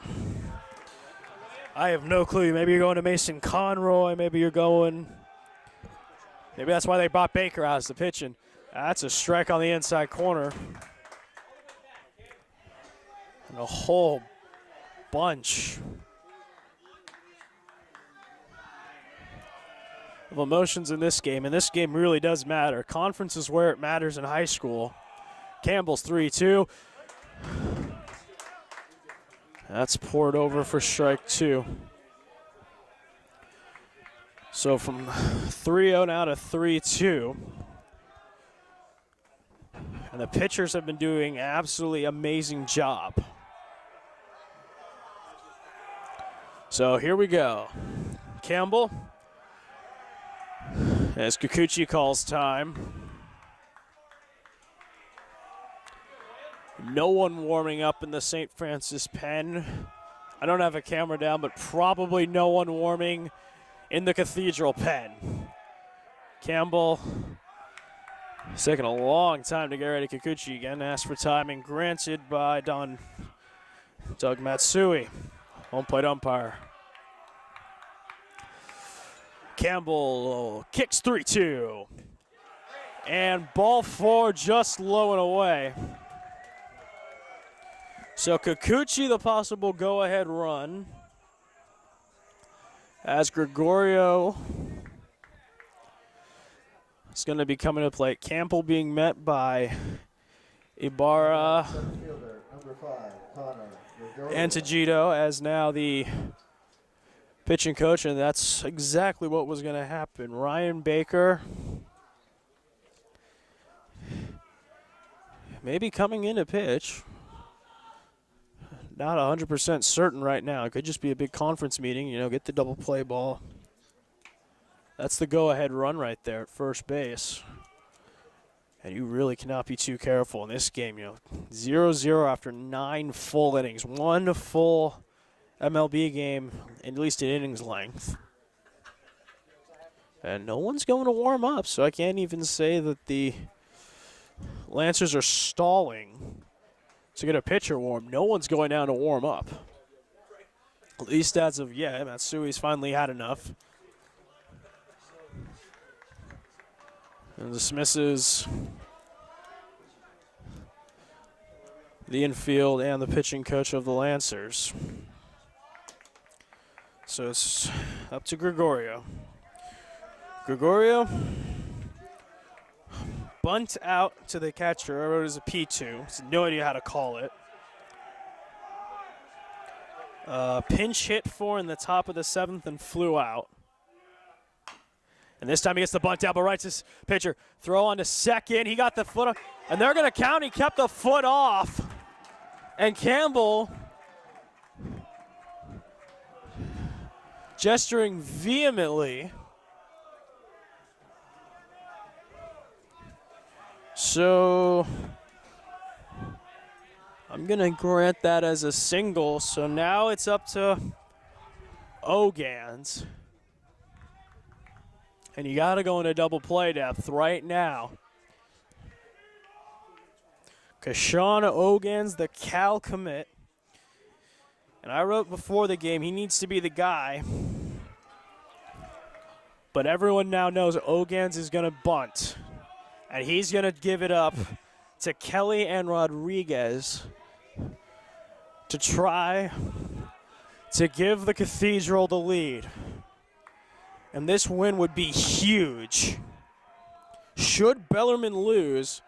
I have no clue. Maybe you're going to Mason Conroy. Maybe you're going. Maybe that's why they brought Baker out as the pitching. That's a strike on the inside corner. And a whole bunch of emotions in this game. And this game really does matter. Conference is where it matters in high school. Campbell's 3-2. That's poured over for strike 2. So from 3-0 now to 3-2. And the pitchers have been doing an absolutely amazing job. So here we go. Campbell, as Kikuchi calls time. No one warming up in the St. Francis pen. I don't have a camera down, but probably no one warming in the Cathedral pen. Campbell it's taking a long time to get ready. Kikuchi again asked for timing granted by Doug Matsui, home plate umpire. Campbell kicks 3-2. And ball 4 just low and away. So Kikuchi, the possible go-ahead run. As Gregorio is going to be coming to plate. Campbell being met by Ibarra and Tajito as now the pitching coach, and that's exactly what was going to happen. Ryan Baker maybe coming in to pitch. Not 100% certain right now. It could just be a big conference meeting, get the double play ball. That's the go-ahead run right there at first base. And you really cannot be too careful in this game, 0-0 after 9 full innings. 1 full MLB game, at least in innings length. And no one's going to warm up, so I can't even say that the Lancers are stalling to get a pitcher warm. No one's going down to warm up. At least as of yet, Matsui's finally had enough. And dismisses the infield and the pitching coach of the Lancers. So it's up to Gregorio. Gregorio, bunt out to the catcher. I wrote it as a P2. So no idea how to call it. Pinch hit for in the top of the 7th and flew out. And this time he gets the bunt out, but writes his pitcher. Throw on to second. He got the foot off. And they're going to count. He kept the foot off. And Campbell gesturing vehemently. So I'm going to grant that as a single. So now it's up to Ogans. And you got to go into double play depth right now. Kashawn Ogans, the Cal commit. And I wrote before the game, he needs to be the guy. But everyone now knows Ogans is going to bunt. And he's going to give it up to Kelly and Rodriguez to try to give the Cathedral the lead. And this win would be huge. Should Bellarmine lose,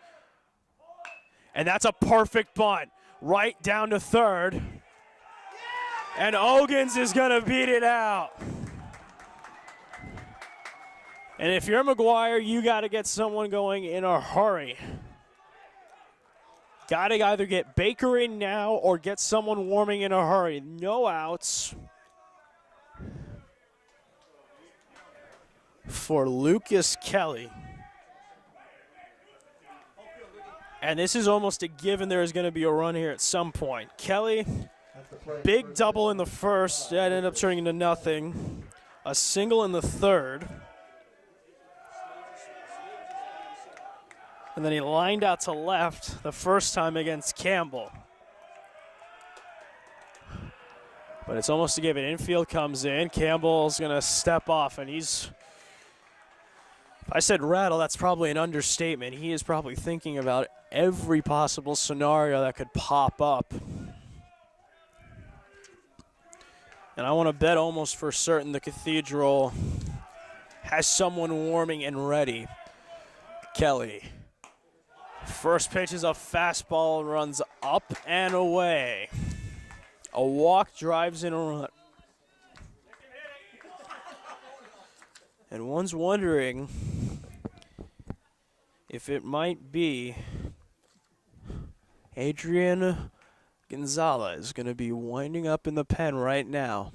and that's a perfect bunt right down to third. And Ogans is going to beat it out. And if you're McGuire, you got to get someone going in a hurry. Got to either get Baker in now or get someone warming in a hurry. No outs for Lucas Kelly. And this is almost a given there is going to be a run here at some point. Kelly, big double in the first. That ended up turning into nothing. A single in the third. And then he lined out to left the first time against Campbell. But it's almost a given. Infield comes in. Campbell's going to step off, and he's... If I said rattle, that's probably an understatement. He is probably thinking about every possible scenario that could pop up. And I want to bet almost for certain the Cathedral has someone warming and ready. Kelly. First pitch is a fastball, runs up and away. A walk drives in a run. And one's wondering if it might be Adrian Gonzalez going to be winding up in the pen right now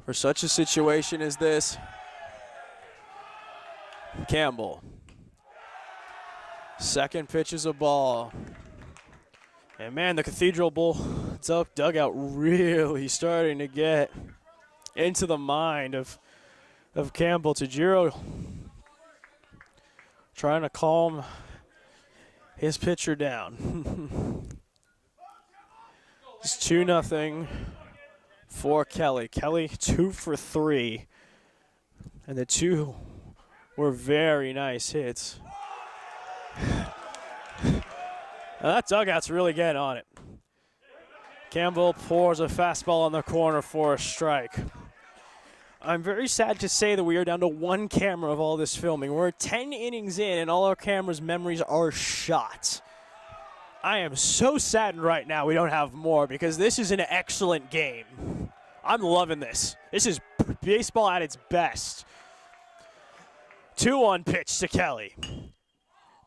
for such a situation as this. Campbell. Second pitch is a ball. And man, the Cathedral Bull dugout really starting to get into the mind of Campbell. Tajiro trying to calm his pitcher down. It's 2-0 for Kelly. Kelly 2 for 3. And the 2 were very nice hits. Now that dugout's really getting on it. Campbell pours a fastball on the corner for a strike. I'm very sad to say that we are down to 1 camera of all this filming. We're 10 innings in, and all our cameras' memories are shot. I am so saddened right now we don't have more, because this is an excellent game. I'm loving this. This is baseball at its best. 2-1 pitch to Kelly.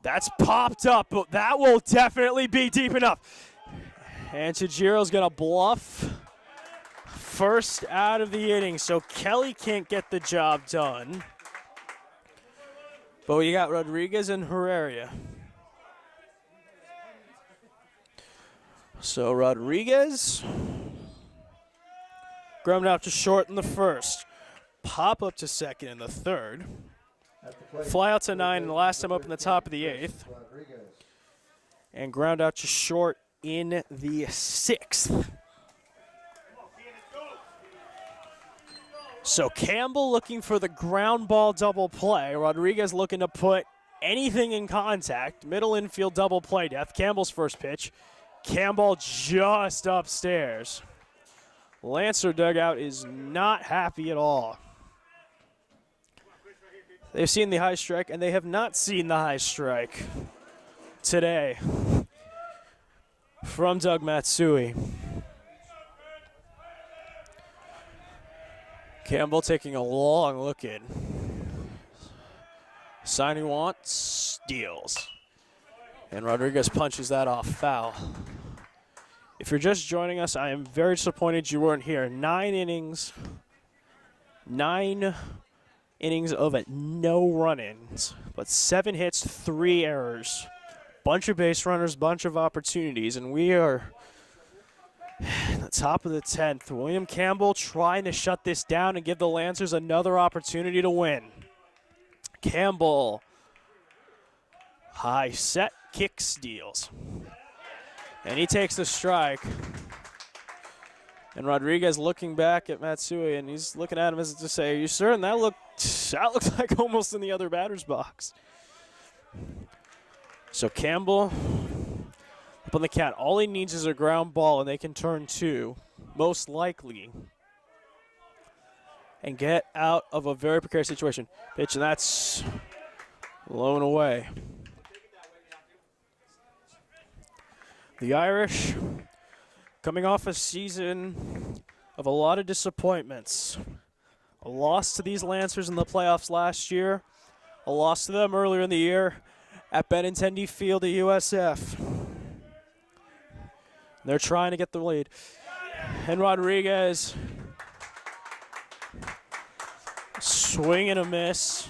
That's popped up, but that will definitely be deep enough. And Tajiro's going to bluff. First out of the inning, so Kelly can't get the job done. But we got Rodriguez and Herrera. So Rodriguez, ground out to short in the first. Pop up to second in the third. Fly out to 9 and the last time up in the top of the 8th. And ground out to short in the 6th. So Campbell looking for the ground ball double play. Rodriguez looking to put anything in contact. Middle infield double play death. Campbell's first pitch. Campbell just upstairs. Lancer dugout is not happy at all. They've seen the high strike, and they have not seen the high strike today from Doug Matsui. Campbell taking a long look in. Sign he wants, steals. And Rodriguez punches that off foul. If you're just joining us, I am very disappointed you weren't here. 9 innings. 9 innings of no run-ins, but 7 hits, 3 errors. Bunch of base runners, bunch of opportunities, and we are at the top of the 10th. William Campbell trying to shut this down and give the Lancers another opportunity to win. Campbell, high set, kick, steals. And he takes the strike. And Rodriguez looking back at Matsui, and he's looking at him as to say, "Are you certain that looks like almost in the other batter's box?" So Campbell up on the count. All he needs is a ground ball, and they can turn 2, most likely, and get out of a very precarious situation. Pitch, and that's low and away. The Irish coming off a season of a lot of disappointments. A loss to these Lancers in the playoffs last year. A loss to them earlier in the year at Benintendi Field at USF. They're trying to get the lead. And Rodriguez, swing and a miss.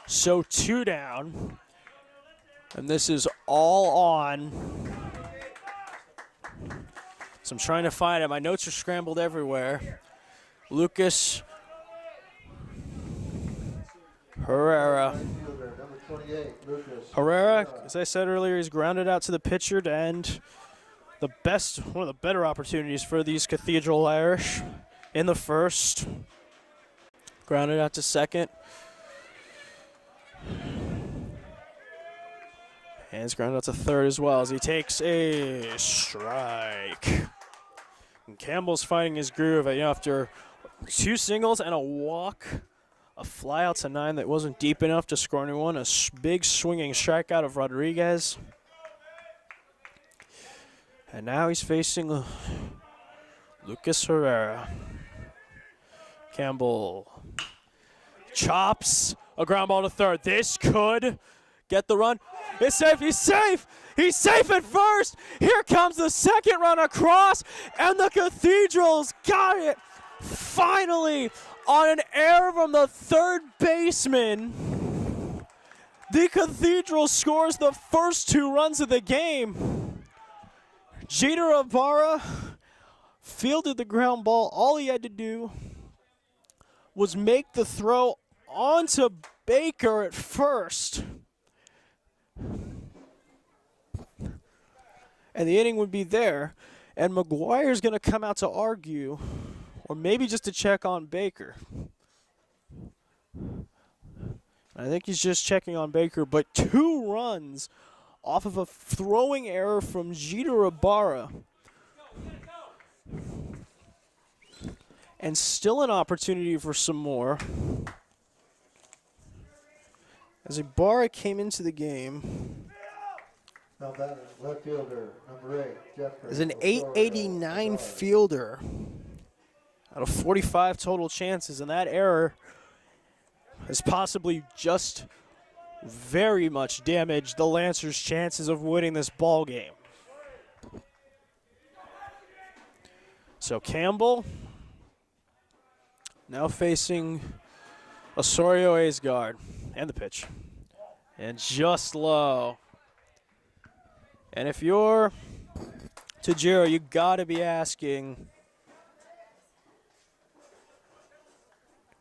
So 2 down. And this is all on. So I'm trying to find it. My notes are scrambled everywhere. Lucas Herrera. Herrera, as I said earlier, he's grounded out to the pitcher to end one of the better opportunities for these Cathedral Irish in the first. Grounded out to second. And he's grounded out to third as well as he takes a strike. And Campbell's finding his groove after 2 singles and a walk. A fly out to 9 that wasn't deep enough to score anyone. A big swinging strikeout of Rodriguez. And now he's facing Lucas Herrera. Campbell chops a ground ball to third. This could get the run. It's safe. He's safe. He's safe at first. Here comes the second run across, and the Cathedral's got it. Finally, on an error from the third baseman, the Cathedral scores the first 2 runs of the game. Jeter Ibarra fielded the ground ball. All he had to do was make the throw onto Baker at first. And the inning would be there. And McGuire's going to come out to argue, or maybe just to check on Baker. I think he's just checking on Baker, but 2 runs off of a throwing error from Jeter Ibarra. And still an opportunity for some more. As Ibarra came into the game Now that is left fielder, number 8, Jeffrey. as an 889 fielder out of 45 total chances, and that error has possibly just very much damaged the Lancers' chances of winning this ball game. So Campbell now facing Osorio Aisgard, and the pitch, and just low. And if you're Tajiro, you got to be asking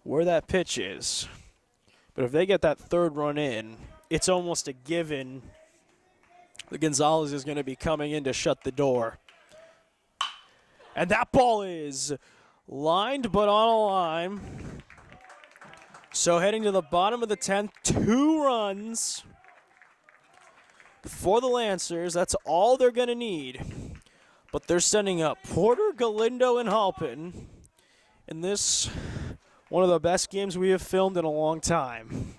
where that pitch is. But if they get that 3rd run in, it's almost a given that Gonzalez is going to be coming in to shut the door. And that ball is lined but on a line. So heading to the bottom of the 10th, 2 runs for the Lancers. That's all they're going to need. But they're sending up Porter, Galindo, and Halpin in this one of the best games we have filmed in a long time.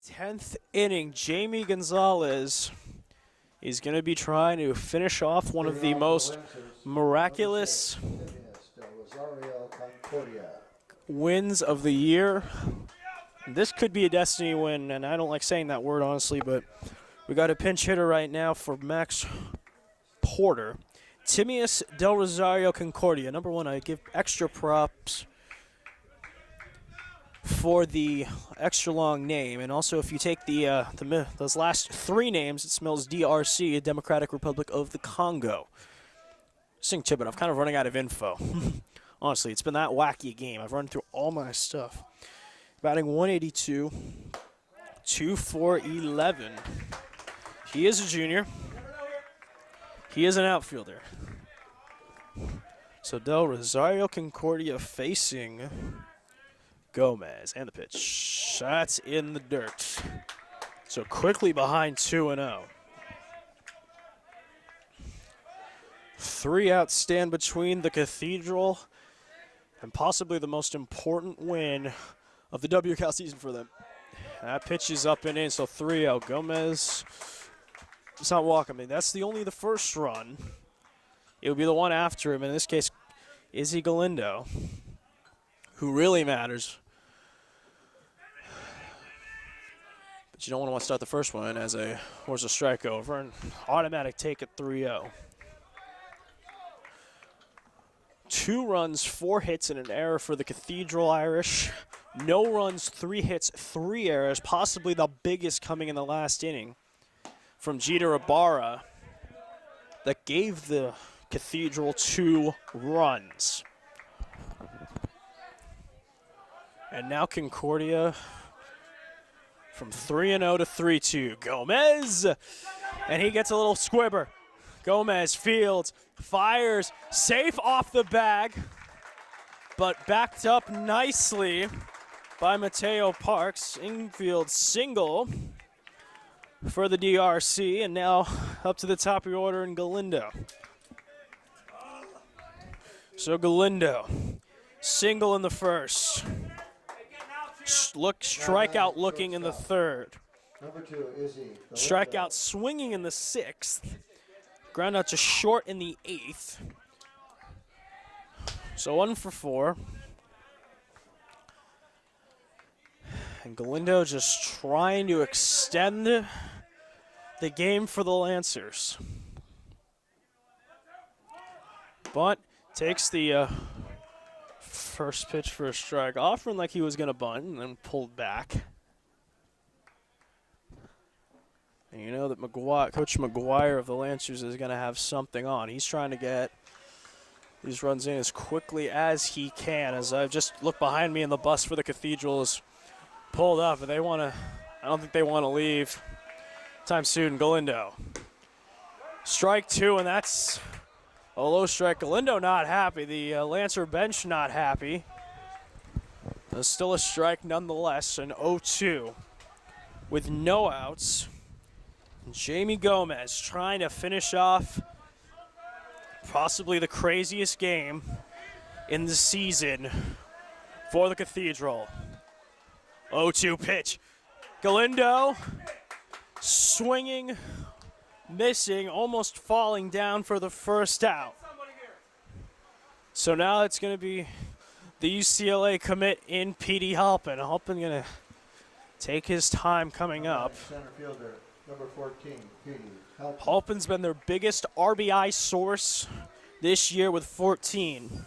10th inning, Jamie Gonzalez is going to be trying to finish off one of the most miraculous wins of the year. This could be a destiny win, and I don't like saying that word, honestly, but we got a pinch hitter right now for Max Porter. Timius Del Rosario Concordia. Number 1, I give extra props for the extra long name, and also if you take those last 3 names, it spells DRC, Democratic Republic of the Congo. Sing Tibet, I'm kind of running out of info. Honestly, it's been that wacky a game. I've run through all my stuff. Batting 182, 2-4-11. He is a junior. He is an outfielder. So Del Rosario Concordia facing Gomez. And the pitch. That's in the dirt. So quickly behind 2-0. 3 outs stand between the Cathedral and possibly the most important win of the WCAL season for them. That pitch is up and in, so 3-0. Gomez does not walk. I mean, that's the first run. It would be the one after him. In this case, Izzy Galindo, who really matters. But you don't want to start the first one as a strike over. An automatic take at 3-0. 2 runs, 4 hits, and an error for the Cathedral Irish. No runs, 3 hits, 3 errors, possibly the biggest coming in the last inning from Jeter Ibarra that gave the Cathedral 2 runs. And now Concordia from 3-0 to 3-2. Gomez, and he gets a little squibber. Gomez fields, fires, safe off the bag, but backed up nicely by Mateo Parks. Infield single for the DRC, and now up to the top of your order in Galindo. So Galindo, single in the first. Strikeout looking in the 3rd. Number 2, Izzy. Strikeout swinging in the 6th. Ground out to short in the 8th. So 1 for 4. And Galindo just trying to extend the game for the Lancers. Bunt takes the first pitch for a strike, offering like he was going to bunt and then pulled back. And you know that Coach McGuire of the Lancers is going to have something on. He's trying to get these runs in as quickly as he can. As I've just looked behind me, and the bus for the Cathedral is pulled up, and I don't think they want to leave time soon. Galindo. Strike 2, and that's a low strike. Galindo not happy. The Lancer bench not happy. There's still a strike nonetheless, an 0-2 with no outs. Jamie Gomez trying to finish off possibly the craziest game in the season for the Cathedral. 0-2 pitch. Galindo swinging, missing, almost falling down for the first out. So now it's going to be the UCLA commit in P.D. Halpin. Halpin going to take his time coming up. Center fielder, number 14, P.D. Halpin. Halpin's been their biggest RBI source this year with 14.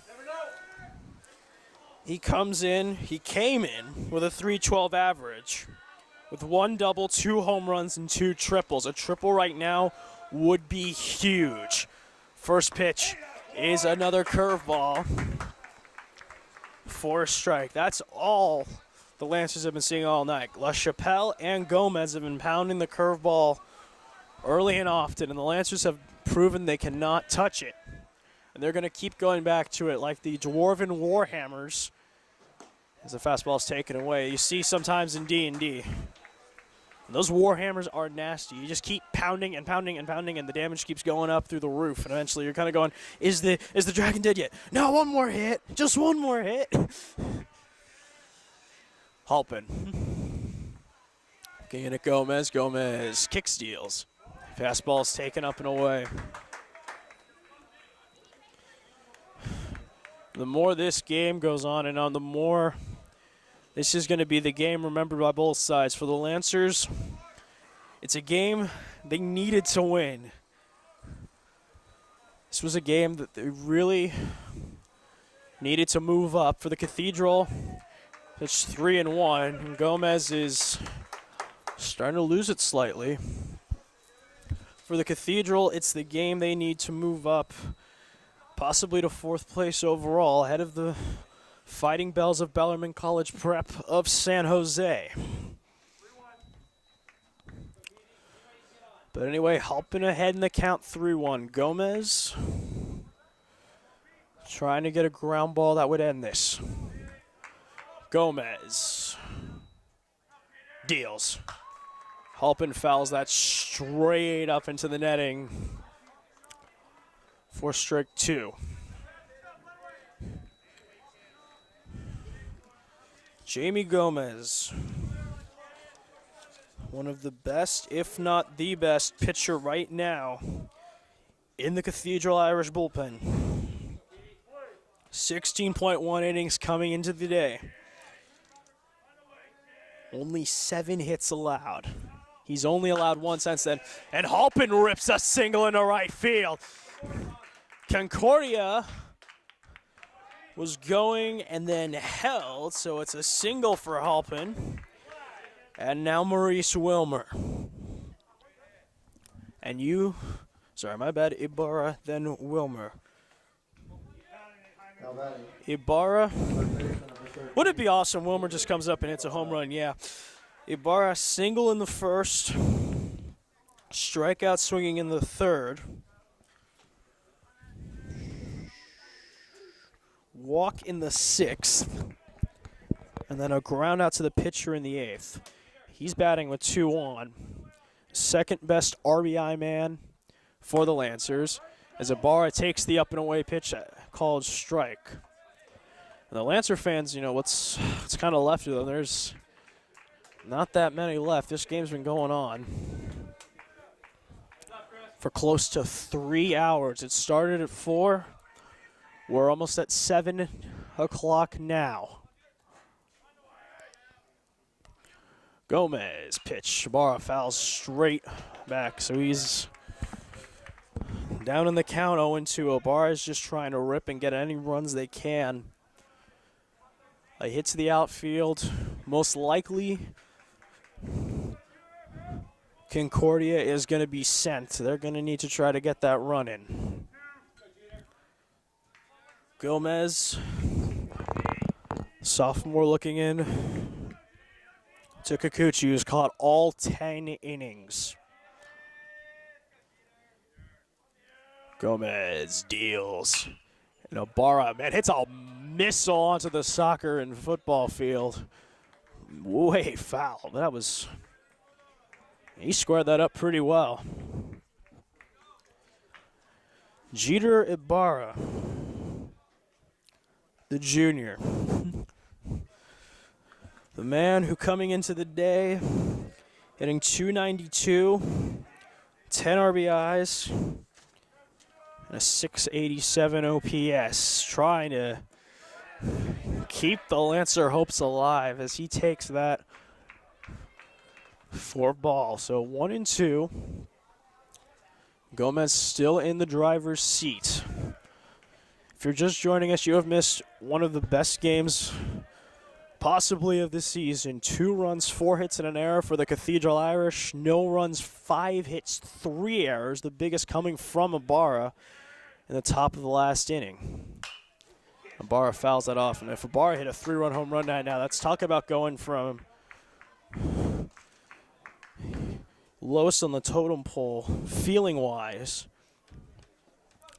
He came in with a .312 average with 1 double, 2 home runs, and 2 triples. A triple right now would be huge. First pitch is another curveball for a strike. That's all the Lancers have been seeing all night. LaChapelle and Gomez have been pounding the curveball early and often, and the Lancers have proven they cannot touch it. And they're going to keep going back to it like the Dwarven Warhammers as the fastball is taken away. You see sometimes in D&D. Those Warhammers are nasty. You just keep pounding and pounding and pounding, and the damage keeps going up through the roof. And eventually you're kind of going, is the dragon dead yet? No, one more hit. Just one more hit. Halpin. Getting it Gomez. Gomez kick steals. Fastball is taken up and away. The more this game goes on and on, the more this is going to be the game remembered by both sides. For the Lancers, it's a game they needed to win. This was a game that they really needed to move up. For the Cathedral, it's 3-1, and Gomez is starting to lose it slightly. For the Cathedral, it's the game they need to move up, possibly to 4th place overall, ahead of the Fighting Bells of Bellarmine College Prep of San Jose. But anyway, Halpin ahead in the count 3-1. Gomez trying to get a ground ball that would end this. Gomez deals. Halpin fouls that straight up into the netting for strike 2. Jamie Gomez, one of the best, if not the best, pitcher right now in the Cathedral Irish bullpen. 16.1 innings coming into the day. Only 7 hits allowed. He's only allowed 1 since then. And Halpin rips a single into right field. Concordia was going and then held, so it's a single for Halpin. And now Maurice Wilmer. And Ibarra, then Wilmer. Ibarra. Would it be awesome? Wilmer just comes up and hits a home run, yeah. Ibarra single in the first. Strikeout swinging in the third. Walk in the 6th, and then a ground out to the pitcher in the 8th. He's batting with 2 on. Second best RBI man for the Lancers as Ibarra takes the up and away pitch called strike. And the Lancer fans, what's kind of left of them. There's not that many left. This game's been going on for close to 3 hours. It started at 4. We're almost at 7 o'clock now. Gomez pitch. Ibarra fouls straight back, so he's down in the count 0-2. Ibarra is just trying to rip and get any runs they can. A hit to the outfield, most likely Concordia is going to be sent. They're going to need to try to get that run in. Gomez, sophomore, looking in to Kikuchi, who's caught all 10 innings. Gomez deals. And Ibarra, man, hits a missile onto the soccer and football field. Way foul. That was, he squared that up pretty well. Jeter Ibarra, the junior. The man who coming into the day, hitting .292, 10 RBIs, and a .687 OPS, trying to keep the Lancer hopes alive as he takes that for ball. So 1-2. Gomez still in the driver's seat. If you're just joining us, you have missed one of the best games possibly of the season. 2 runs, 4 hits, and an error for the Cathedral Irish. No runs, 5 hits, 3 errors, the biggest coming from Ibarra in the top of the last inning. Ibarra fouls that off, and if Ibarra hit a 3-run home run right now, let's talk about going from lowest on the totem pole, feeling-wise,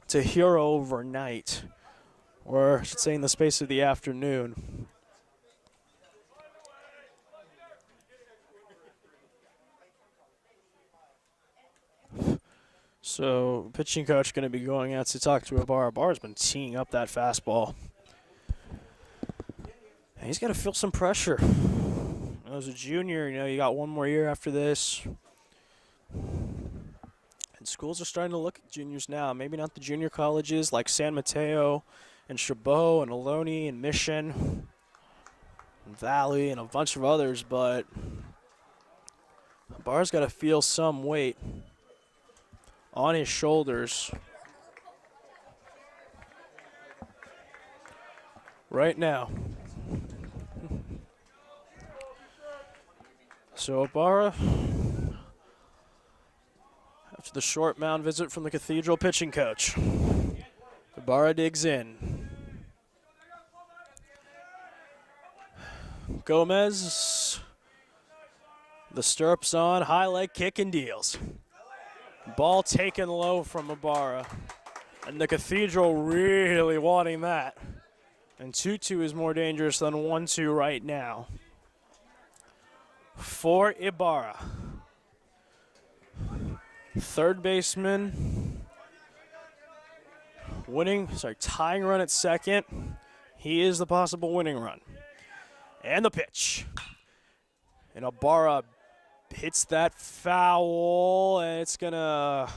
to hero overnight, or I should say in the space of the afternoon. So, pitching coach going to be going out to talk to Ibarra. Ibarra's been teeing up that fastball. And he's got to feel some pressure. As a junior, you got one more year after this. And schools are starting to look at juniors now. Maybe not the junior colleges like San Mateo and Chabot and Ohlone and Mission and Valley and a bunch of others, but Ibarra's got to feel some weight on his shoulders right now. So Ibarra, after the short mound visit from the Cathedral pitching coach, Ibarra digs in. Gomez, the stirrups on, high leg kick and deals. Ball taken low from Ibarra, and the Cathedral really wanting that. And 2-2 is more dangerous than 1-2 right now for Ibarra. Third baseman, tying run at second. He is the possible winning run. And the pitch. And Ibarra hits that foul, and it's going to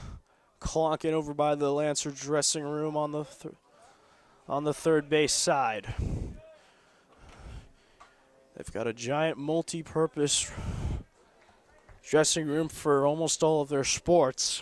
clonk it over by the Lancer dressing room on the third base side. They've got a giant multi-purpose dressing room for almost all of their sports.